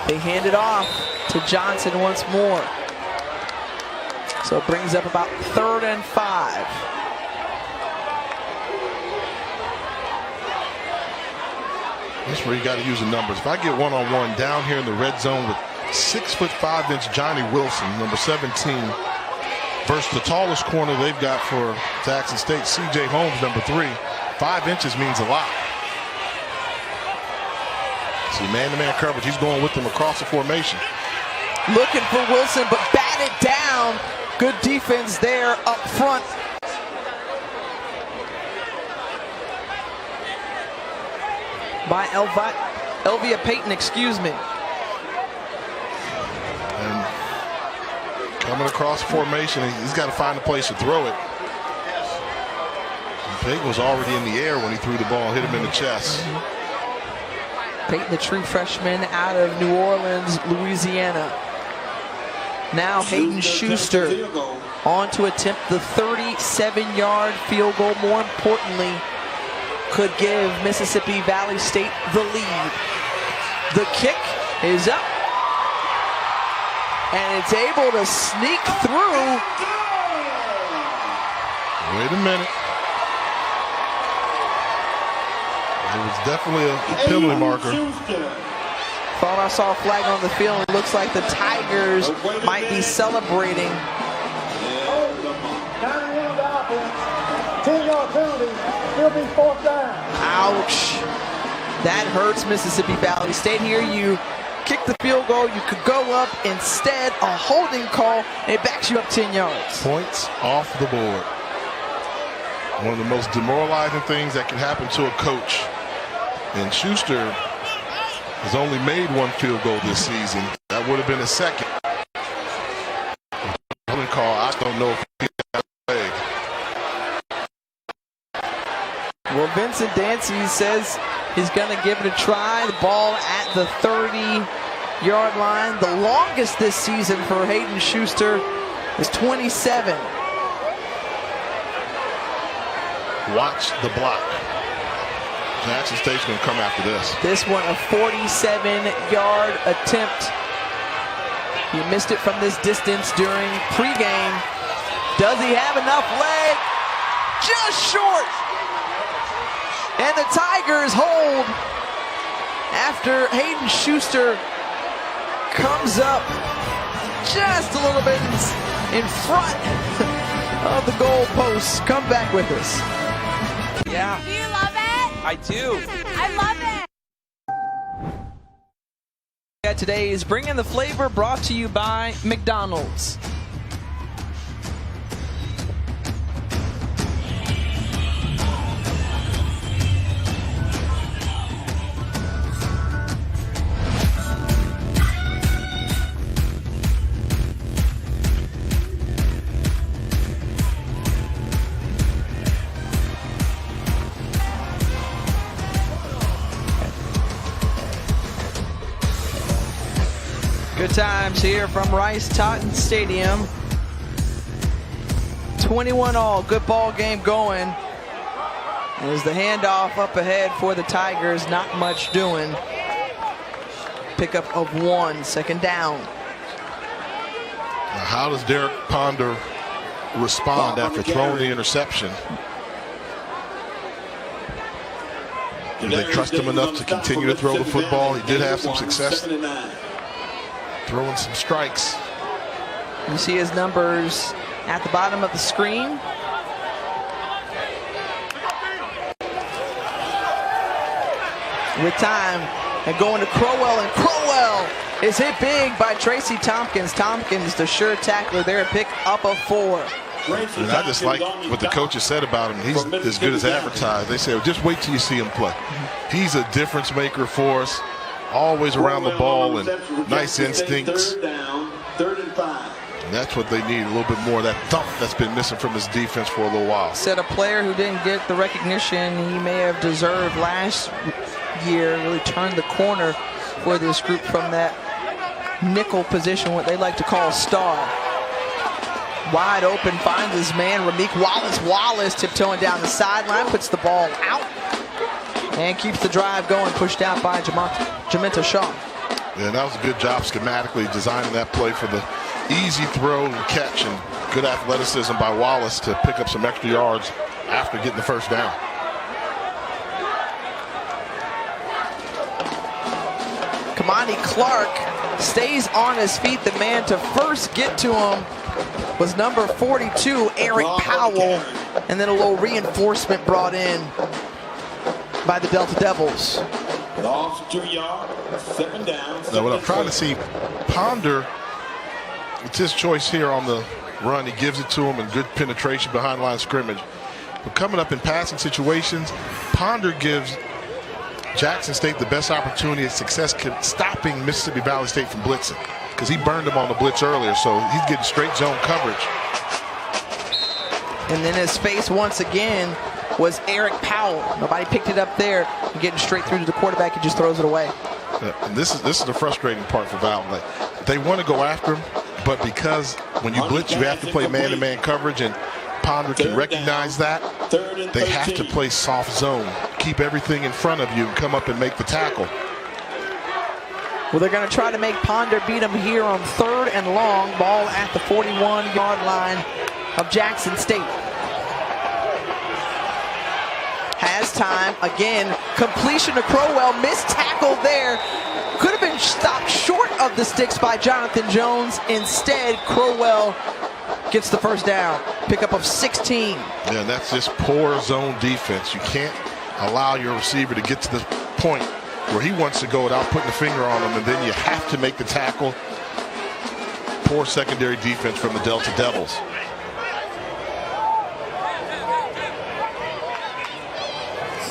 they hand it off to Johnson once more. So it brings up about 3rd and 5. That's where you got to use the numbers. If I get one-on-one down here in the red zone with 6'5" Johnny Wilson, number 17, versus the tallest corner they've got for Jackson State, C.J. Holmes, number 3, 5 inches means a lot. See, man-to-man coverage, he's going with them across the formation. Looking for Wilson, but batted down. Good defense there up front. By Elvia Payton, excuse me. And coming across formation, he's got to find a place to throw it. And Payton was already in the air when he threw the ball, hit him in the chest. Payton, the true freshman out of New Orleans, Louisiana. Now Hayden Schuster on to attempt the 37-yard field goal. More importantly, could give Mississippi Valley State the lead. The kick is up, and it's able to sneak through. Wait a minute. It was definitely a penalty marker. Thought I saw a flag on the field. It looks like the Tigers might be celebrating. 91 to offense, 10-yard penalty, still be 4th down. Ouch. That hurts Mississippi Valley State. Here you kick the field goal, you could go up. Instead, a holding call, and it backs you up 10 yards. Points off the board. One of the most demoralizing things that can happen to a coach. And Schuster has only made one field goal this season. That would have been his second. Holding call, I don't know if he got a leg. Well, Vincent Dancy says he's going to give it a try. The ball at the 30-yard line. The longest this season for Hayden Schuster is 27. Watch the block. Jackson State's going to come after this. This one a 47-yard attempt. He missed it from this distance during pregame. Does he have enough leg? Just short. And the Tigers hold after Hayden Schuster comes up just a little bit in front of the goal post. Come back with us. Yeah. Do you love it? I do. I love it. Today is Bring in the Flavor, brought to you by McDonald's. Good times here from Rice-Totten Stadium. 21-all, good ball game going. There's the handoff up ahead for the Tigers, not much doing. Pickup of 1, 2nd down. Now, how does Derek Ponder respond after throwing the interception? Do they trust him enough to continue to throw the football? He did have some success throwing some strikes. You see his numbers at the bottom of the screen. With time, and going to Crowell, and Crowell is hit big by Tracy Tompkins. Tompkins, the sure tackler there, pick up a 4. And I just like what the coaches said about him. He's as good as advertised. They said, well, just wait till you see him play. He's a difference maker for us. Always around the ball and nice instincts. 3rd down, 3rd and 5. And that's what they need, a little bit more of that thump that's been missing from his defense for a little while. Said a player who didn't get the recognition he may have deserved last year really turned the corner for this group from that nickel position, what they like to call star. Wide open, finds his man, Rameek Wallace. Wallace tiptoeing down the sideline, puts the ball out, and keeps the drive going, pushed out by Jamenta Shaw. Yeah, that was a good job schematically designing that play for the easy throw and catch, and good athleticism by Wallace to pick up some extra yards after getting the 1st down. Kamani Clark stays on his feet. The man to first get to him was number 42, Eric Powell, and then a little reinforcement brought in by the Delta Devils. Lost 2 yards, 7 down. Now what I'm trying to see, Ponder, it's his choice here on the run. He gives it to him and good penetration behind the line of scrimmage. But coming up in passing situations, Ponder gives Jackson State the best opportunity of success stopping Mississippi Valley State from blitzing, because he burned them on the blitz earlier, so he's getting straight zone coverage. And then his face once again was Eric Powell. Nobody picked it up there. Getting straight through to the quarterback, he just throws it away. And this is the frustrating part for Valley. They want to go after him, but because when you blitz, you have to play man-to-man coverage, and Ponder can recognize that. They have to play soft zone, keep everything in front of you, and come up and make the tackle. Well, they're going to try to make Ponder beat him here on 3rd and long. Ball at the 41-yard line of Jackson State. Has time again. Completion to Crowell. Missed tackle there. Could have been stopped short of the sticks by Jonathan Jones. Instead, Crowell gets the first down. Pickup of 16. Yeah, that's just poor zone defense. You can't allow your receiver to get to the point where he wants to go without putting a finger on him, and then you have to make the tackle. Poor secondary defense from the Delta Devils.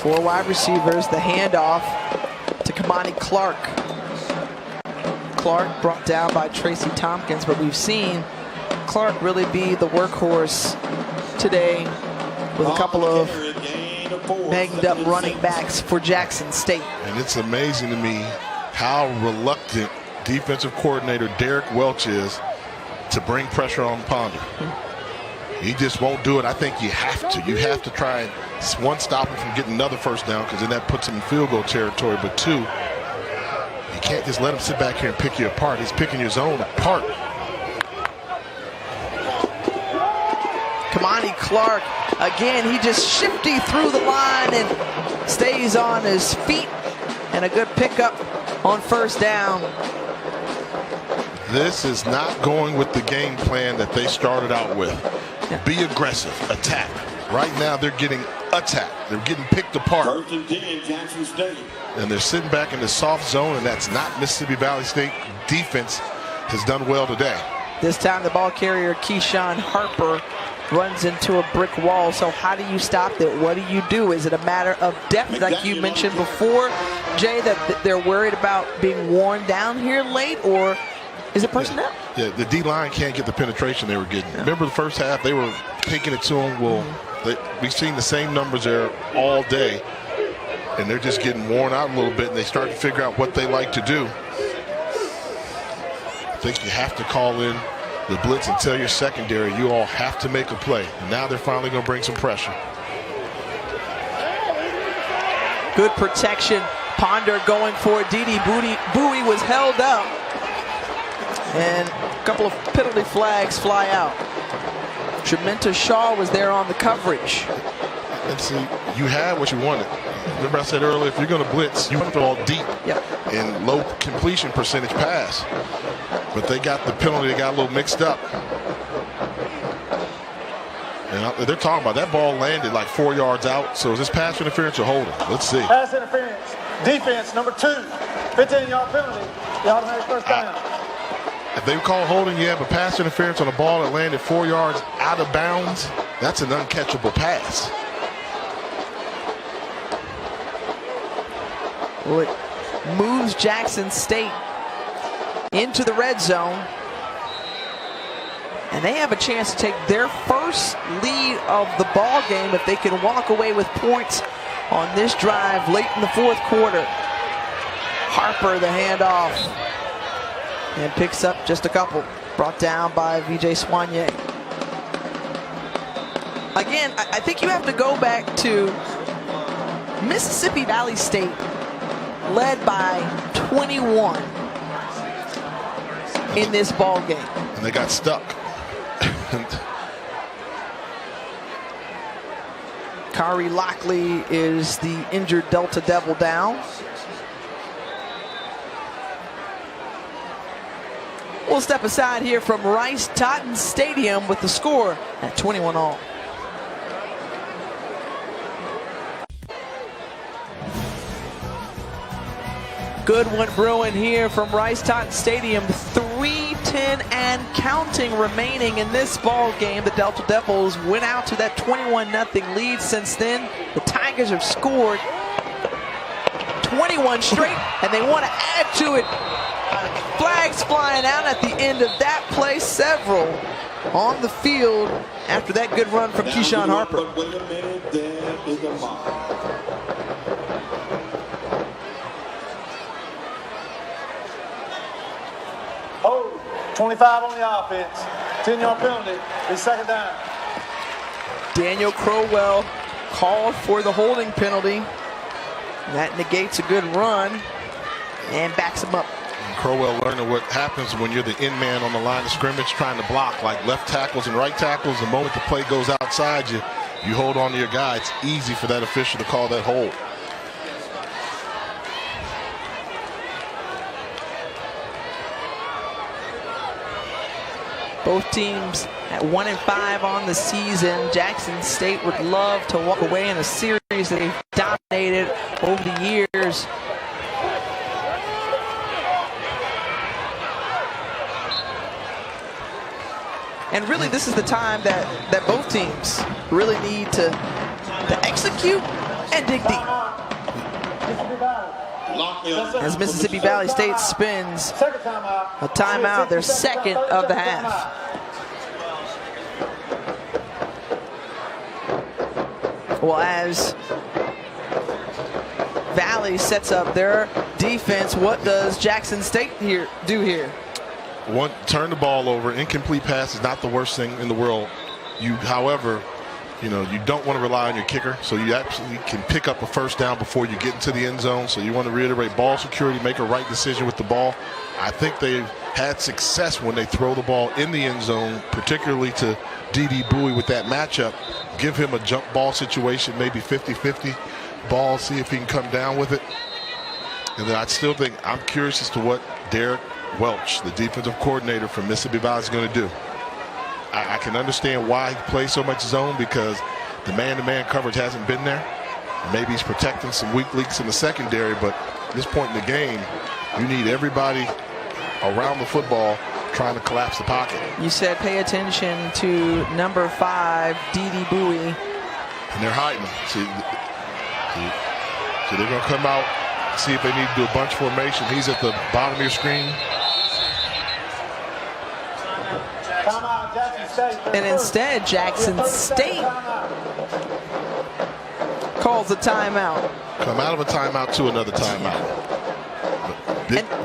Four wide receivers, the handoff to Kamani Clark. Clark brought down by Tracy Tompkins, but we've seen Clark really be the workhorse today with a couple of banged up running backs for Jackson State. And it's amazing to me how reluctant defensive coordinator Derek Welch is to bring pressure on Ponder. He just won't do it. I think you have to. You have to try and, one, stop him from getting another first down, because then that puts him in field goal territory. But two, you can't just let him sit back here and pick you apart. He's picking your zone apart. Kamani Clark, again, he just shifty through the line and stays on his feet. And a good pickup on first down. This is not going with the game plan that they started out with. Be aggressive, attack. Right now they're getting attacked. They're getting picked apart. 1st and 10, Jackson State. And they're sitting back in the soft zone, and that's not Mississippi Valley State defense has done well today. This time the ball carrier, Keyshawn Harper, runs into a brick wall. So how do you stop that? What do you do? Is it a matter of depth, like you mentioned before, Jay, that they're worried about being worn down here late, or is it personnel? Yeah, the D-line can't get the penetration they were getting. Remember the first half, they were taking it to them. Well, we've seen the same numbers there all day, and they're just getting worn out a little bit, and they start to figure out what they like to do. I think you have to call in the blitz and tell your secondary, you all have to make a play. And now they're finally going to bring some pressure. Good protection. Ponder going for it. Didi Bowie was held up. And a couple of penalty flags fly out. Trementa Shaw was there on the coverage. And see, you had what you wanted. Remember I said earlier, if you're going to blitz, you want to go all deep and low completion percentage pass. But they got the penalty, they got a little mixed up. And they're talking about that ball landed like 4 yards out. So is this pass interference or holding? Let's see. Pass interference. Defense, number 2. 15-yard penalty. The automatic first down. If they call holding, yeah, but pass interference on a ball that landed 4 yards out of bounds, that's an uncatchable pass. Well, it moves Jackson State into the red zone. And they have a chance to take their first lead of the ball game if they can walk away with points on this drive late in the 4th quarter. Harper, the handoff, and picks up just a couple. Brought down by Vijay Soigné. Again, I think you have to go back to Mississippi Valley State led by 21 in this ball game. And they got stuck. Kari Lockley is the injured Delta Devil down. We'll step aside here from Rice-Totten Stadium with the score at 21-all. Good one brewing here from Rice-Totten Stadium. 3:10 and counting remaining in this ball game. The Delta Devils went out to that 21-0 lead. Since then, the Tigers have scored 21 straight, and they want to add to it. Flags flying out at the end of that play. Several on the field after that good run from Keyshawn Harper. But wait a minute, there is a mark. Hold. 25 on the offense. 10-yard penalty. It's second down. Daniel Crowell called for the holding penalty. That negates a good run and backs him up. Crowell learning what happens when you're the in man on the line of scrimmage trying to block, like left tackles and right tackles. The moment the play goes outside you, you hold on to your guy. It's easy for that official to call that hold. Both teams at 1-5 on the season. Jackson State would love to walk away in a series that they've dominated over the years. And really, this is the time that both teams really need to execute and dig deep. As Mississippi Valley State spins a timeout, their second of the half. Well, as Valley sets up their defense, what does Jackson State do here? Turn the ball over. Incomplete pass is not the worst thing in the world. However, you don't want to rely on your kicker, so you absolutely can pick up a first down before you get into the end zone. So you want to reiterate ball security, make a right decision with the ball. I think they've had success when they throw the ball in the end zone, particularly to D.D. Bowie with that matchup. Give him a jump ball situation, maybe 50-50 ball, see if he can come down with it. And then I'm curious as to what Derek Welch, the defensive coordinator from Mississippi Valley, is going to do. I can understand why he plays so much zone, because the man-to-man coverage hasn't been there. Maybe he's protecting some weak links in the secondary, but at this point in the game, you need everybody around the football trying to collapse the pocket. You said pay attention to number 5, D.D. Bowie. And they're hiding him. So they're going to come out, see if they need to do a bunch formation. He's at the bottom of your screen. And instead, Jackson State calls a timeout. Come out of a timeout to another timeout.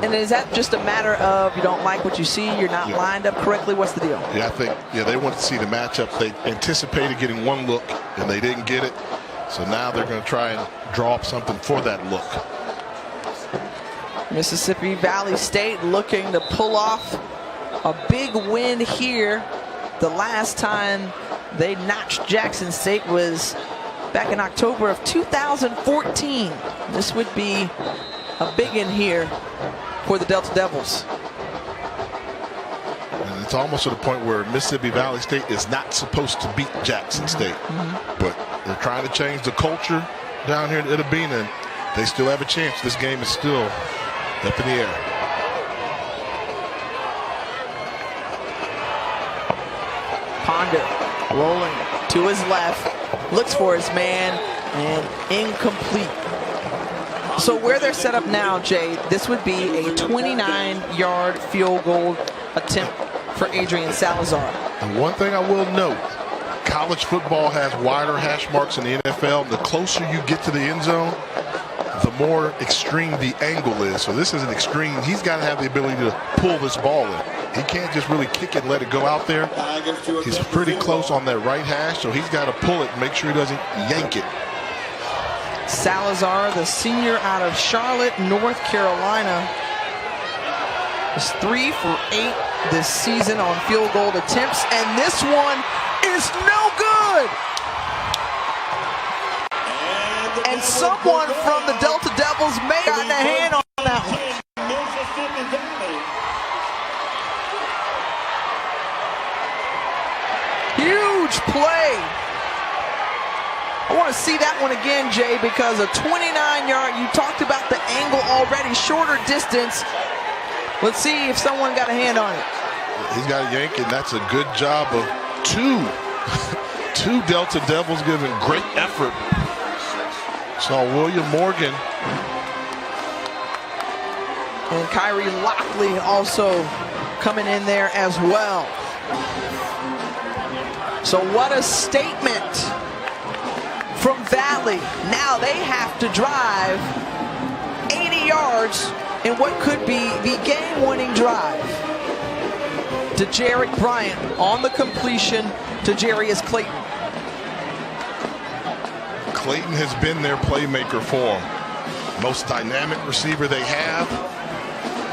And is that just a matter of you don't like what you see, you're not lined up correctly? What's the deal? Yeah, I think they want to see the matchup. They anticipated getting one look, and they didn't get it. So now they're going to try and draw up something for that look. Mississippi Valley State looking to pull off a big win here. The last time they notched Jackson State was back in October of 2014. This would be a big one here for the Delta Devils. And it's almost to the point where Mississippi Valley State is not supposed to beat Jackson State. But they're trying to change the culture down here at Itabena, and they still have a chance. This game is still up in the air. Ponder rolling to his left, looks for his man, and incomplete. So where they're set up now, Jay, this would be a 29-yard field goal attempt for Adrian Salazar. And one thing I will note, college football has wider hash marks than the NFL. The closer you get to the end zone, the more extreme the angle is. So this is an extreme. He's got to have the ability to pull this ball in. He can't just really kick it and let it go out there. He's pretty close on that right hash, so he's got to pull it and make sure he doesn't yank it. Salazar, the senior out of Charlotte, North Carolina, is 3 for 8 this season on field goal attempts, and this one is no good. And someone from the Delta Devils may have gotten a hand on that one. Huge play. I want to see that one again, Jay, because a 29-yard, you talked about the angle already, shorter distance. Let's see if someone got a hand on it. He's got a yank, and that's a good job of two Delta Devils giving great effort. Saw William Morgan And Kyrie Lockley also coming in there as well. So what a statement from Valley. Now they have to drive 80 yards in what could be the game-winning drive. To Jarek Bryant on the completion to Jarius Clayton. Clayton has been their playmaker for them. Most dynamic receiver they have.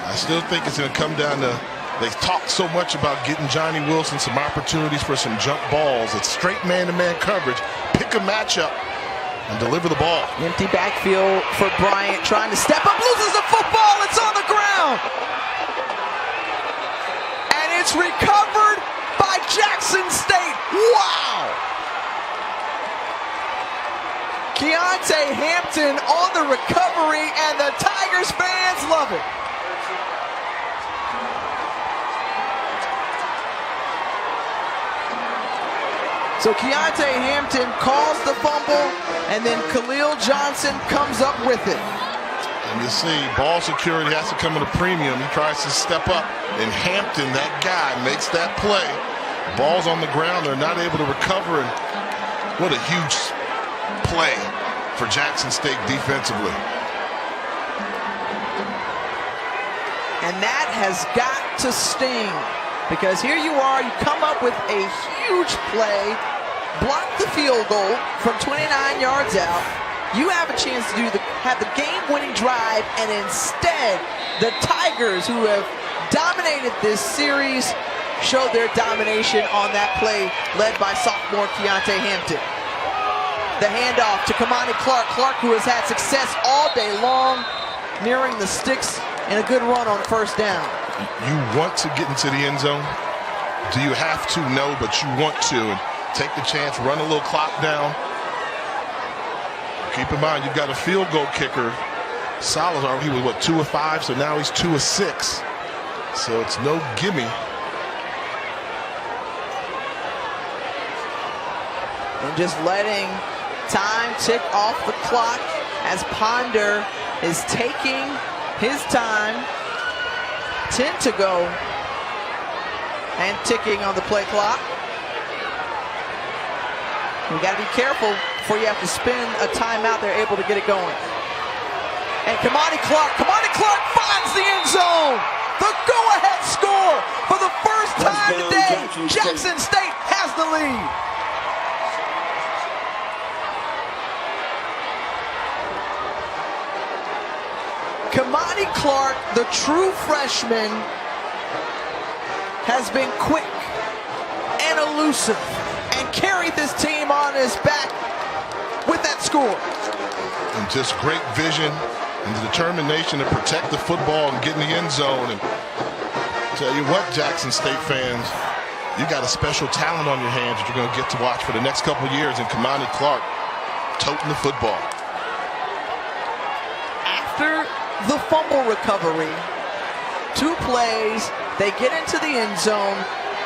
I still think it's going to come down to, they've talked so much about getting Johnny Wilson some opportunities for some jump balls. It's straight man-to-man coverage. Pick a matchup and deliver the ball. Empty backfield for Bryant, trying to step up, loses the football, it's on the ground. And it's recovered by Jackson State. Wow! Keontae Hampton on the recovery, and the Tigers fans love it. So Keontae Hampton calls the fumble, and then Khalil Johnson comes up with it. And you see, ball security has to come at a premium. He tries to step up, and Hampton, that guy, makes that play. Ball's on the ground, they're not able to recover, and what a huge play for Jackson State defensively. And that has got to sting, because here you are, you come up with a huge play, block the field goal from 29 yards out. You have a chance to have the game-winning drive, and instead, the Tigers, who have dominated this series, showed their domination on that play, led by sophomore Keontae Hampton. The handoff to Kamani Clark. Clark, who has had success all day long, nearing the sticks, and a good run on first down. You want to get into the end zone? Do you have to? No, but you want to. And take the chance, run a little clock down. Keep in mind, you've got a field goal kicker. Salazar, he was, what, 2 of 5, so now he's 2 of 6. So it's no gimme. And just letting time tick off the clock as Ponder is taking his time. 10 to go. And ticking on the play clock. You got to be careful before you have to spend a timeout. They're able to get it going. And Kamani Clark finds the end zone. The go-ahead score for the first time today. Jackson State has the lead. Kamani Clark, the true freshman, has been quick and elusive and carried this team on his back with that score. And just great vision and the determination to protect the football and get in the end zone. And tell you what, Jackson State fans, you got a special talent on your hands that you're going to get to watch for the next couple of years in Kamani Clark toting the football. After the fumble recovery, 2 plays, they get into the end zone,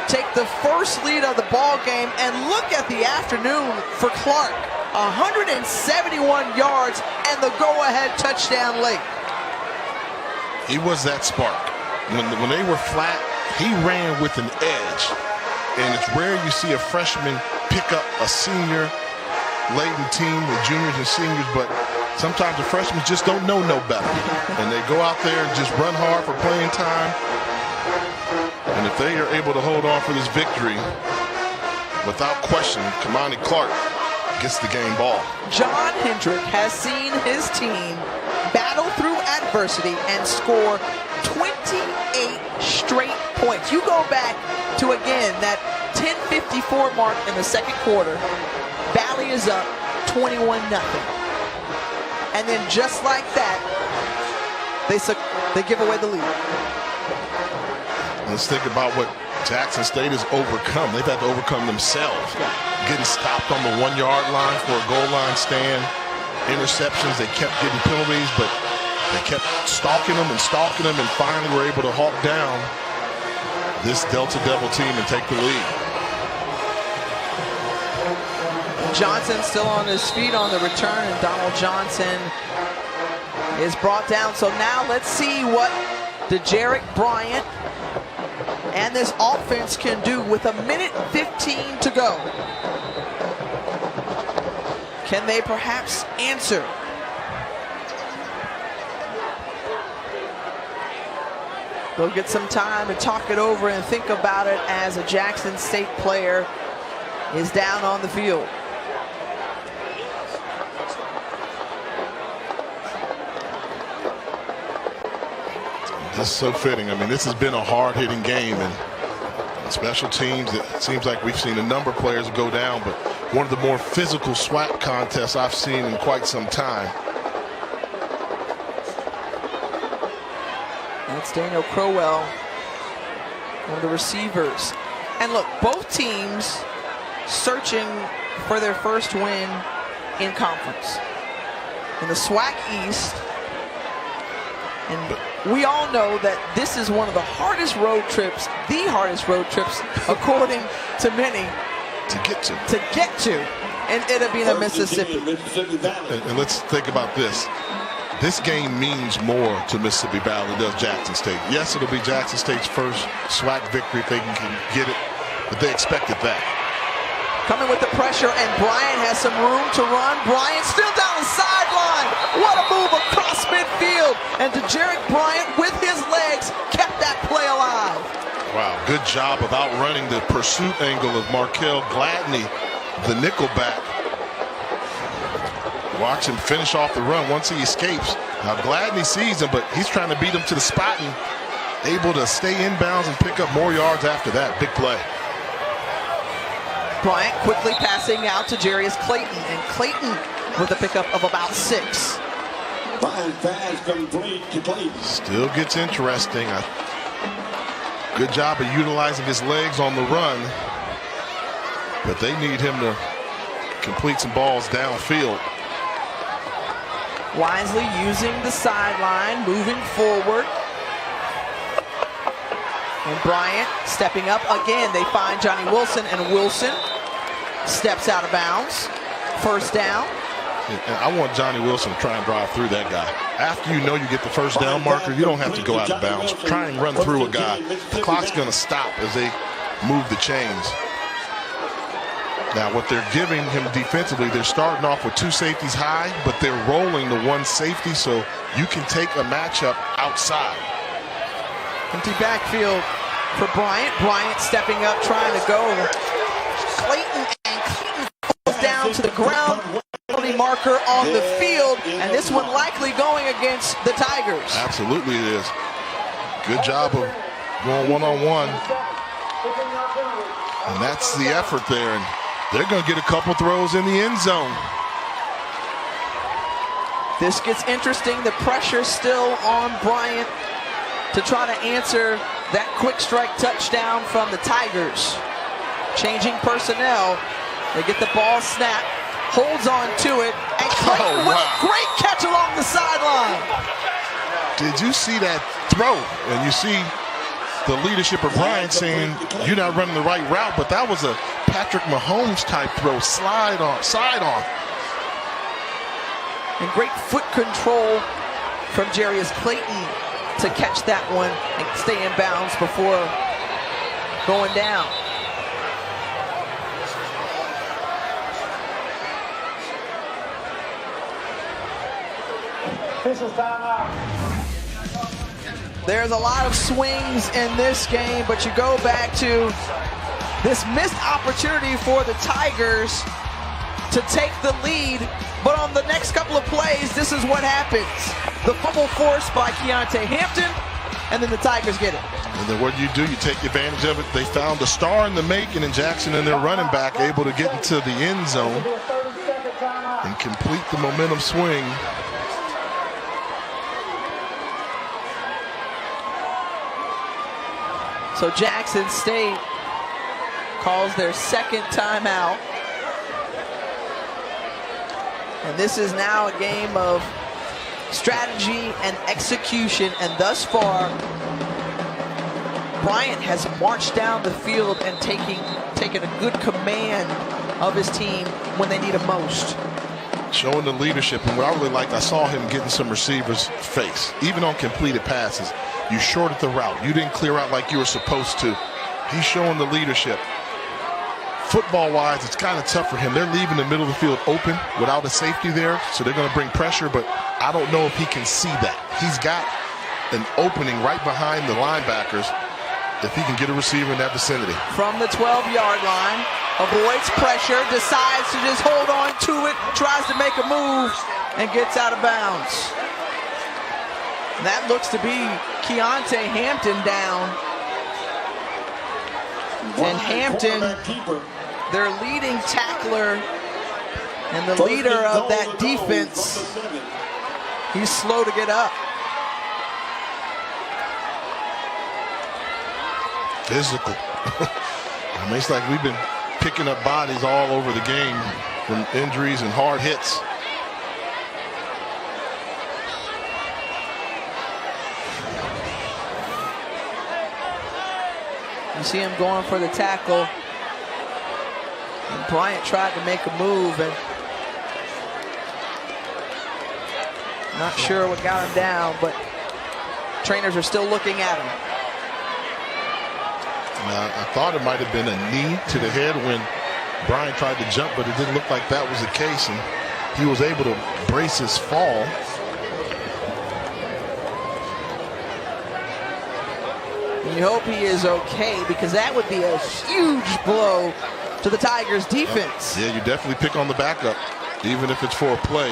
take the first lead of the ball game, and look at the afternoon for Clark. 171 yards and the go-ahead touchdown late. He was that spark. When they were flat, he ran with an edge. And it's rare you see a freshman pick up a senior-laden team with juniors and seniors, but sometimes the freshmen just don't know no better. And they go out there and just run hard for playing time. And if they are able to hold on for this victory, without question, Kamani Clark gets the game ball. John Hendrick has seen his team battle through adversity and score 28 straight points. You go back to, again, that 10:54 mark in the second quarter. Valley is up 21-0. And then just like that, they give away the lead. Let's think about what Jackson State has overcome. They've had to overcome themselves. Getting stopped on the 1-yard line for a goal line stand. Interceptions, they kept getting penalties, but they kept stalking them, and finally were able to hawk down this Delta Devil team and take the lead. Johnson still on his feet on the return, and Donald Johnson is brought down. So now let's see what DeJarick Bryant and this offense can do with 1:15 to go. Can they perhaps answer? They'll get some time to talk it over and think about it as a Jackson State player is down on the field. This is so fitting. I mean, this has been a hard-hitting game, and special teams, it seems like we've seen a number of players go down, but one of the more physical SWAC contests I've seen in quite some time. That's Daniel Crowell, one of the receivers. And look, both teams searching for their first win in conference. In the SWAC East, and we all know that this is one of the hardest road trips, according to many, to get to, and it'll be in Mississippi. And let's think about this. This game means more to Mississippi Valley than does Jackson State. Yes, it'll be Jackson State's first SWAC victory if they can get it, but they expected that. Coming with the pressure, and Bryant has some room to run. Bryant still down the sideline. What a move across midfield. And DeJarick Bryant, with his legs, kept that play alive. Wow, good job of outrunning the pursuit angle of Markel Gladney, the nickelback. Watch him finish off the run once he escapes. Now Gladney sees him, but he's trying to beat him to the spot and able to stay inbounds and pick up more yards after that. Big play. Bryant quickly passing out to Jarius Clayton, and Clayton with a pickup of about 6. Still gets interesting. Good job of utilizing his legs on the run, but they need him to complete some balls downfield. Wisely using the sideline, moving forward. And Bryant stepping up again. They find Johnny Wilson, and Wilson steps out of bounds. First down. And I want Johnny Wilson to try and drive through that guy. After you know you get the first down marker, you don't have to go out of bounds. Try and run through a guy. The clock's going to stop as they move the chains. Now, what they're giving him defensively, they're starting off with 2 safeties high, but they're rolling the 1 safety so you can take a matchup outside. Empty backfield for Bryant. Bryant stepping up, trying to go. Clayton goes down to the ground. Penalty marker on the field, and this one likely going against the Tigers. Absolutely it is. Good job of going one-on-one. And that's the effort there. And they're going to get a couple throws in the end zone. This gets interesting. The pressure still on Bryant to try to answer that quick strike touchdown from the Tigers. Changing personnel. They get the ball snapped. Holds on to it. And Clayton with a great catch along the sideline. Did you see that throw? And you see the leadership of Bryant saying, you're not running the right route, but that was a Patrick Mahomes type throw, side on. And great foot control from Jarius Clayton to catch that one and stay in bounds before going down. There's a lot of swings in this game, but you go back to this missed opportunity for the Tigers to take the lead, but on the next couple of plays, this is what happens. The fumble forced by Keontae Hampton, and then the Tigers get it. And then what do? You take advantage of it. They found a star in the making in Jackson and their running back able to get into the end zone and complete the momentum swing. So Jackson State calls their second timeout. And this is now a game of strategy and execution. And thus far, Bryant has marched down the field and taken a good command of his team when they need him most. showing the leadership. And what I really liked, I saw him getting some receivers' face. Even on completed passes, you shorted the route. You didn't clear out like you were supposed to. He's showing the leadership. Football-wise, it's kind of tough for him. They're leaving the middle of the field open without a safety there, so they're going to bring pressure, but I don't know if he can see that. He's got an opening right behind the linebackers if he can get a receiver in that vicinity. From the 12-yard line, avoids pressure, decides to just hold on to it, tries to make a move, and gets out of bounds. That looks to be Keontae Hampton down. And Hampton, their leading tackler and the leader of that defense, he's slow to get up. Physical. I mean, it's like we've been picking up bodies all over the game from injuries and hard hits. You see him going for the tackle. And Bryant tried to make a move, and not sure what got him down, but trainers are still looking at him. I thought it might have been a knee to the head when Bryant tried to jump, but it didn't look like that was the case, and he was able to brace his fall. You hope he is okay, because that would be a huge blow to the Tigers defense. Yeah, you definitely pick on the backup, even if it's for a play.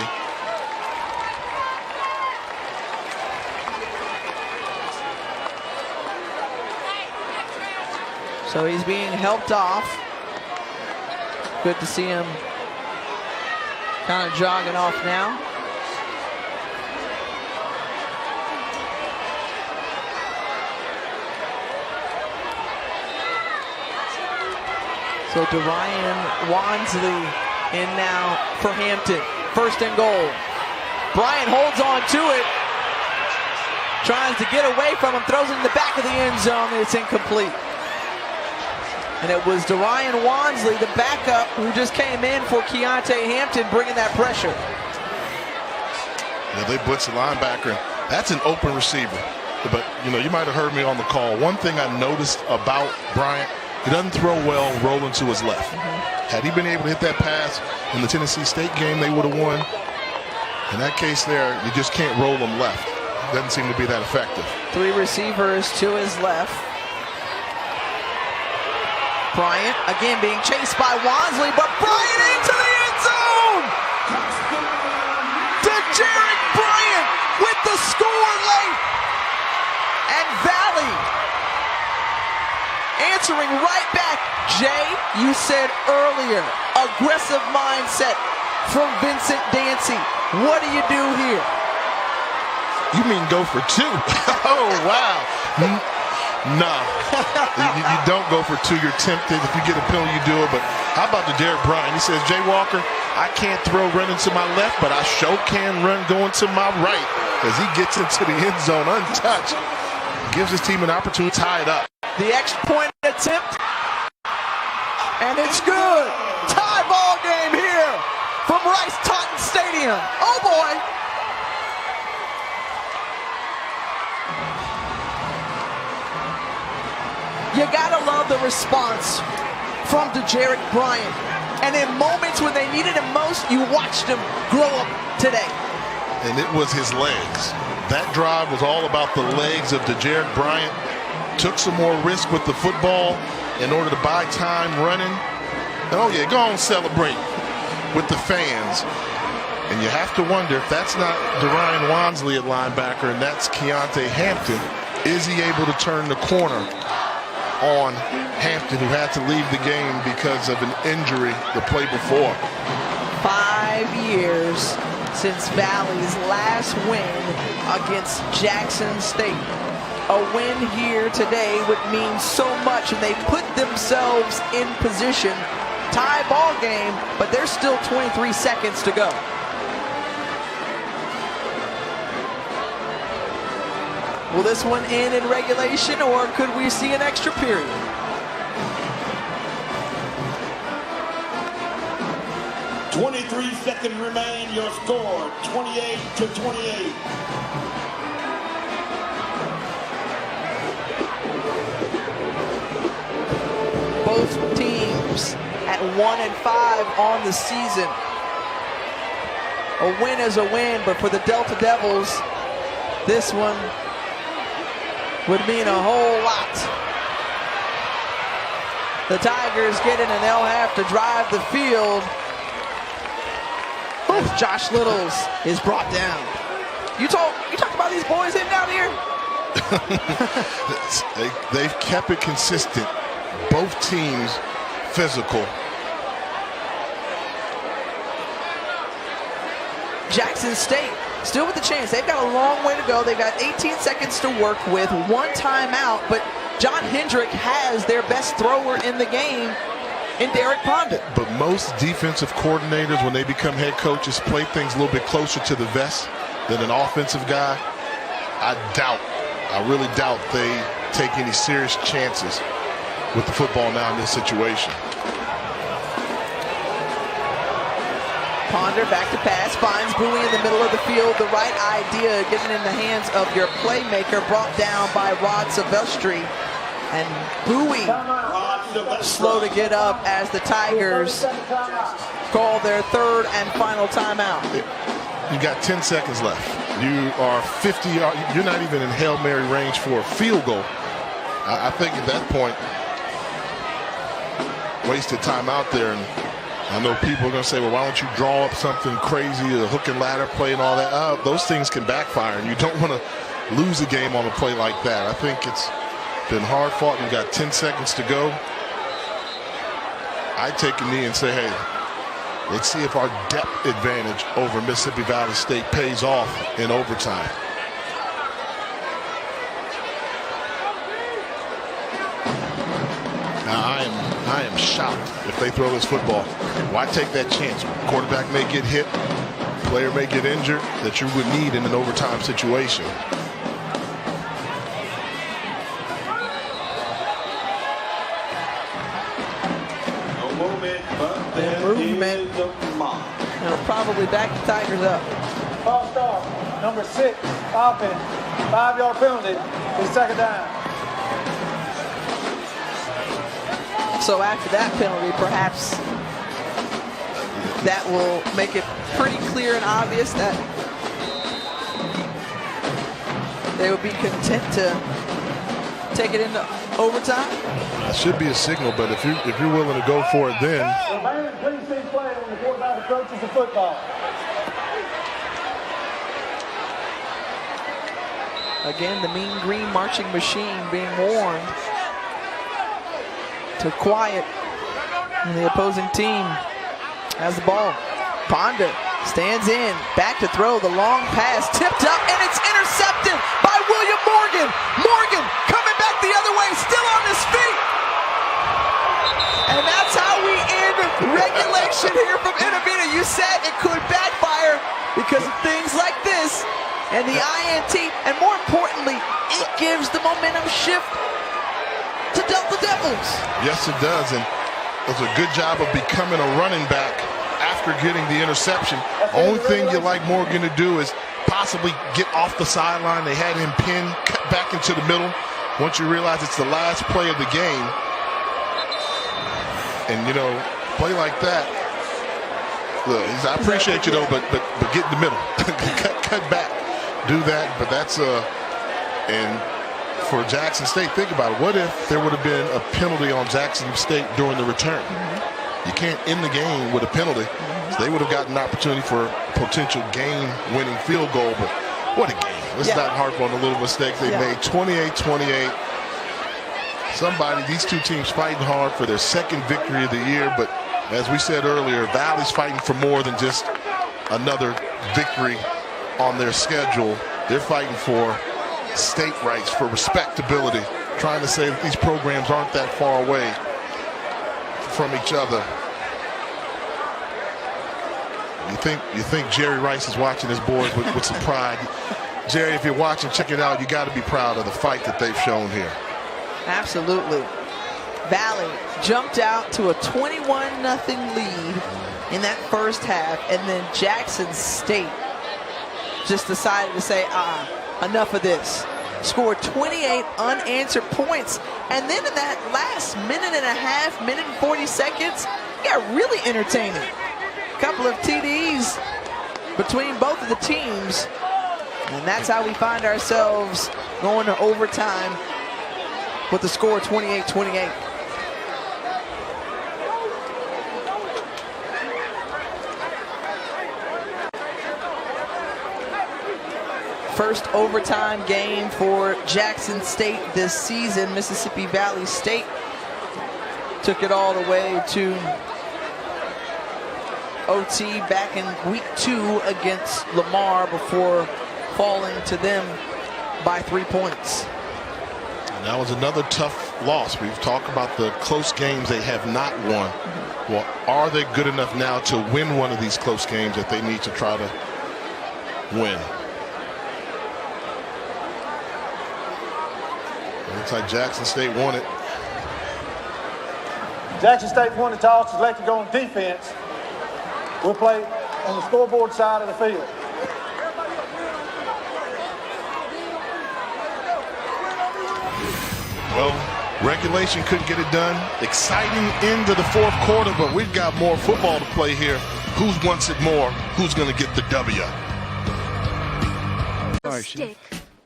So he's being helped off. Good to see him kind of jogging off now. So Dorian Wansley in now for Hampton. First and goal. Bryant holds on to it. Tries to get away from him. Throws it in the back of the end zone, and it's incomplete. And it was Dorian Wansley, the backup, who just came in for Keontae Hampton, bringing that pressure. Yeah, they blitz the linebacker. That's an open receiver. But, you know, you might have heard me on the call. One thing I noticed about Bryant, he doesn't throw well rolling to his left. Had he been able to hit that pass in the Tennessee State game, they would have won. In that case there, you just can't roll them left. Doesn't seem to be that effective. Three receivers to his left. Bryant again being chased by Wansley, but Bryant into the end zone! DeJarick Bryant with the score late! And Valley answering right back. Jay, you said earlier, aggressive mindset from Vincent Dancy. What do you do here? You mean go for two? Oh, wow. No, you don't go for two. You're tempted. If you get a penalty, you do it. But how about DeJarick Bryant? He says, Jay Walker, I can't throw running to my left, but I sure can run going to my right. As he gets into the end zone untouched, gives his team an opportunity to tie it up. The extra point attempt, and it's good. Tie ball game here from Rice-Taunton Stadium. Oh boy. You gotta love the response from DeJarick Bryant. And in moments when they needed him most, you watched him grow up today. And it was his legs. That drive was all about the legs of DeJarick Bryant. Took some more risk with the football in order to buy time running. And oh yeah, go on celebrate with the fans. And you have to wonder if that's not Dorian Wansley at linebacker and that's Keontae Hampton. Is he able to turn the corner on Hampton, who had to leave the game because of an injury the play before? 5 years since Valley's last win against Jackson State. A win here today would mean so much, and they put themselves in position. Tie ball game, but there's still 23 seconds to go. Will this one end in regulation, or could we see an extra period? 23 seconds remain. Your score, 28-28. Both teams at 1-5 on the season. A win is a win, but for the Delta Devils, this one would mean a whole lot. The Tigers get in and they'll have to drive the field as Josh Littles is brought down. You talk about these boys hitting out here? They've kept it consistent. Both teams physical. Jackson State still with the chance. They've got a long way to go. They've got 18 seconds to work with, one timeout, but John Hendrick has their best thrower in the game in Derek Ponder. But most defensive coordinators, when they become head coaches, play things a little bit closer to the vest than an offensive guy. I really doubt they take any serious chances with the football now in this situation. Ponder back to pass, finds Bowie in the middle of the field. The right idea, getting in the hands of your playmaker, brought down by Rod Silvestri. And Bowie slow to get up as the Tigers call their third and final timeout. You got 10 seconds left. You are 50 yards. You're not even in Hail Mary range for a field goal. I think at that point, wasted time out there. And I know people are going to say, well, why don't you draw up something crazy, a hook and ladder play and all that? Those things can backfire, and you don't want to lose a game on a play like that. I think it's been hard fought. You've got 10 seconds to go. I take a knee and say, hey, let's see if our depth advantage over Mississippi Valley State pays off in overtime. Now, I am shocked if they throw this football. Why take that chance? Quarterback may get hit, player may get injured, that you would need in an overtime situation. Movement. It'll probably back the Tigers up. False start, number 6, offense, 5-yard penalty, is second down. So after that penalty, perhaps that will make it pretty clear and obvious that they would be content to take it into overtime. That should be a signal, but if you're willing to go for it, then Please see play when the quarterback approaches the football. Again, the mean green marching machine being warned to quiet the opposing team has the ball. Ponder stands in, back to throw, the long pass tipped up, and it's intercepted by William Morgan. Morgan coming back the other way, still on his feet. And that's how we end regulation here from Innovita. You said it could backfire because of things like this and the INT, and more importantly, it gives the momentum shift to Delta Devils. yes, it does, and does a good job of becoming a running back after getting the interception. Only thing you like Morgan to do is possibly get off the sideline. They had him pinned, cut back into the middle. Once you realize it's the last play of the game, and you know, play like that. Look, I appreciate you though, but get in the middle, cut back, do that. But that's and for Jackson State, think about it. What if there would have been a penalty on Jackson State during the return? You can't end the game with a penalty. So they would have gotten an opportunity for a potential game-winning field goal. But what a game. Let's not harp on the little mistakes they made. 28-28. These two teams fighting hard for their second victory of the year. But as we said earlier, Valley's fighting for more than just another victory on their schedule. They're fighting for state rights, for respectability, trying to say that these programs aren't that far away from each other. You think Jerry Rice is watching his boys with some pride. Jerry, if you're watching, check it out. You got to be proud of the fight that they've shown here. Absolutely. Valley jumped out to a 21-0 lead in that first half, and then Jackson State just decided to say, enough of this. Scored 28 unanswered points, and then in that last minute and a half, minute and 40 seconds, it got really entertaining. A couple of TDs between both of the teams, and that's how we find ourselves going to overtime with the score 28-28. First overtime game for Jackson State this season. Mississippi Valley State took it all the way to OT back in week 2 against Lamar before falling to them by 3 points. And that was another tough loss. We've talked about the close games they have not won. Well, are they good enough now to win one of these close games that they need to try to win? Looks like Jackson State won it. Jackson State won the toss, selected to go on defense. We'll play on the scoreboard side of the field. Well, regulation couldn't get it done. Exciting into the fourth quarter, but we've got more football to play here. Who wants it more? Who's going to get the W?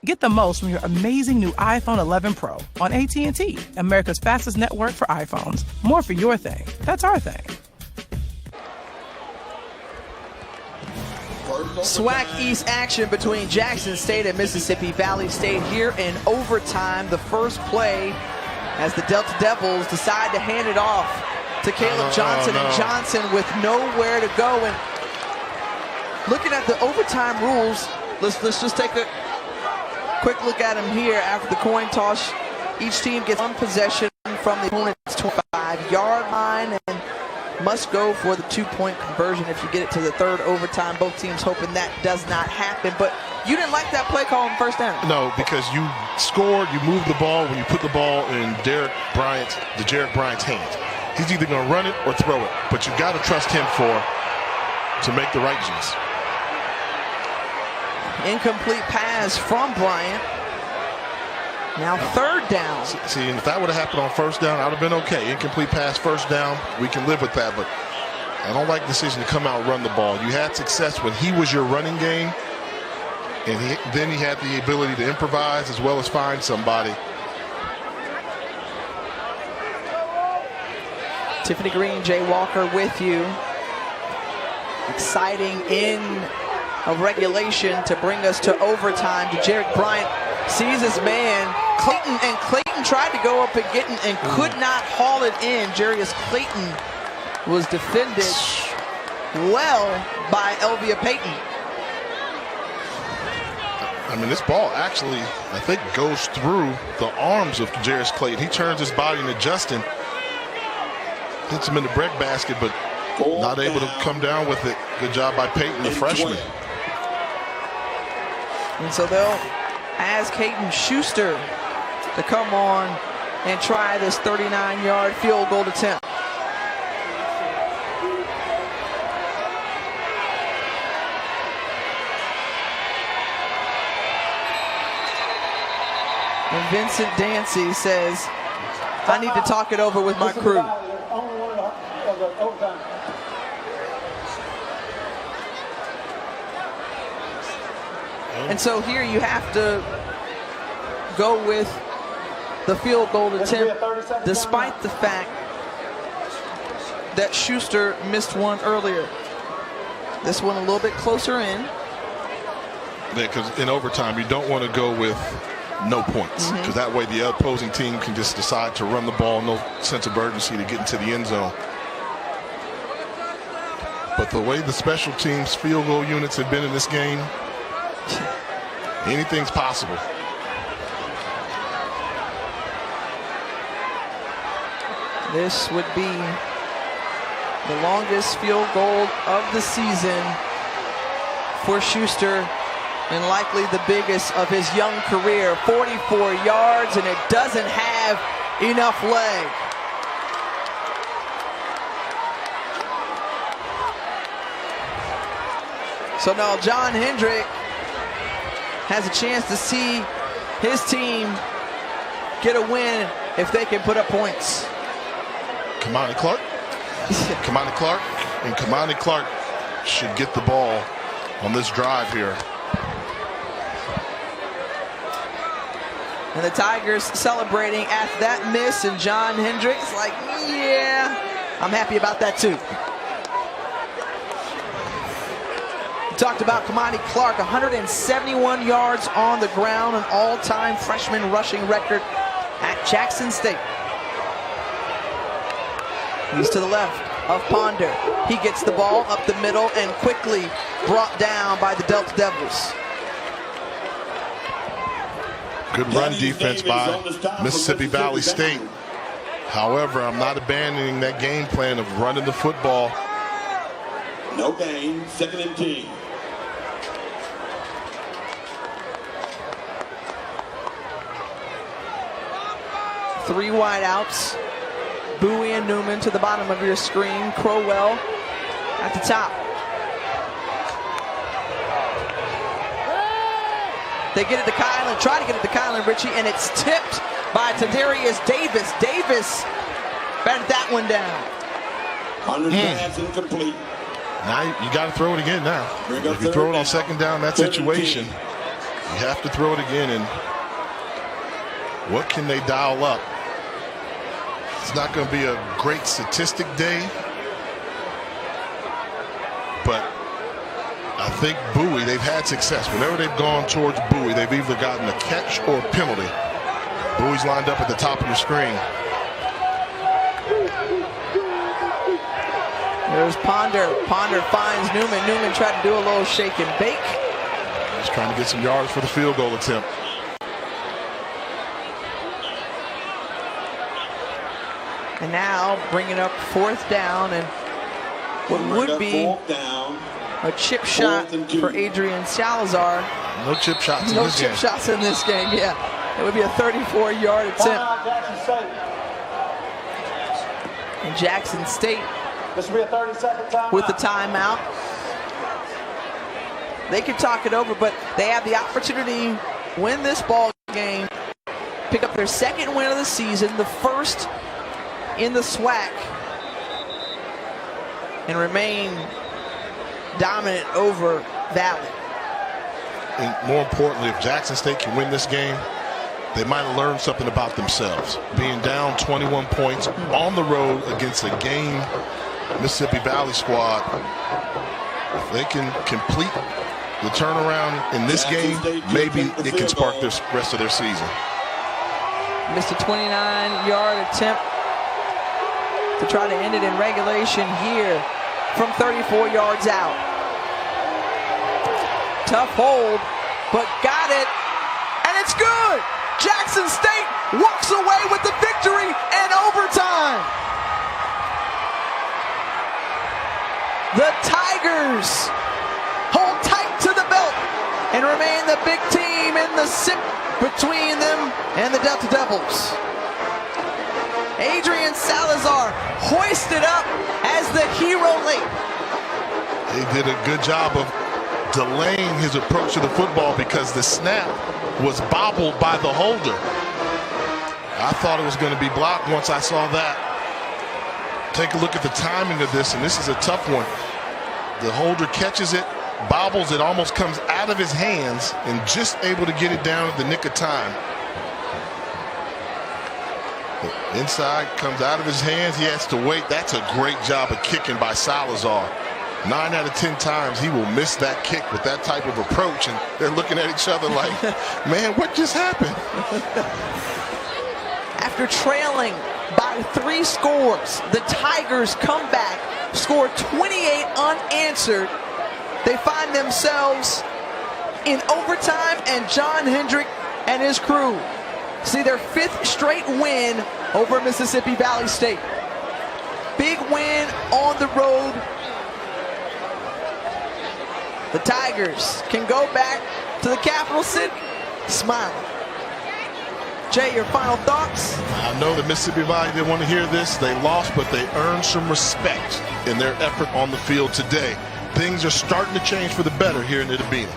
Get the most from your amazing new iPhone 11 Pro on AT&T, America's fastest network for iPhones. More for your thing. That's our thing. SWAC East action between Jackson State and Mississippi Valley State here in overtime. The first play as the Delta Devils decide to hand it off to Caleb Johnson, and Johnson with nowhere to go. And looking at the overtime rules, let's just take a quick look at them here. After the coin toss, each team gets one possession from the opponent's 25-yard line and must go for the 2-point conversion if you get it to the third overtime. Both teams hoping that does not happen. But you didn't like that play call on first down. No, because you scored, you moved the ball when you put the ball in Jarek Bryant's hands. He's either going to run it or throw it, but you got to trust him to make the right choice. Incomplete pass from Bryant. Now third down. See, and if that would have happened on first down, I would have been okay. Incomplete pass, first down, we can live with that. But I don't like the decision to come out and run the ball. You had success when he was your running game, and then he had the ability to improvise as well as find somebody. Tiffany Green, Jay Walker with you. Exciting in of regulation to bring us to overtime. Jarek Bryant sees his man Clayton, and Clayton tried to go up and get it and could not haul it in. Jarius Clayton was defended well by Elvia Payton. I mean, this ball actually, I think, goes through the arms of Jarius Clayton. He turns his body into Justin, hits him in the breadbasket, but not able to come down with it. Good job by Payton, the freshman. And so they'll ask Hayden Schuster to come on and try this 39-yard field goal attempt. And Vincent Dancy says, I need to talk it over with my crew. And so here you have to go with the field goal attempt, despite the fact that Schuster missed one earlier. This one a little bit closer in. Yeah, because in overtime, you don't want to go with no points, because that way the opposing team can just decide to run the ball, no sense of urgency to get into the end zone. But the way the special teams field goal units have been in this game, anything's possible. This would be the longest field goal of the season for Schuster, and likely the biggest of his young career. 44 yards, and it doesn't have enough leg. So now John Hendrick has a chance to see his team get a win if they can put up points. Kamani Clark. Kamani Clark. And Kamani Clark should get the ball on this drive here. And the Tigers celebrating after that miss, and John Hendricks like, yeah, I'm happy about that too. We talked about Kamani Clark, 171 yards on the ground, an all-time freshman rushing record at Jackson State. He's to the left of Ponder. He gets the ball up the middle and quickly brought down by the Delta Devils. Good run defense by Mississippi Valley State. However, I'm not abandoning that game plan of running the football. No gain, 2nd and 10. Three wideouts. Bowie and Newman to the bottom of your screen. Crowell at the top. They get it to Kylan, try to get it to Kylan Ritchie, and it's tipped by Tadarius Davis. Davis batted that one down. Pass incomplete. Now you got to throw it again now. If you throw it on 2nd down, that situation, you have to throw it again. And what can they dial up? It's not going to be a great statistic day, but I think Bowie, they've had success. Whenever they've gone towards Bowie, they've either gotten a catch or a penalty. Bowie's lined up at the top of your screen. There's Ponder. Ponder finds Newman. Newman tried to do a little shake and bake. Just trying to get some yards for the field goal attempt. And now bringing up 4th down, and what would be a chip shot for Adrian Salazar. No chip shots in no this chip game. shots in this game, yeah. It would be a 34-yard attempt. And Jackson State This will be a 30-second timeout. with the timeout. They could talk it over, but they have the opportunity to win this ball game, pick up their 2nd win of the season, the 1st in the SWAC, and remain dominant over Valley. And more importantly, if Jackson State can win this game, they might have learned something about themselves. Being down 21 points on the road against a game Mississippi Valley squad, if they can complete the turnaround in this game, maybe it can spark the rest of their season. Missed a 29-yard attempt to try to end it in regulation here from 34 yards out. Tough hold, but got it, and it's good! Jackson State walks away with the victory and overtime. The Tigers hold tight to the belt and remain the big team in the sip between them and the Delta Devils. Adrian Salazar hoisted up as the hero late. He did a good job of delaying his approach to the football because the snap was bobbled by the holder. I thought it was going to be blocked once I saw that. Take a look at the timing of this, and this is a tough one. The holder catches it, bobbles it, almost comes out of his hands, and just able to get it down at the nick of time. The inside comes out of his hands. He has to wait. That's a great job of kicking by Salazar. 9 out of 10 times he will miss that kick with that type of approach, and they're looking at each other like, man, what just happened? After trailing by 3 scores, the Tigers come back, score 28 unanswered. They find themselves in overtime, and John Hendrick and his crew see their 5th straight win over Mississippi Valley State. Big win on the road. The Tigers can go back to the capital city smiling. Jay, your final thoughts? I know that Mississippi Valley didn't want to hear this. They lost, but they earned some respect in their effort on the field today. things are starting to change for the better here in Itabena.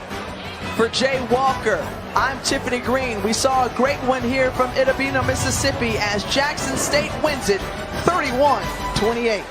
For Jay Walker, I'm Tiffany Green. We saw a great win here from Itabena, Mississippi, as Jackson State wins it 31-28.